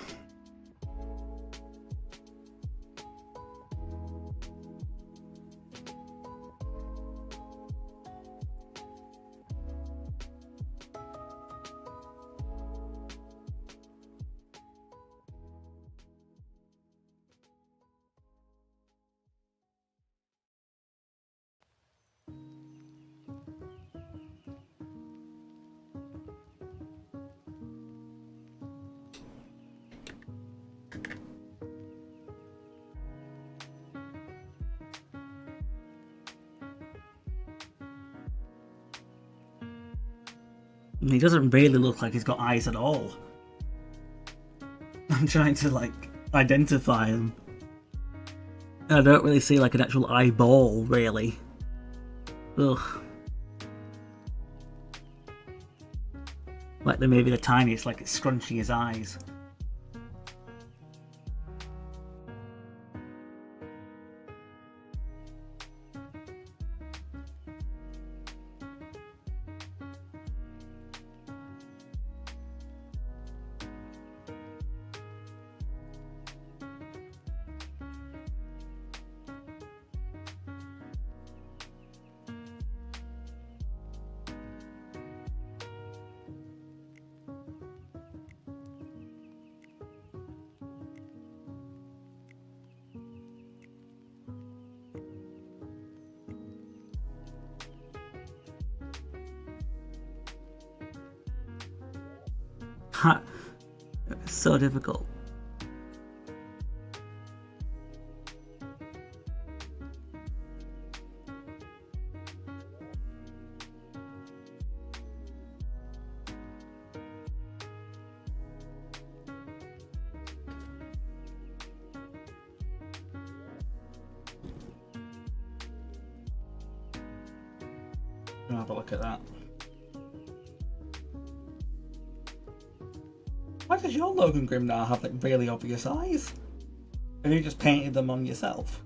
He doesn't really look like he's got eyes at all. I'm trying to like identify him. I don't really see like an actual eyeball, really. Ugh. Like they're maybe the tiniest, like it's scrunching his eyes. It's so difficult. I'll have a look at that. Why does your Logan Grimnar have like really obvious eyes? Have you just painted them on yourself?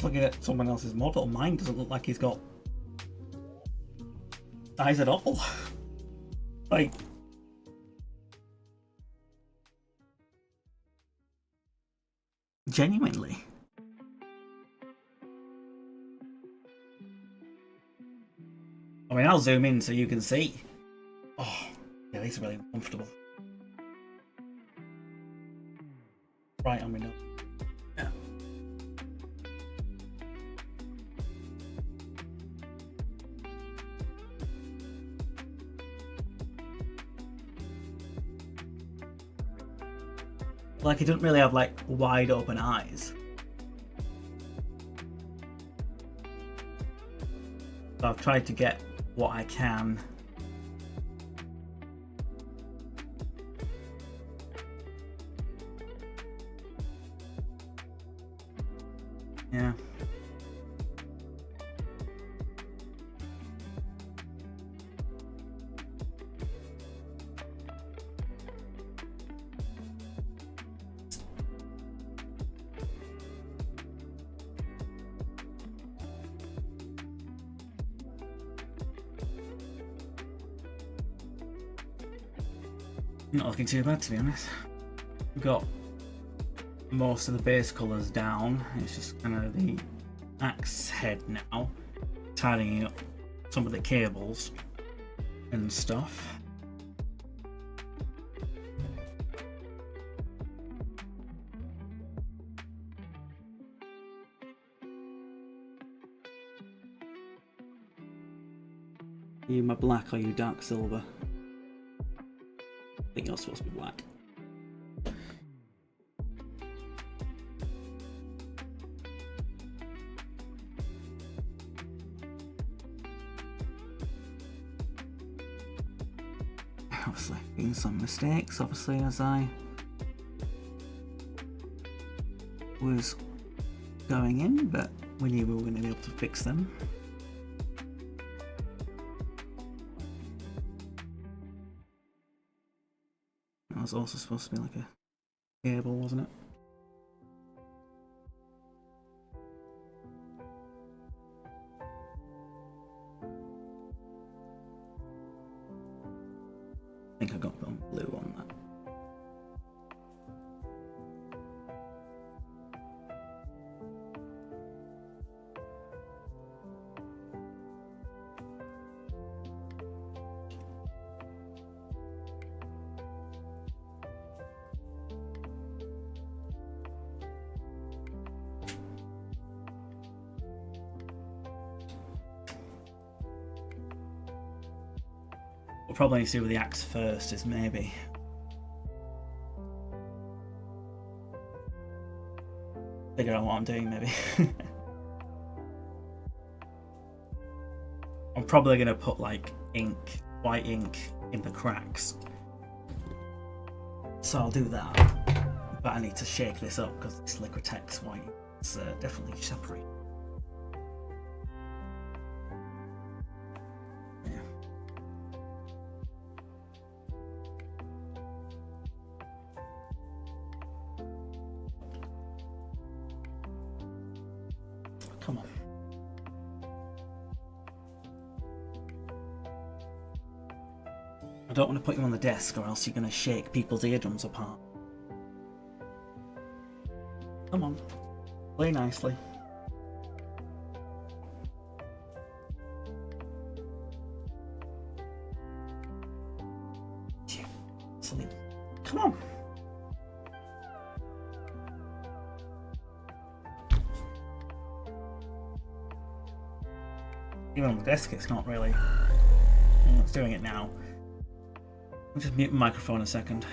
Looking at someone else's model, mine doesn't look like he's got eyes at all. Like, genuinely. I mean, I'll zoom in so you can see. Oh, yeah, these are really uncomfortable. Right on me now. Yeah. Like, he doesn't really have like wide open eyes. So I've tried to get what I can. Yeah. Not looking too bad, to be honest. We've got most of the base colours down. It's just kind of the axe head now, tidying up some of the cables and stuff. Are you my black or are you dark silver? I think you're supposed to be black. Obviously, been some mistakes, obviously, as I was going in, but we knew we were going to be able to fix them. That was also supposed to be like a cable, wasn't it? I think I got blue on that. We'll probably need to do with the axe first, is maybe figure out what I'm doing, maybe. I'm probably going to put like ink, white ink in the cracks. So I'll do that. But I need to shake this up because this Liquitex white is definitely separate. Come on. I don't want to put you on the desk or else you're going to shake people's eardrums apart. Come on. Play nicely. Sleep. Come on. Even on the desk, it's not really. It's doing it now. I'll just mute my microphone a second.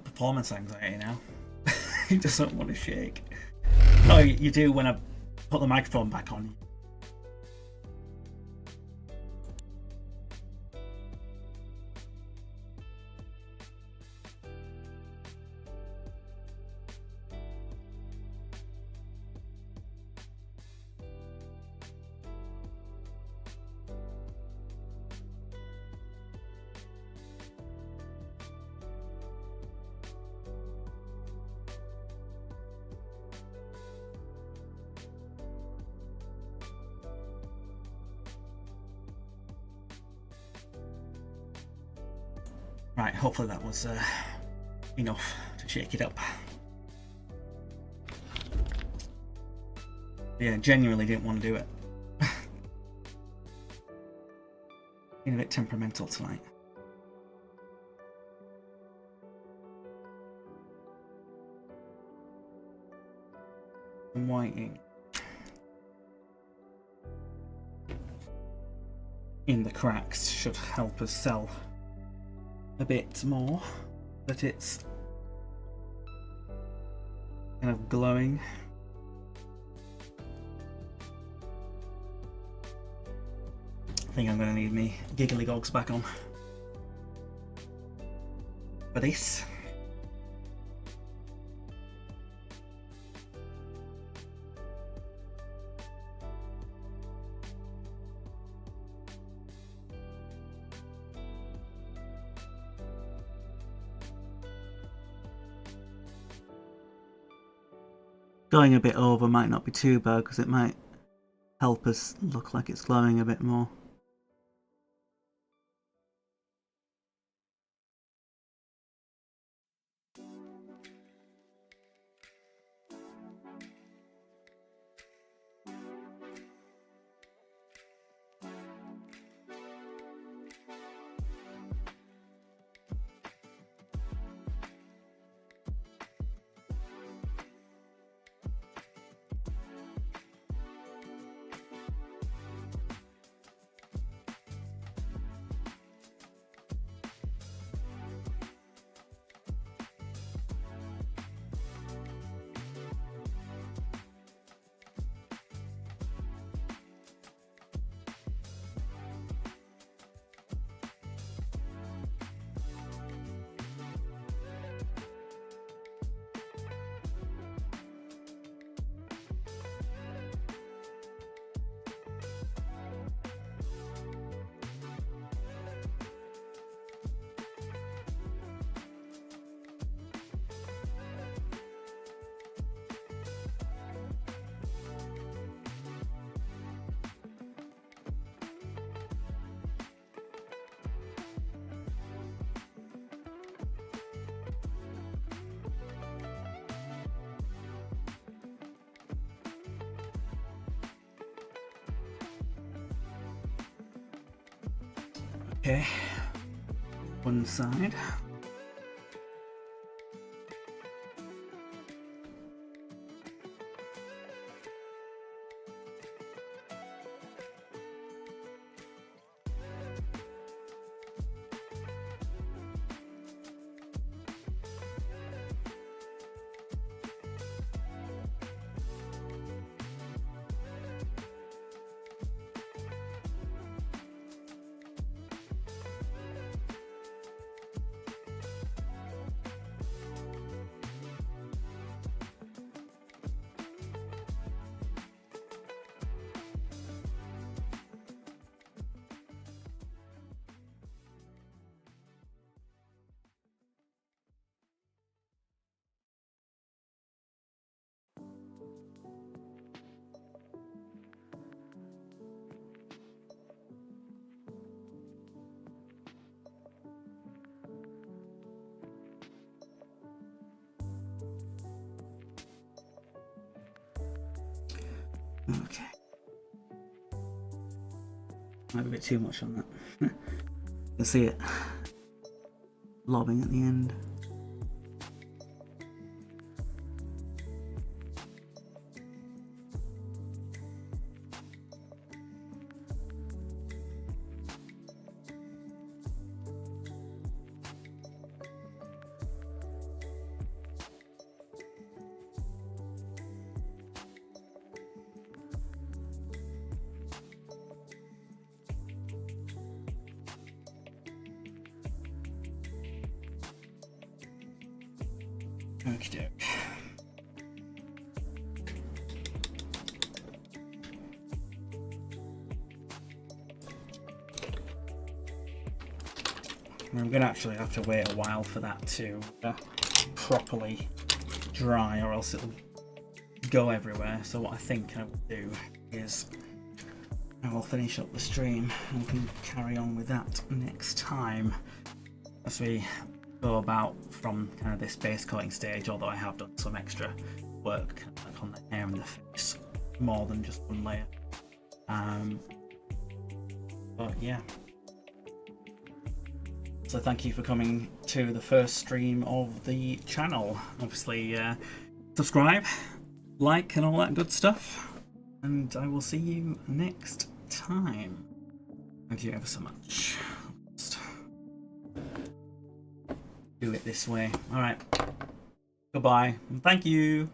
Performance anxiety now. He doesn't want to shake. No, you do when I put the microphone back on. Right, hopefully that was enough to shake it up. Yeah, genuinely didn't want to do it. Being a bit temperamental tonight. Some whiting in the cracks should help us sell a bit more, but it's kind of glowing. I think I'm going to need me giggly gogs back on for this. Going a bit over might not be too bad because it might help us look like it's glowing a bit more. Okay, one side. Okay. Might be a bit too much on that. You can see it lobbing at the end. Okay. I'm going to actually have to wait a while for that to properly dry, or else it'll go everywhere. So what I think I will do is I will finish up the stream and we can carry on with that next time as we go about from kind of this base coating stage, although I have done some extra work like on the hair and the face, more than just one layer. But yeah. So thank you for coming to the first stream of the channel. Obviously, subscribe, like, and all that good stuff. And I will see you next time. Thank you ever so much. Just do it this way. Alright. Goodbye. And thank you.